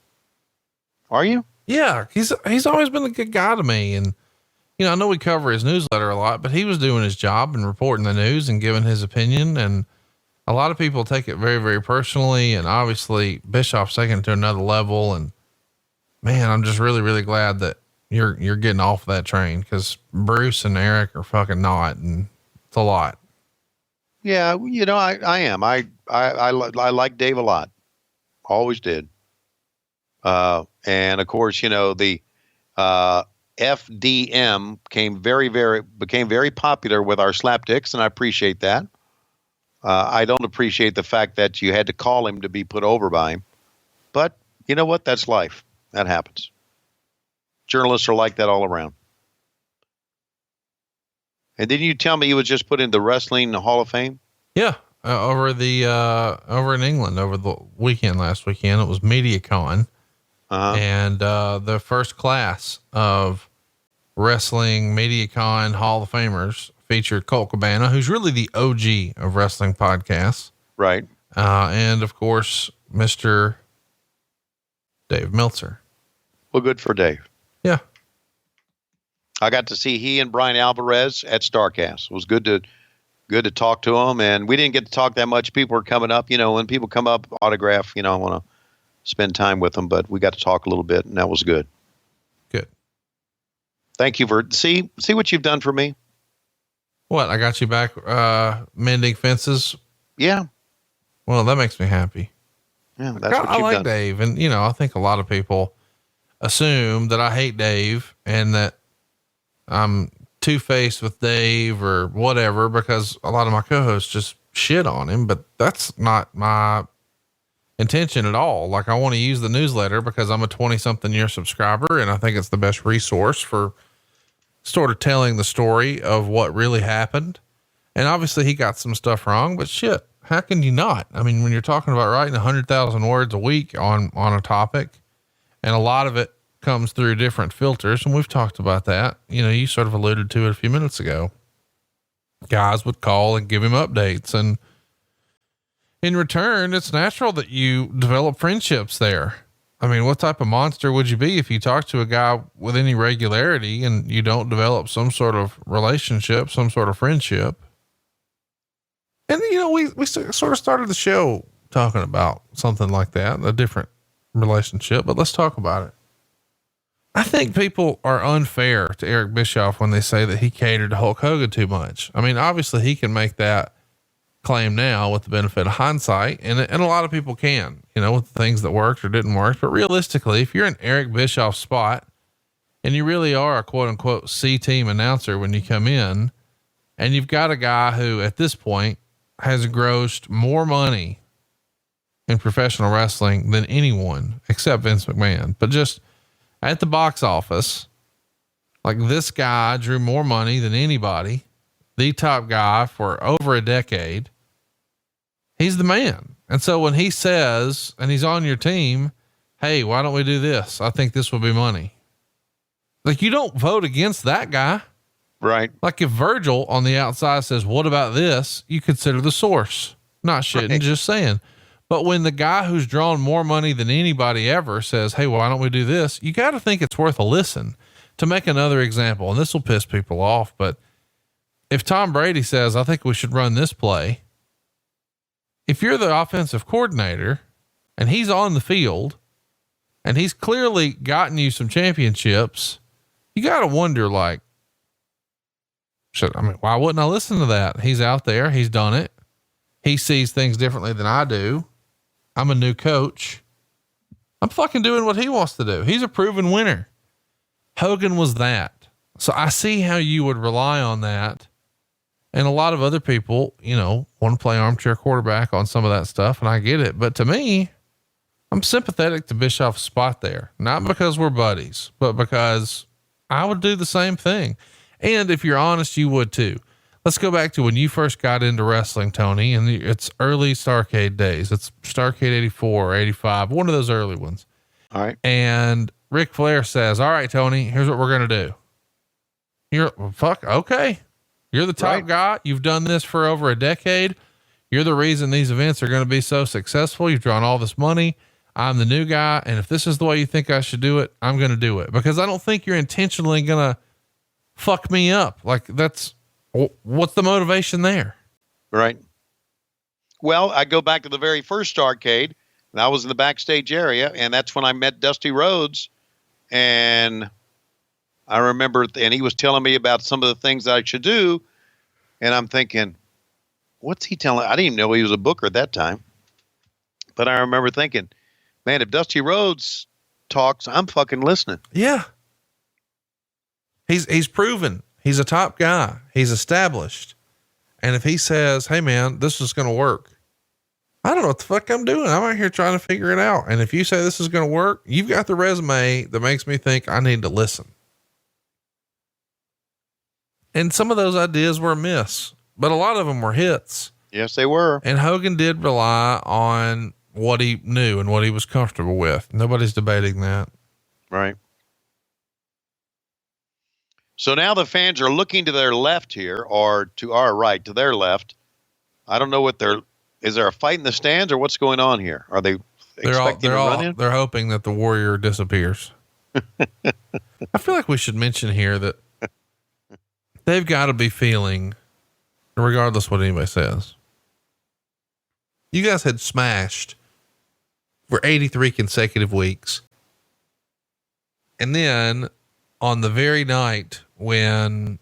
Are you? Yeah, he's always been a good guy to me, and you know, I know we cover his newsletter a lot, but he was doing his job and reporting the news and giving his opinion, and a lot of people take it very, very personally, and obviously Bischoff's taking it to another level, and man, I'm just really, really glad that you're getting off that train, because Bruce and Eric are fucking not, and it's a lot. Yeah, you know, I am. I like Dave a lot. Always did. And of course, you know, the FDM became very popular with our slapdicks, and I appreciate that. I don't appreciate the fact that you had to call him to be put over by him. But you know what? That's life. That happens. Journalists are like that all around. And didn't you tell me he was just put in the Wrestling Hall of Fame? Yeah. Over in England over the last weekend, it was MediaCon. And, the first class of Wrestling MediaCon Hall of Famers featured Colt Cabana, who's really the OG of wrestling podcasts. Right. And of course, Mr. Dave Meltzer. Well, good for Dave. Yeah. I got to see he and Brian Alvarez at Starrcast. It was good to good to talk to them. And we didn't get to talk that much. People were coming up, when people come up, autograph, I want to spend time with them, but we got to talk a little bit, and that was good. Good. Thank you for see what you've done for me. What? I got you back, mending fences. Yeah. Well, that makes me happy. Yeah. That's what I you've like done. Dave. And, I think a lot of people assume that I hate Dave and that I'm two-faced with Dave or whatever, because a lot of my co-hosts just shit on him, but that's not my intention at all. Like, I want to use the newsletter because I'm a 20-something year subscriber, and I think it's the best resource for sort of telling the story of what really happened. And obviously he got some stuff wrong, but shit, how can you not? I mean, when you're talking about writing 100,000 words a week on a topic, and a lot of it comes through different filters, and we've talked about that, you sort of alluded to it a few minutes ago. Guys would call and give him updates, and in return, it's natural that you develop friendships there. I mean, what type of monster would you be if you talk to a guy with any regularity and you don't develop some sort of relationship, some sort of friendship? And, we sort of started the show talking about something like that, a different relationship, but let's talk about it. I think people are unfair to Eric Bischoff when they say that he catered to Hulk Hogan too much. I mean, obviously he can make that claim now with the benefit of hindsight, and a lot of people can, with the things that worked or didn't work. But realistically, if you're in Eric Bischoff's spot and you really are a quote unquote C-team announcer when you come in, and you've got a guy who at this point has grossed more money in professional wrestling than anyone except Vince McMahon, but just at the box office, like, this guy drew more money than anybody, the top guy for over a decade. He's the man. And so when he says, and he's on your team, hey, why don't we do this? I think this will be money. Like, you don't vote against that guy. Right. Like, if Virgil on the outside says, what about this? You consider the source. Not shitting, Right. just saying. But when the guy who's drawn more money than anybody ever says, hey, why don't we do this? You got to think it's worth a listen. To make another example, and this will piss people off, but if Tom Brady says, I think we should run this play, if you're the offensive coordinator and he's on the field and he's clearly gotten you some championships, you got to wonder, like, why wouldn't I listen to that? He's out there. He's done it. He sees things differently than I do. I'm a new coach. I'm fucking doing what he wants to do. He's a proven winner. Hogan was that. So I see how you would rely on that. And a lot of other people, want to play armchair quarterback on some of that stuff. And I get it. But to me, I'm sympathetic to Bischoff's spot there, not because we're buddies, but because I would do the same thing. And if you're honest, you would too. Let's go back to when you first got into wrestling, Tony, and it's early Starrcade days. It's Starrcade 84 or 85, one of those early ones. All right. And Ric Flair says, all right, Tony, here's what we're going to do. You're fuck. Okay. You're the top guy. You've done this for over a decade. You're the reason these events are going to be so successful. You've drawn all this money. I'm the new guy. And if this is the way you think I should do it, I'm going to do it, because I don't think you're intentionally going to fuck me up. Like, what's the motivation there? Right. Well, I go back to the very first Starrcade, and I was in the backstage area, and that's when I met Dusty Rhodes. And I remember, and he was telling me about some of the things that I should do. And I'm thinking, what's he telling? I didn't even know he was a booker at that time. But I remember thinking, man, if Dusty Rhodes talks, I'm fucking listening. Yeah. He's proven. He's a top guy. He's established. And if he says, hey man, this is going to work, I don't know what the fuck I'm doing. I'm out here trying to figure it out. And if you say this is going to work, you've got the resume that makes me think I need to listen. And some of those ideas were a miss, but a lot of them were hits. Yes, they were. And Hogan did rely on what he knew and what he was comfortable with. Nobody's debating that. Right. So now the fans are looking to their left here, or to our right, to their left. I don't know what is there a fight in the stands, or what's going on here? Are they expecting to run in? They're hoping that the Warrior disappears. I feel like we should mention here that they've got to be feeling regardless what anybody says. You guys had smashed for 83 consecutive weeks. And then on the very night when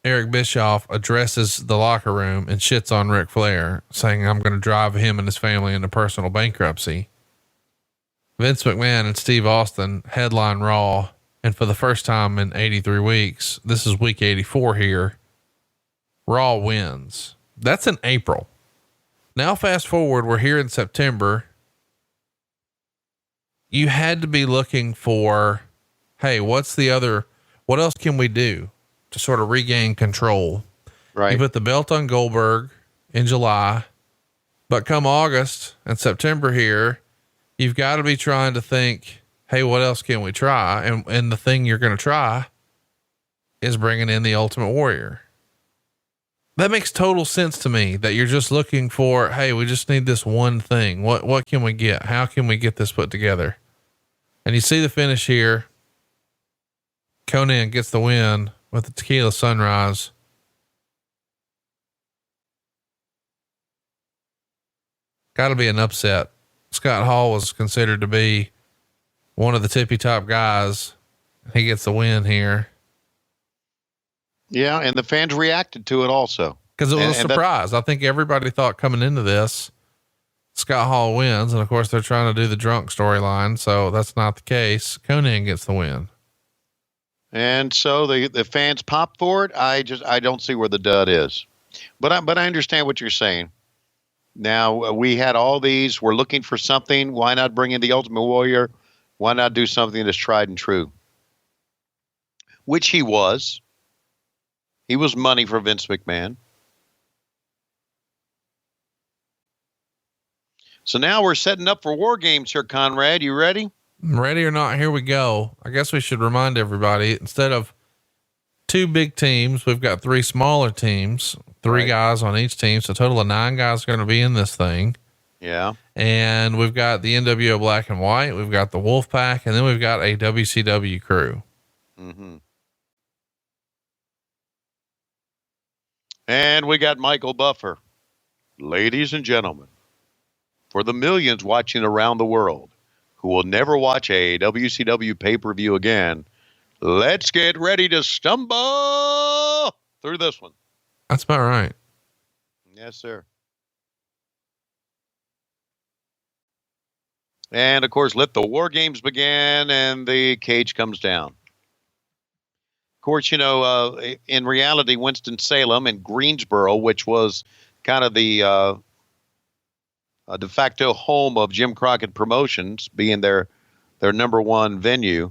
Eric Bischoff addresses the locker room and shits on Ric Flair, saying, I'm going to drive him and his family into personal bankruptcy, Vince McMahon and Steve Austin headline Raw. And for the first time in 83 weeks, this is week 84 here, Raw wins. That's in April. Now, fast forward, we're here in September. You had to be looking for, hey, what else can we do to sort of regain control? Right. You put the belt on Goldberg in July, but come August and September here, you've got to be trying to think, hey, what else can we try? And the thing you're going to try is bringing in the Ultimate Warrior. That makes total sense to me, that you're just looking for, hey, we just need this one thing. What can we get? How can we get this put together? And you see the finish here. Conan gets the win with the Tequila Sunrise. Got to be an upset. Scott Hall was considered to be one of the tippy top guys. He gets the win here. Yeah, and the fans reacted to it also. Because it was a surprise. I think everybody thought coming into this, Scott Hall wins. And of course, they're trying to do the drunk storyline. So that's not the case. Conan gets the win. And so the fans pop for it. I don't see where the dud is. But I understand what you're saying. Now, we had all these. We're looking for something. Why not bring in the Ultimate Warrior? Why not do something that's tried and true? Which he was. He was money for Vince McMahon. So now we're setting up for WarGames here, Conrad. You ready? Ready or not, here we go. I guess we should remind everybody, instead of 2 big teams, we've got 3 smaller teams, 3 guys on each team. So a total of 9 guys are going to be in this thing. Yeah. And we've got the NWO Black and White. We've got the Wolf Pack, and then we've got a WCW crew. Mm-hmm. And we got Michael Buffer. Ladies and gentlemen, for the millions watching around the world who will never watch a WCW pay-per-view again, let's get ready to stumble through this one. That's about right. Yes, sir. And of course, let the WarGames begin, and the cage comes down. Of course, in reality, Winston-Salem and Greensboro, which was kind of the de facto home of Jim Crockett Promotions, being their number one venue,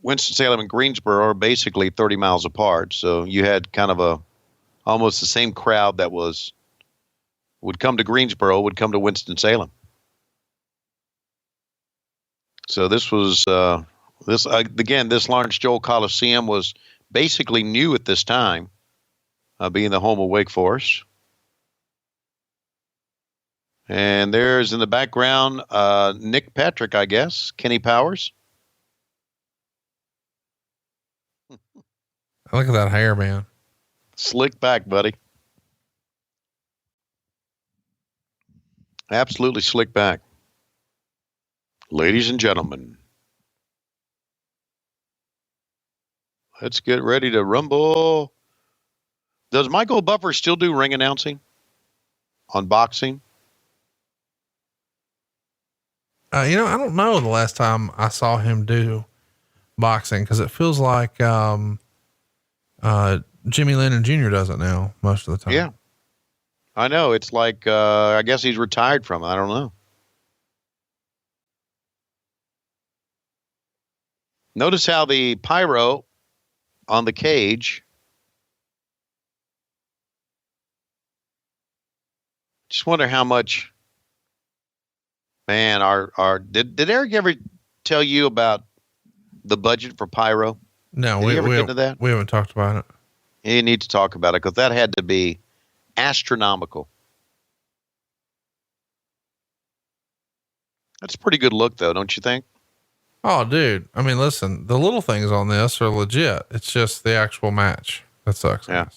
Winston-Salem and Greensboro are basically 30 miles apart. So you had kind of almost the same crowd that would come to Greensboro would come to Winston-Salem. So this was this Lawrence Joel Coliseum was basically new at this time, being the home of Wake Forest. And there's in the background Nick Patrick, I guess, Kenny Powers. Look at that hair, man. Slick back, buddy. Absolutely slick back. Ladies and gentlemen, let's get ready to rumble. Does Michael Buffer still do ring announcing on boxing? I don't know the last time I saw him do boxing, because it feels like Jimmy Lennon Jr. does it now most of the time. Yeah, I know. It's like I guess he's retired from it. I don't know. Notice how the pyro on the cage. Just wonder how much. Man, did Eric ever tell you about the budget for pyro? No, we ever get into that? We haven't talked about it. You need to talk about it, because that had to be astronomical. That's a pretty good look, though, don't you think? Oh, dude. I mean, listen, the little things on this are legit. It's just the actual match. That sucks. Yeah.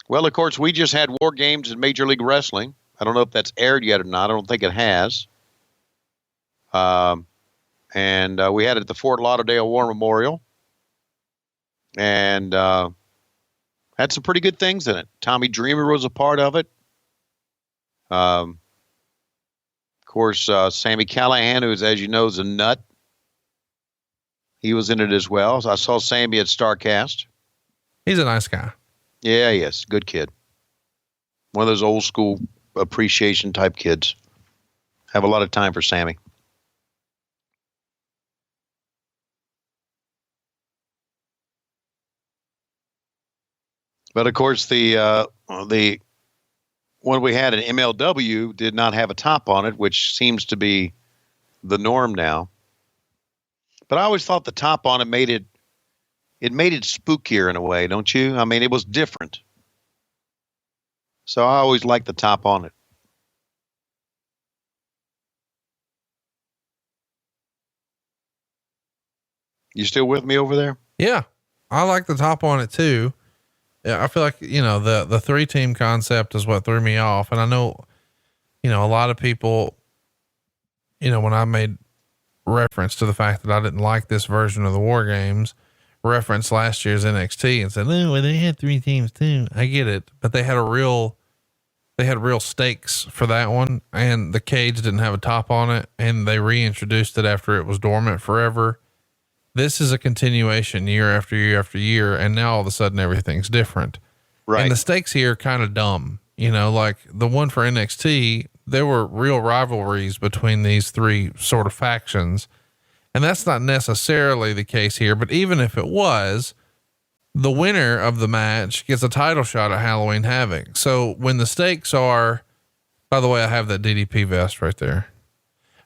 Well, of course, we just had WarGames in Major League Wrestling. I don't know if that's aired yet or not. I don't think it has. And we had it at the Fort Lauderdale War Memorial. And had some pretty good things in it. Tommy Dreamer was a part of it. Of course, Sammy Callahan, who is, as you know, is a nut. He was in it as well. So I saw Sammy at Starrcast. He's a nice guy. Yeah, yes. Good kid. One of those old school appreciation type kids. Have a lot of time for Sammy. But of course, the one we had in MLW did not have a top on it, which seems to be the norm now. But I always thought the top on it made it spookier in a way, don't you? I mean, it was different. So I always liked the top on it. You still with me over there? Yeah. I like the top on it too. Yeah. I feel like, you know, the 3-team concept is what threw me off. And I know, you know, a lot of people, you know, when I made reference to the fact that I didn't like this version of the WarGames, referenced last year's NXT and said, oh, well, they had 3 teams too. I get it, but they had real stakes for that one. And the cage didn't have a top on it, and they reintroduced it after it was dormant forever. This is a continuation year after year after year. And now all of a sudden everything's different. Right. And the stakes here are kind of dumb, you know, like the one for NXT, there were real rivalries between these 3 sort of factions. And that's not necessarily the case here, but even if it was, the winner of the match gets a title shot at Halloween Havoc. So when the stakes are, by the way, I have that DDP vest right there.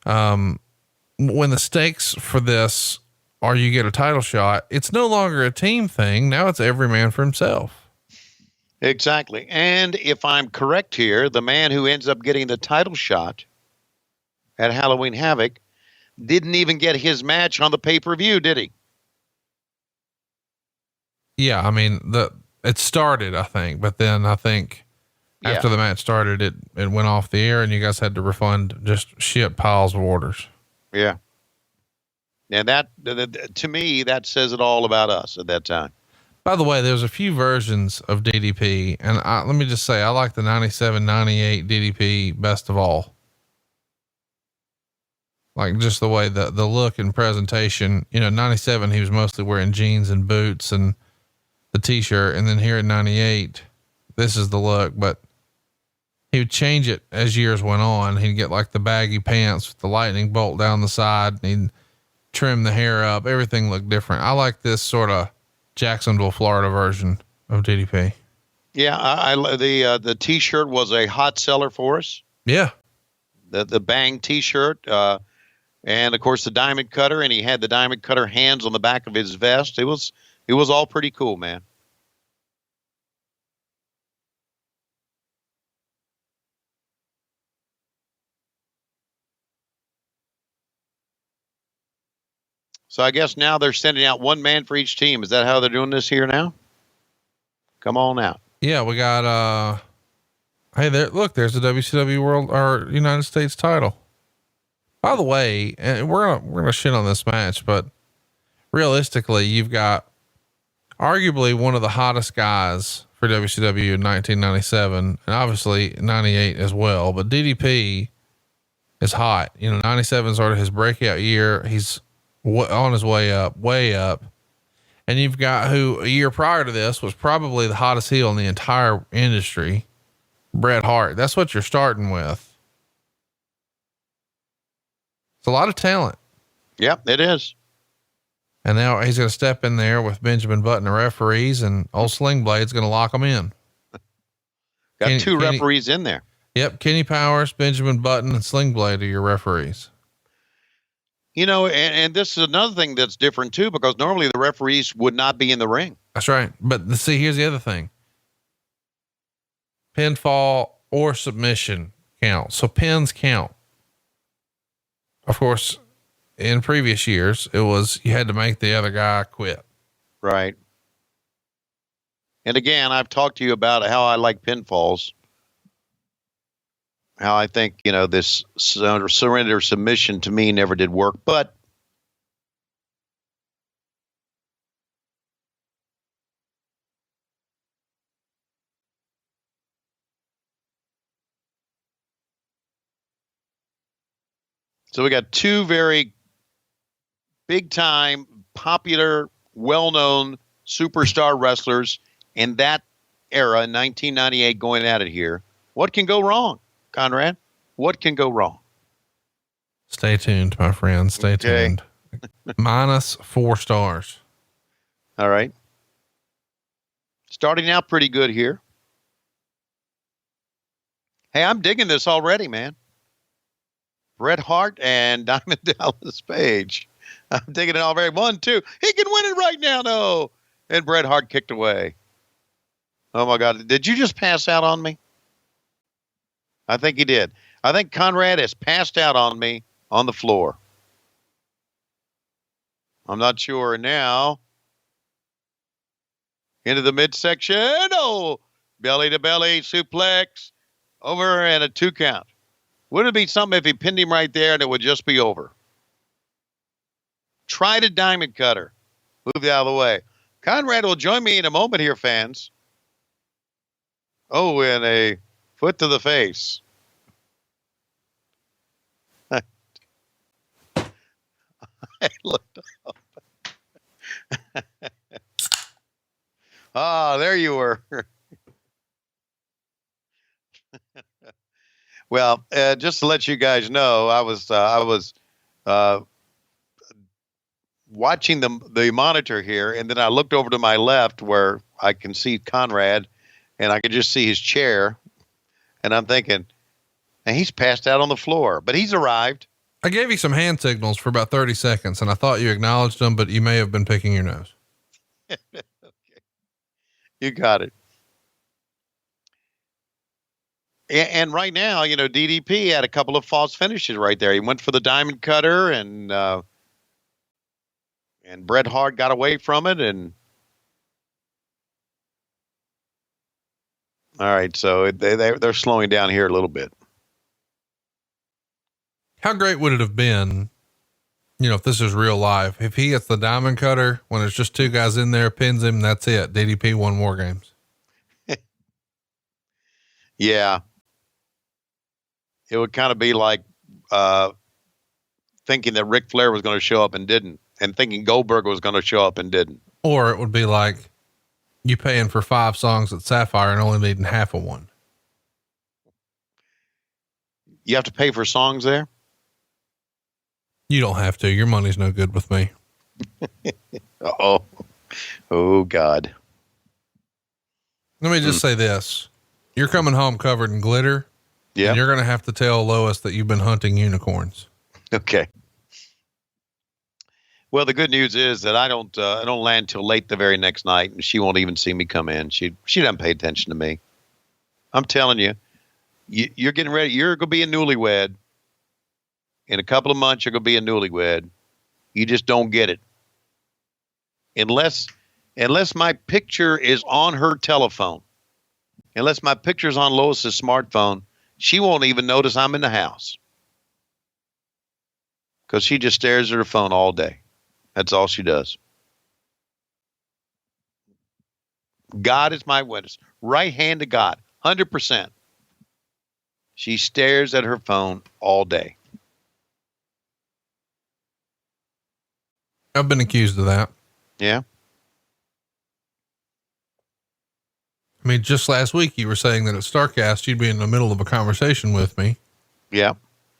When the stakes for this are you get a title shot, it's no longer a team thing. Now it's every man for himself. Exactly. And if I'm correct here, the man who ends up getting the title shot at Halloween Havoc didn't even get his match on the pay-per-view, did he? Yeah. I mean, it started, I think, but then I think after the match started, it went off the air and you guys had to refund just shit piles of orders. Yeah. And that, to me, that says it all about us at that time. By the way, there's a few versions of DDP, and let me just say, I like the 97, 98 DDP best of all. Like just the way the look and presentation, you know, 97, he was mostly wearing jeans and boots and the t-shirt. And then here at 98, this is the look, but he would change it as years went on. He'd get like the baggy pants with the lightning bolt down the side, and he'd trim the hair up. Everything looked different. I like this sort of Jacksonville, Florida version of DDP. Yeah. The t-shirt was a hot seller for us. Yeah. The Bang t-shirt, and of course the diamond cutter, and he had the diamond cutter hands on the back of his vest. It was all pretty cool, man. So I guess now they're sending out 1 man for each team. Is that how they're doing this here now? Come on out. Yeah, we got, hey there, look, there's the WCW World or United States title. By the way, and we're going to shit on this match, but realistically, you've got arguably one of the hottest guys for WCW in 1997 and obviously 98 as well, but DDP is hot. You know, 97 is sort of his breakout year. He's on his way up. And you've got who a year prior to this was probably the hottest heel in the entire industry, Bret Hart. That's what you're starting with. It's a lot of talent. Yep, it is. And now he's going to step in there with Benjamin Button, the referees, and old Sling Blade's going to lock them in. Got 2 referees in there. Yep. Kenny Powers, Benjamin Button, and Sling Blade are your referees. You know, and this is another thing that's different too, because normally the referees would not be in the ring. That's right. But see, here's the other thing. Pinfall or submission count. So pins count. Of course, in previous years, it was you had to make the other guy quit. Right. And again, I've talked to you about how I like pinfalls. How I think, this surrender submission to me never did work. But so we got two very big time, popular, well-known superstar wrestlers in that era in 1998 going at it here. What can go wrong, Conrad? What can go wrong? Stay tuned, my friend. Stay tuned. Minus 4 stars. All right. Starting out pretty good here. Hey, I'm digging this already, man. Bret Hart and Diamond Dallas Page. I'm digging it already. 1, 2. He can win it right now, no. And Bret Hart kicked away. Oh, my God. Did you just pass out on me? I think he did. I think Conrad has passed out on me on the floor. I'm not sure now. Into the midsection. Oh, belly to belly suplex. Over and a 2 count. Wouldn't it be something if he pinned him right there and it would just be over? Try to diamond cutter. Move out of the way. Conrad will join me in a moment here, fans. Oh, and a foot to the face. I looked up. There you were. Well, just to let you guys know, I was watching the monitor here, and then I looked over to my left where I can see Conrad, and I could just see his chair, and I'm thinking, and he's passed out on the floor, but he's arrived. I gave you some hand signals for about 30 seconds, and I thought you acknowledged them, but you may have been picking your nose. Okay. You got it. And right now, DDP had a couple of false finishes right there. He went for the diamond cutter, and Bret Hart got away from it. And all right, so they're slowing down here a little bit. How great would it have been, if this is real life, if he gets the diamond cutter when there's just 2 guys in there, pins him, that's it. DDP won WarGames. Yeah. It would kind of be like thinking that Ric Flair was going to show up and didn't, and thinking Goldberg was going to show up and didn't. Or it would be like you paying for 5 songs at Sapphire and only needing half of one. You have to pay for songs there? You don't have to. Your money's no good with me. Oh God. Let me just say this. You're coming home covered in glitter. Yeah. And you're going to have to tell Lois that you've been hunting unicorns. Okay. Well, the good news is that I don't land till late the very next night, and she won't even see me come in. She doesn't pay attention to me. I'm telling you, you're getting ready. You're going to be a newlywed. In a couple of months, you're going to be a newlywed. You just don't get it. Unless my picture is on her telephone, unless my picture is on Lois's smartphone, she won't even notice I'm in the house. Because she just stares at her phone all day. That's all she does. God is my witness. Right hand to God. 100%. She stares at her phone all day. I've been accused of that. Yeah. I mean, just last week you were saying that at Starrcast, you'd be in the middle of a conversation with me. Yeah.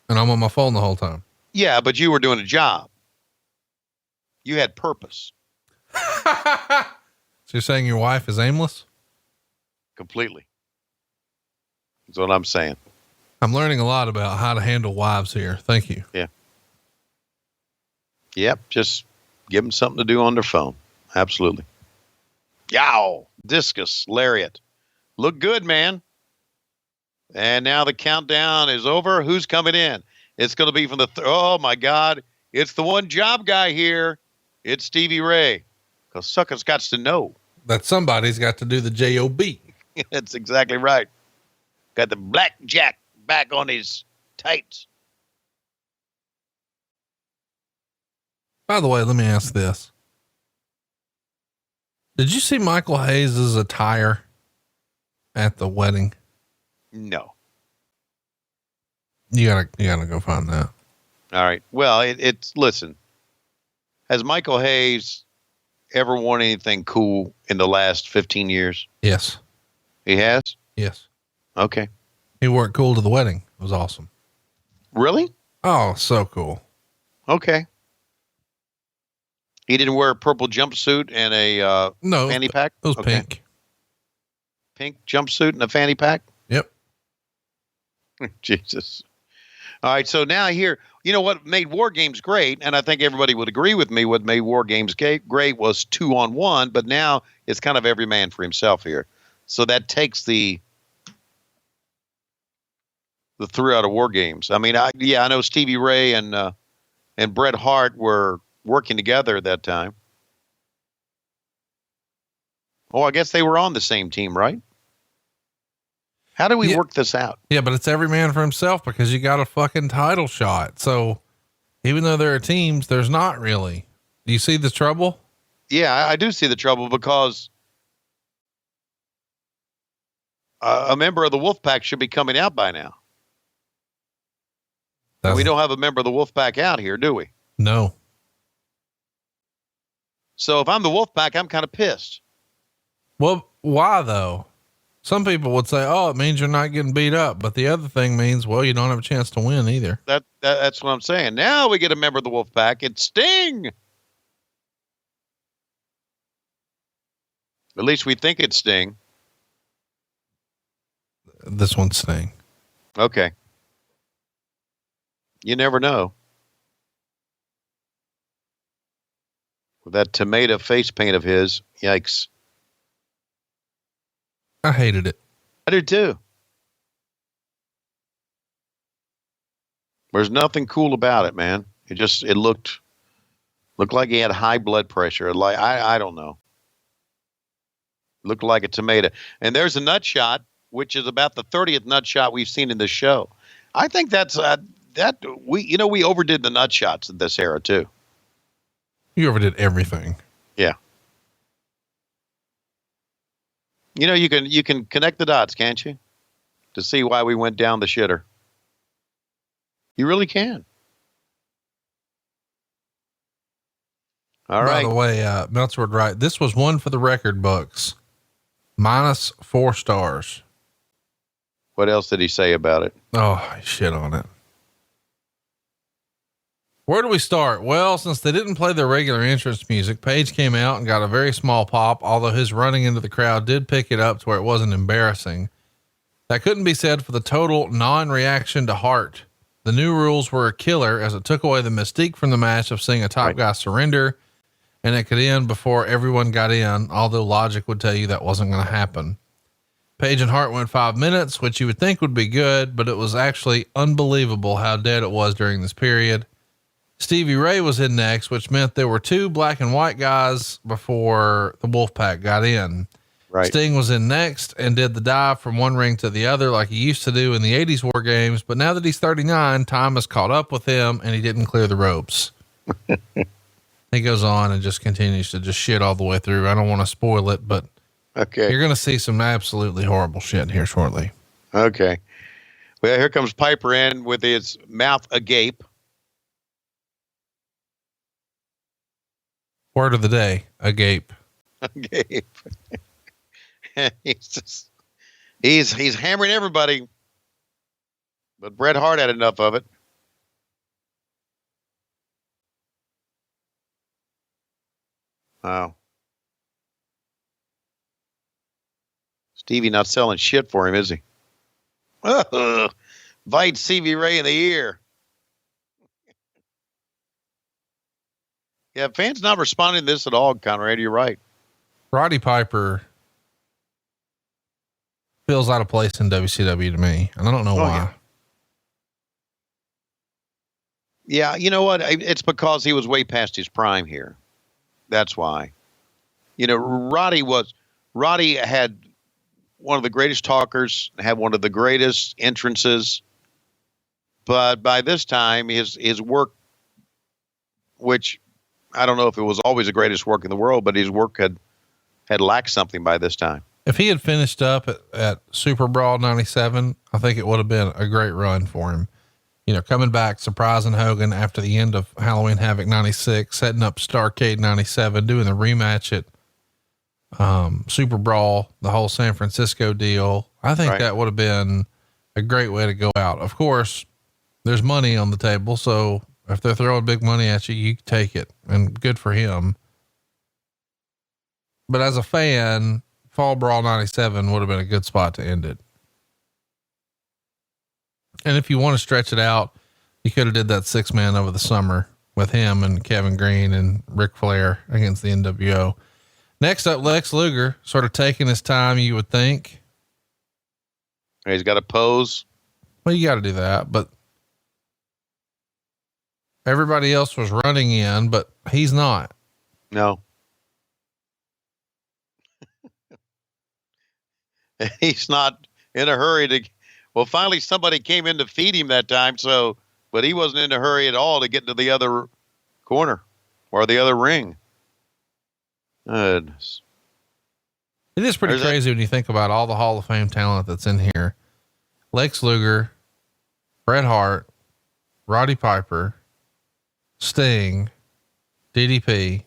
And I'm on my phone the whole time. Yeah, but you were doing a job. You had purpose. So you're saying your wife is aimless? Completely. That's what I'm saying. I'm learning a lot about how to handle wives here. Thank you. Yeah. Yep. Just give them something to do on their phone. Absolutely. Yow. Discus. Lariat. Look good, man. And now the countdown is over. Who's coming in? It's going to be from oh my God. It's the one job guy here. It's Stevie Ray. Because suckers got to know that somebody's got to do the job. That's exactly right. Got the blackjack back on his tights. By the way, let me ask this. Did you see Michael Hayes' attire at the wedding? No. You gotta go find that. All right. Well, it's listen, has Michael Hayes ever worn anything cool in the last 15 years? Yes. He has? Yes. Okay. He wore it cool to the wedding. It was awesome. Really? Oh, so cool. Okay. He didn't wear a purple jumpsuit and a no fanny pack? It was pink. Pink jumpsuit and a fanny pack? Yep. Jesus. All right. So now here, you know what made WarGames great, and I think everybody would agree with me, what made WarGames great was 2-on-1, but now it's kind of every man for himself here. So that takes the thrill out of WarGames. I mean, I know Stevie Ray and Bret Hart were working together at that time. Oh, I guess they were on the same team, right? How do we work this out? Yeah, but it's every man for himself because you got a fucking title shot. So even though there are teams, there's not really. Do you see the trouble? Yeah, I do see the trouble because a member of the Wolfpack should be coming out by now. We don't have a member of the Wolfpack out here, do we? No. So if I'm the Wolfpack, I'm kind of pissed. Well, why though? Some people would say, oh, it means you're not getting beat up. But the other thing means, well, you don't have a chance to win either. That's what I'm saying. Now we get a member of the Wolfpack. It's Sting. At least we think it's Sting. This one's Sting. Okay. You never know. With that tomato face paint of his, yikes. I hated it. I do too. There's nothing cool about it, man. It looked like he had high blood pressure. Like, I don't know. Looked like a tomato. And there's a nut shot, which is about the 30th nut shot we've seen in this show. I think that's, we overdid the nut shots in this era too. You overdid everything. Yeah. You know, you can connect the dots, can't you? To see why we went down the shitter. You really can. All right. By the way, Meltzer would write, this was one for the record books. -4 stars. What else did he say about it? Oh, shit on it. Where do we start? Well, since they didn't play their regular entrance music, Page came out and got a very small pop, although his running into the crowd did pick it up to where it wasn't embarrassing. That couldn't be said for the total non-reaction to Hart. The new rules were a killer as it took away the mystique from the match of seeing a top guy surrender, and it could end before everyone got in, although logic would tell you that wasn't going to happen. Page and Hart went 5 minutes, which you would think would be good, but it was actually unbelievable how dead it was during this period. Stevie Ray was in next, which meant there were 2 black and white guys before the Wolfpack got in. Right. Sting was in next and did the dive from one ring to the other like he used to do in the 80s WarGames. But now that he's 39, time has caught up with him and he didn't clear the ropes. He goes on and just continues to just shit all the way through. I don't want to spoil it, but okay, you're going to see some absolutely horrible shit here shortly. Okay. Well, here comes Piper in with his mouth agape. Word of the day, agape. Agape. he's hammering everybody, but Bret Hart had enough of it. Wow. Stevie not selling shit for him, is he? Bite Stevie Ray in the ear. Yeah, fans not responding to this at all, Conrad. You're right. Roddy Piper feels out of place in WCW to me, and I don't know why. Yeah. Yeah, you know what? It's because he was way past his prime here. That's why. You know, Roddy had one of the greatest talkers, had one of the greatest entrances, but by this time his work, which I don't know if it was always the greatest work in the world, but his work had lacked something by this time. If he had finished up at Super Brawl 97, I think it would have been a great run for him. You know, coming back, surprising Hogan after the end of Halloween Havoc 96, setting up Starrcade 97, doing the rematch at Super Brawl, the whole San Francisco deal. I think that would have been a great way to go out. Of course, there's money on the table, so if they're throwing big money at you, you take it, and good for him. But as a fan, Fall Brawl 97 would have been a good spot to end it. And if you want to stretch it out, you could have did that 6-man over the summer with him and Kevin Green and Ric Flair against the NWO. Next up, Lex Luger, sort of taking his time, you would think. He's got to pose. Well, you got to do that, but everybody else was running in, but he's not. No. He's not in a hurry to. Well, finally somebody came in to feed him that time. But he wasn't in a hurry at all to get to the other corner or the other ring. Goodness. It is pretty crazy when you think about all the Hall of Fame talent that's in here. Lex Luger, Bret Hart, Roddy Piper, Sting, DDP,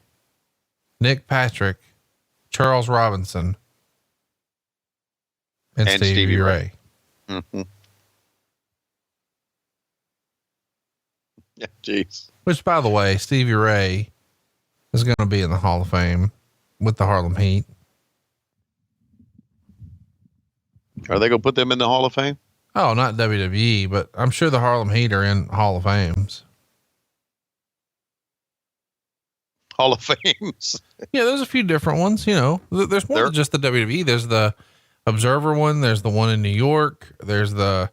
Nick Patrick, Charles Robinson, and Stevie Ray. Mm-hmm. Yeah, jeez. Which, by the way, Stevie Ray is going to be in the Hall of Fame with the Harlem Heat. Are they going to put them in the Hall of Fame? Oh, not WWE, but I'm sure the Harlem Heat are in Hall of Fames. Hall of Fames. Yeah, there's a few different ones. You know, there's more than just the WWE. There's the Observer one. There's the one in New York. There's the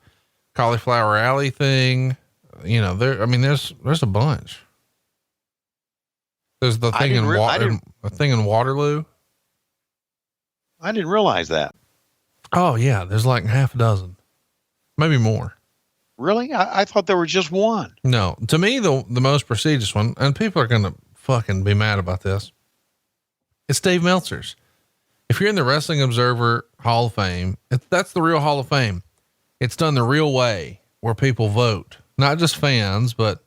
Cauliflower Alley thing. You know, there's a bunch. There's the thing the thing in Waterloo. I didn't realize that. Oh yeah. There's like half a dozen, maybe more. Really? I thought there was just one. No, to me, the most prestigious one, and people are going to fucking be mad about this. It's Dave Meltzer's. If you're in the Wrestling Observer Hall of Fame, that's the real Hall of Fame. It's done the real way where people vote, not just fans, but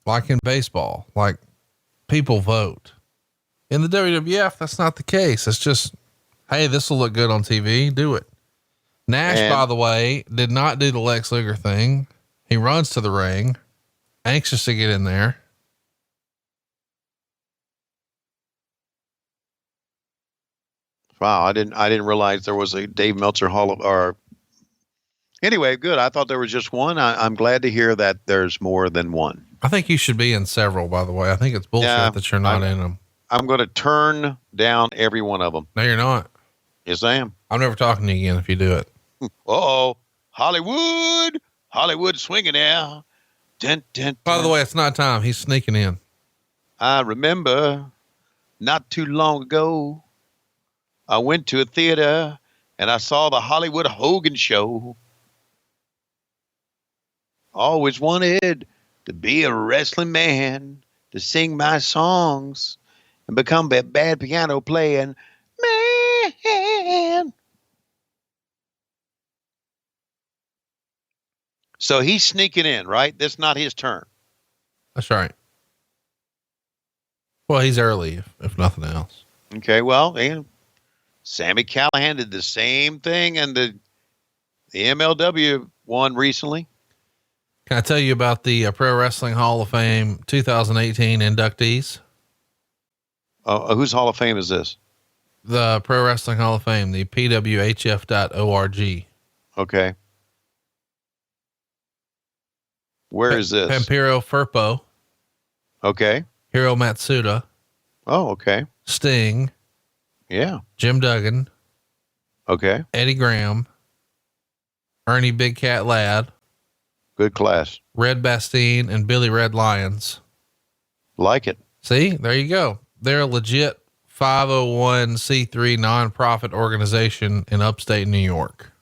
like in baseball, like people vote. In the WWF, that's not the case. It's just, hey, this will look good on TV. Do it. Nash, by the way, did not do the Lex Luger thing. He runs to the ring, anxious to get in there. Wow, I didn't realize there was a Dave Meltzer anyway, good. I thought there was just one. I'm glad to hear that there's more than one. I think you should be in several, by the way. I think it's bullshit that you're not in them. I'm going to turn down every one of them. No, you're not. Yes, I am. I'm never talking to you again if you do it. Uh-oh. Hollywood swinging now. Dun, dun, dun. By the way, it's not time. He's sneaking in. I remember not too long ago, I went to a theater and I saw the Hollywood Hogan show. Always wanted to be a wrestling man, to sing my songs and become a bad piano playing man. So he's sneaking in, right? That's not his turn. That's right. Well, he's early, if nothing else. Okay, well, and Sammy Callahan did the same thing, and the MLW won recently. Can I tell you about the Pro Wrestling Hall of Fame 2018 inductees? Whose Hall of Fame is this? The Pro Wrestling Hall of Fame, the pwhf.org. Okay. Where is this? Pampiro Firpo. Okay. Hiro Matsuda. Oh, okay. Sting. Yeah. Jim Duggan. Okay. Eddie Graham. Ernie Big Cat Ladd. Good class. Red Bastien and Billy Red Lyons. Like it. See, there you go. They're a legit 501c3 nonprofit organization in upstate New York.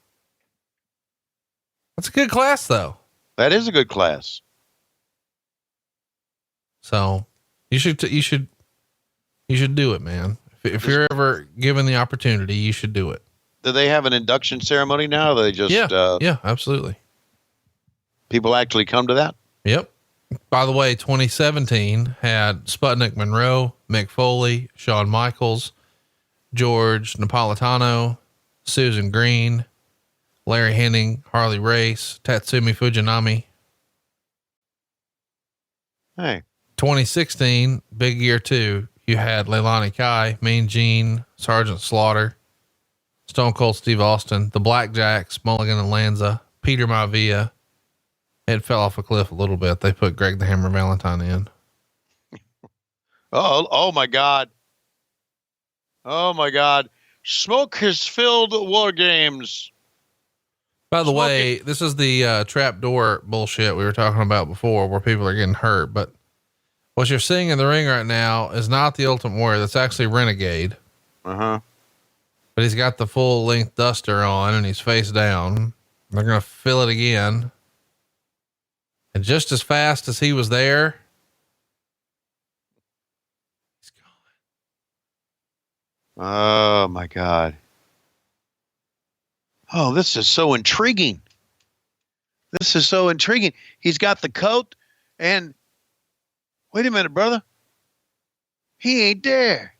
That's a good class though. That is a good class. So you should do it, man. If you're ever given the opportunity, you should do it. Do they have an induction ceremony now? Or they just, yeah, absolutely. People actually come to that. Yep. By the way, 2017 had Sputnik Monroe, Mick Foley, Shawn Michaels, George Napolitano, Susan Green, Larry Hennig, Harley Race, Tatsumi Fujinami. Hey. 2016, big year too. You had Leilani Kai, Mean Gene, Sergeant Slaughter, Stone Cold Steve Austin, the Blackjacks, Mulligan and Lanza, Peter Maivia. It fell off a cliff a little bit. They put Greg the Hammer Valentine in. Oh my God. Oh my God. Smoke has filled WarGames. By the way, this is the trap door bullshit we were talking about before where people are getting hurt. But what you're seeing in the ring right now is not the Ultimate Warrior. That's actually Renegade. Uh-huh. But he's got the full length duster on and he's face down. They're going to fill it again. And just as fast as he was there, he's gone. Oh my God. Oh, this is so intriguing. This is so intriguing. He's got the coat and wait a minute, brother. He ain't there.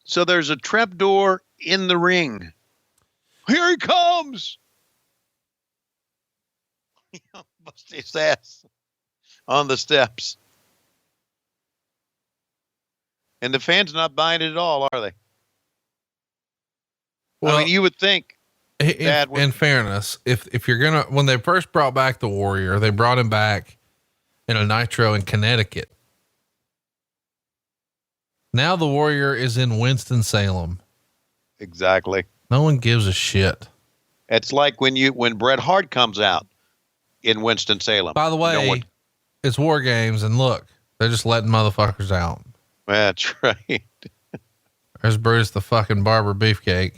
So there's a trapdoor in the ring. Here he comes. Bust his ass on the steps. And the fans not buying it at all, are they? Well, I mean, you would think. In fairness, if you're gonna, when they first brought back the Warrior, they brought him back in a Nitro in Connecticut. Now the Warrior is in Winston-Salem. Exactly. No one gives a shit. It's like when Bret Hart comes out in Winston-Salem. By the way, it's WarGames, and look, they're just letting motherfuckers out. That's right. There's Bruce the fucking Barber Beefcake.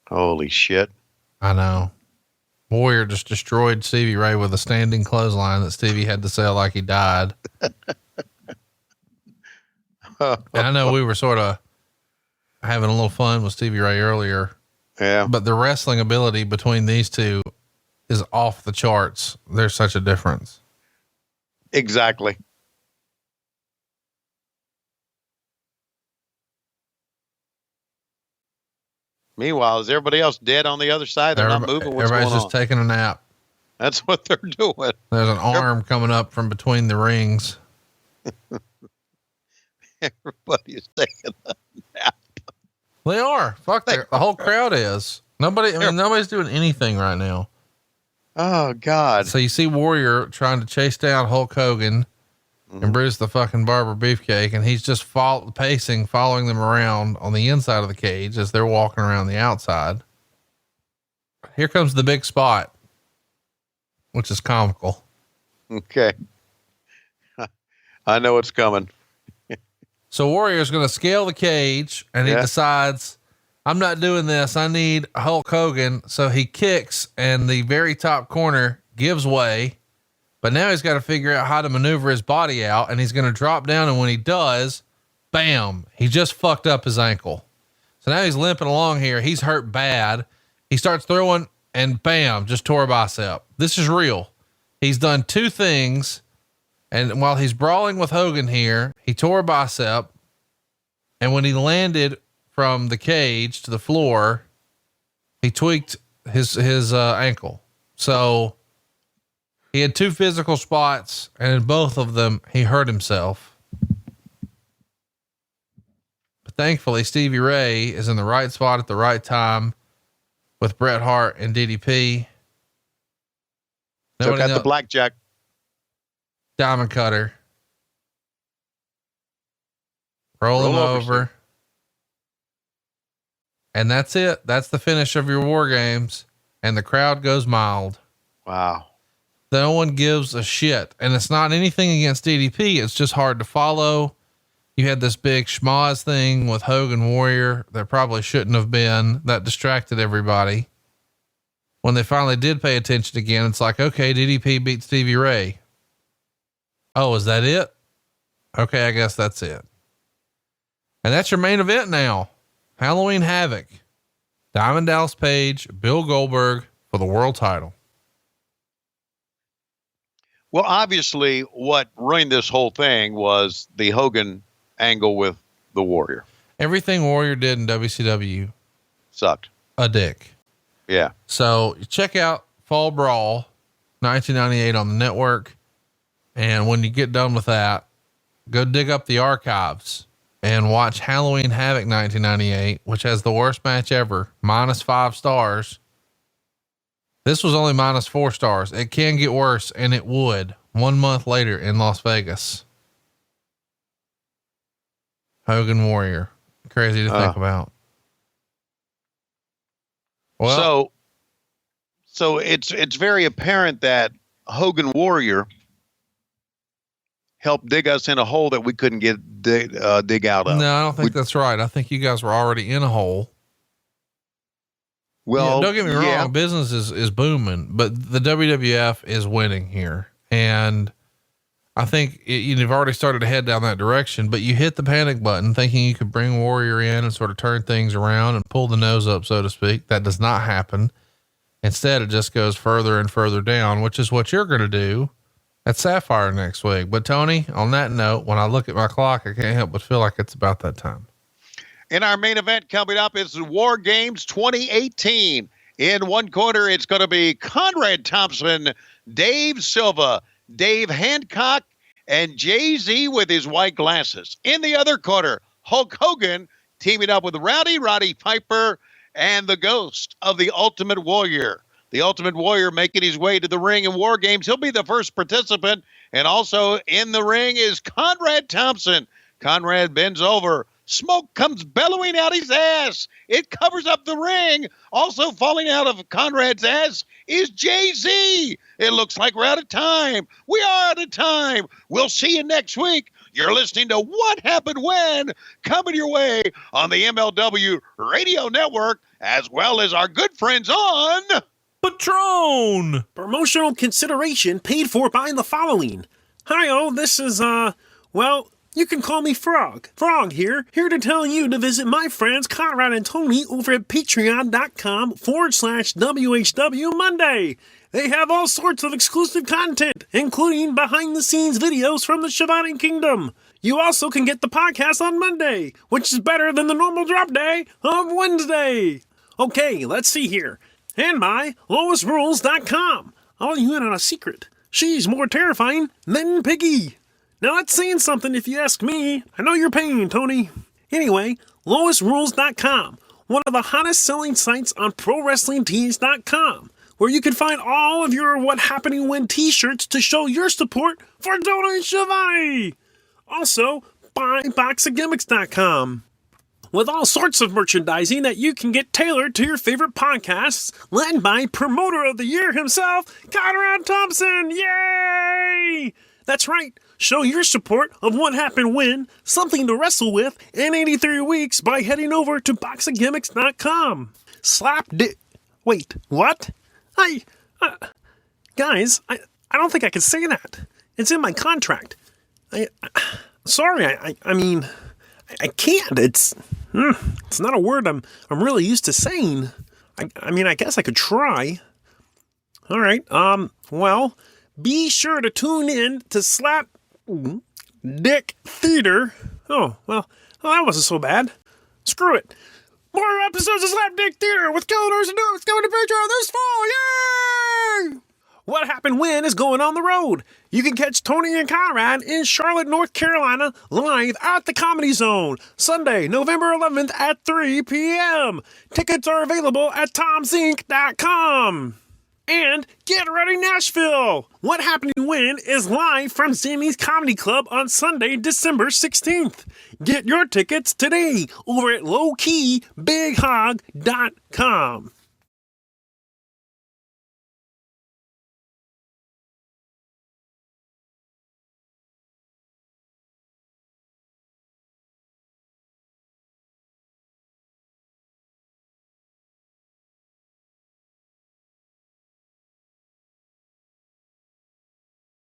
Holy shit. I know. Warrior just destroyed Stevie Ray with a standing clothesline that Stevie had to sell like he died. And I know we were sort of having a little fun with Stevie Ray earlier. Yeah. But the wrestling ability between these two is off the charts. There's such a difference. Exactly. Meanwhile, is everybody else dead on the other side? They're not moving. What's everybody's going just on? taking a nap. That's what they're doing. There's an arm coming up from between the rings. Everybody is taking a nap. They are. Fuck, the whole crowd is. Nobody's doing anything right now. Oh God. So you see Warrior trying to chase down Hulk Hogan and Bruce the fucking Barber Beefcake, and he's just pacing, following them around on the inside of the cage as they're walking around the outside. Here comes the big spot, which is comical. Okay. I know it's coming. So Warrior's going to scale the cage, and he decides, I'm not doing this. I need Hulk Hogan. So he kicks, and the very top corner gives way. But now he's got to figure out how to maneuver his body out, and he's going to drop down. And when he does, bam, he just fucked up his ankle. So now he's limping along here. He's hurt bad. He starts throwing and bam, just tore a bicep. This is real. He's done two things. And while he's brawling with Hogan here, he tore a bicep. And when he landed from the cage to the floor, he tweaked his ankle. So he had two physical spots, and in both of them, he hurt himself. But thankfully, Stevie Ray is in the right spot at the right time with Bret Hart and DDP. Took out the blackjack. Diamond cutter. Roll him over. And that's it. That's the finish of your War Games. And the crowd goes mild. Wow. No one gives a shit. And it's not anything against DDP. It's just hard to follow. You had this big schmoz thing with Hogan Warrior that probably shouldn't have been, that distracted everybody. When they finally did pay attention again, it's like, okay, DDP beat Stevie Ray. Oh, is that it? Okay. I guess that's it. And that's your main event now. Halloween Havoc, Diamond Dallas Page, Bill Goldberg for the world title. Well, obviously what ruined this whole thing was the Hogan angle with the Warrior. Everything Warrior did in WCW sucked. A dick. Yeah. So check out Fall Brawl 1998 on the network. And when you get done with that, go dig up the archives and watch Halloween Havoc 1998, which has the worst match ever, -5 stars. This was only -4 stars. It can get worse, and it would 1 month later in Las Vegas. Hogan Warrior. Crazy to think about. Well, so it's very apparent that Hogan Warrior helped dig us in a hole that we couldn't dig out of. No, I don't think that's right. I think you guys were already in a hole. Well, don't get me wrong. Business is booming, but the WWF is winning here. And I think you've already started to head down that direction, but you hit the panic button thinking you could bring Warrior in and sort of turn things around and pull the nose up, so to speak. That does not happen. Instead, it just goes further and further down, which is what you're going to do at Sapphire next week. But Tony, on that note, when I look at my clock, I can't help but feel like it's about that time. In our main event coming up is War Games 2018. In one corner, it's going to be Conrad Thompson, Dave Silva, Dave Hancock, and Jay-Z with his white glasses. In the other corner, Hulk Hogan teaming up with Roddy Piper and the ghost of the Ultimate Warrior. The Ultimate Warrior making his way to the ring in War Games. He'll be the first participant. And also in the ring is Conrad Thompson. Conrad bends over. Smoke comes bellowing out his ass. It covers up the ring. Also falling out of Conrad's ass is Jay-Z. It looks like we're out of time. We are out of time. We'll see you next week. You're listening to What Happened When, coming your way on the MLW Radio Network, as well as our good friends on Patron. Promotional consideration paid for by the following. Hi, all. This is, well, you can call me Frog. Frog here to tell you to visit my friends Conrad and Tony over at patreon.com/WHW Monday. They have all sorts of exclusive content, including behind-the-scenes videos from the Schiavone Kingdom. You also can get the podcast on Monday, which is better than the normal drop day of Wednesday. Okay, let's see here. And by LoisRules.com. I'll let you in on a secret. She's more terrifying than Piggy. Now that's saying something if you ask me. I know your pain, Tony. Anyway, LoisRules.com, one of the hottest selling sites on ProWrestlingTees.com, where you can find all of your What Happening When t-shirts to show your support for Tony Schiavone. Also, buy BoxOfGimmicks.com, with all sorts of merchandising that you can get tailored to your favorite podcasts, led by Promoter of the Year himself, Conrad Thompson. Yay! That's right. Show your support of What Happened When, something to wrestle with in 83 weeks by heading over to BoxOfGimmicks.com. Wait, what? Guys, I don't think I can say that. It's in my contract. Sorry, I mean, I can't. It's not a word I'm really used to saying. I mean, I guess I could try. All right. Well, be sure to tune in to Slap Dick Theater. Oh, well, that wasn't so bad. Screw it. More episodes of Slap Dick Theater with Killers and Noobs going to Patreon this fall. Yay! What Happened When is going on the road. You can catch Tony and Conrad in Charlotte, North Carolina, live at the Comedy Zone, Sunday, November 11th at 3 p.m. Tickets are available at TomSync.com. And get Get Ready Nashville! What Happened When is live from Sammy's Comedy Club on Sunday, December 16th. Get your tickets today over at lowkeybighog.com.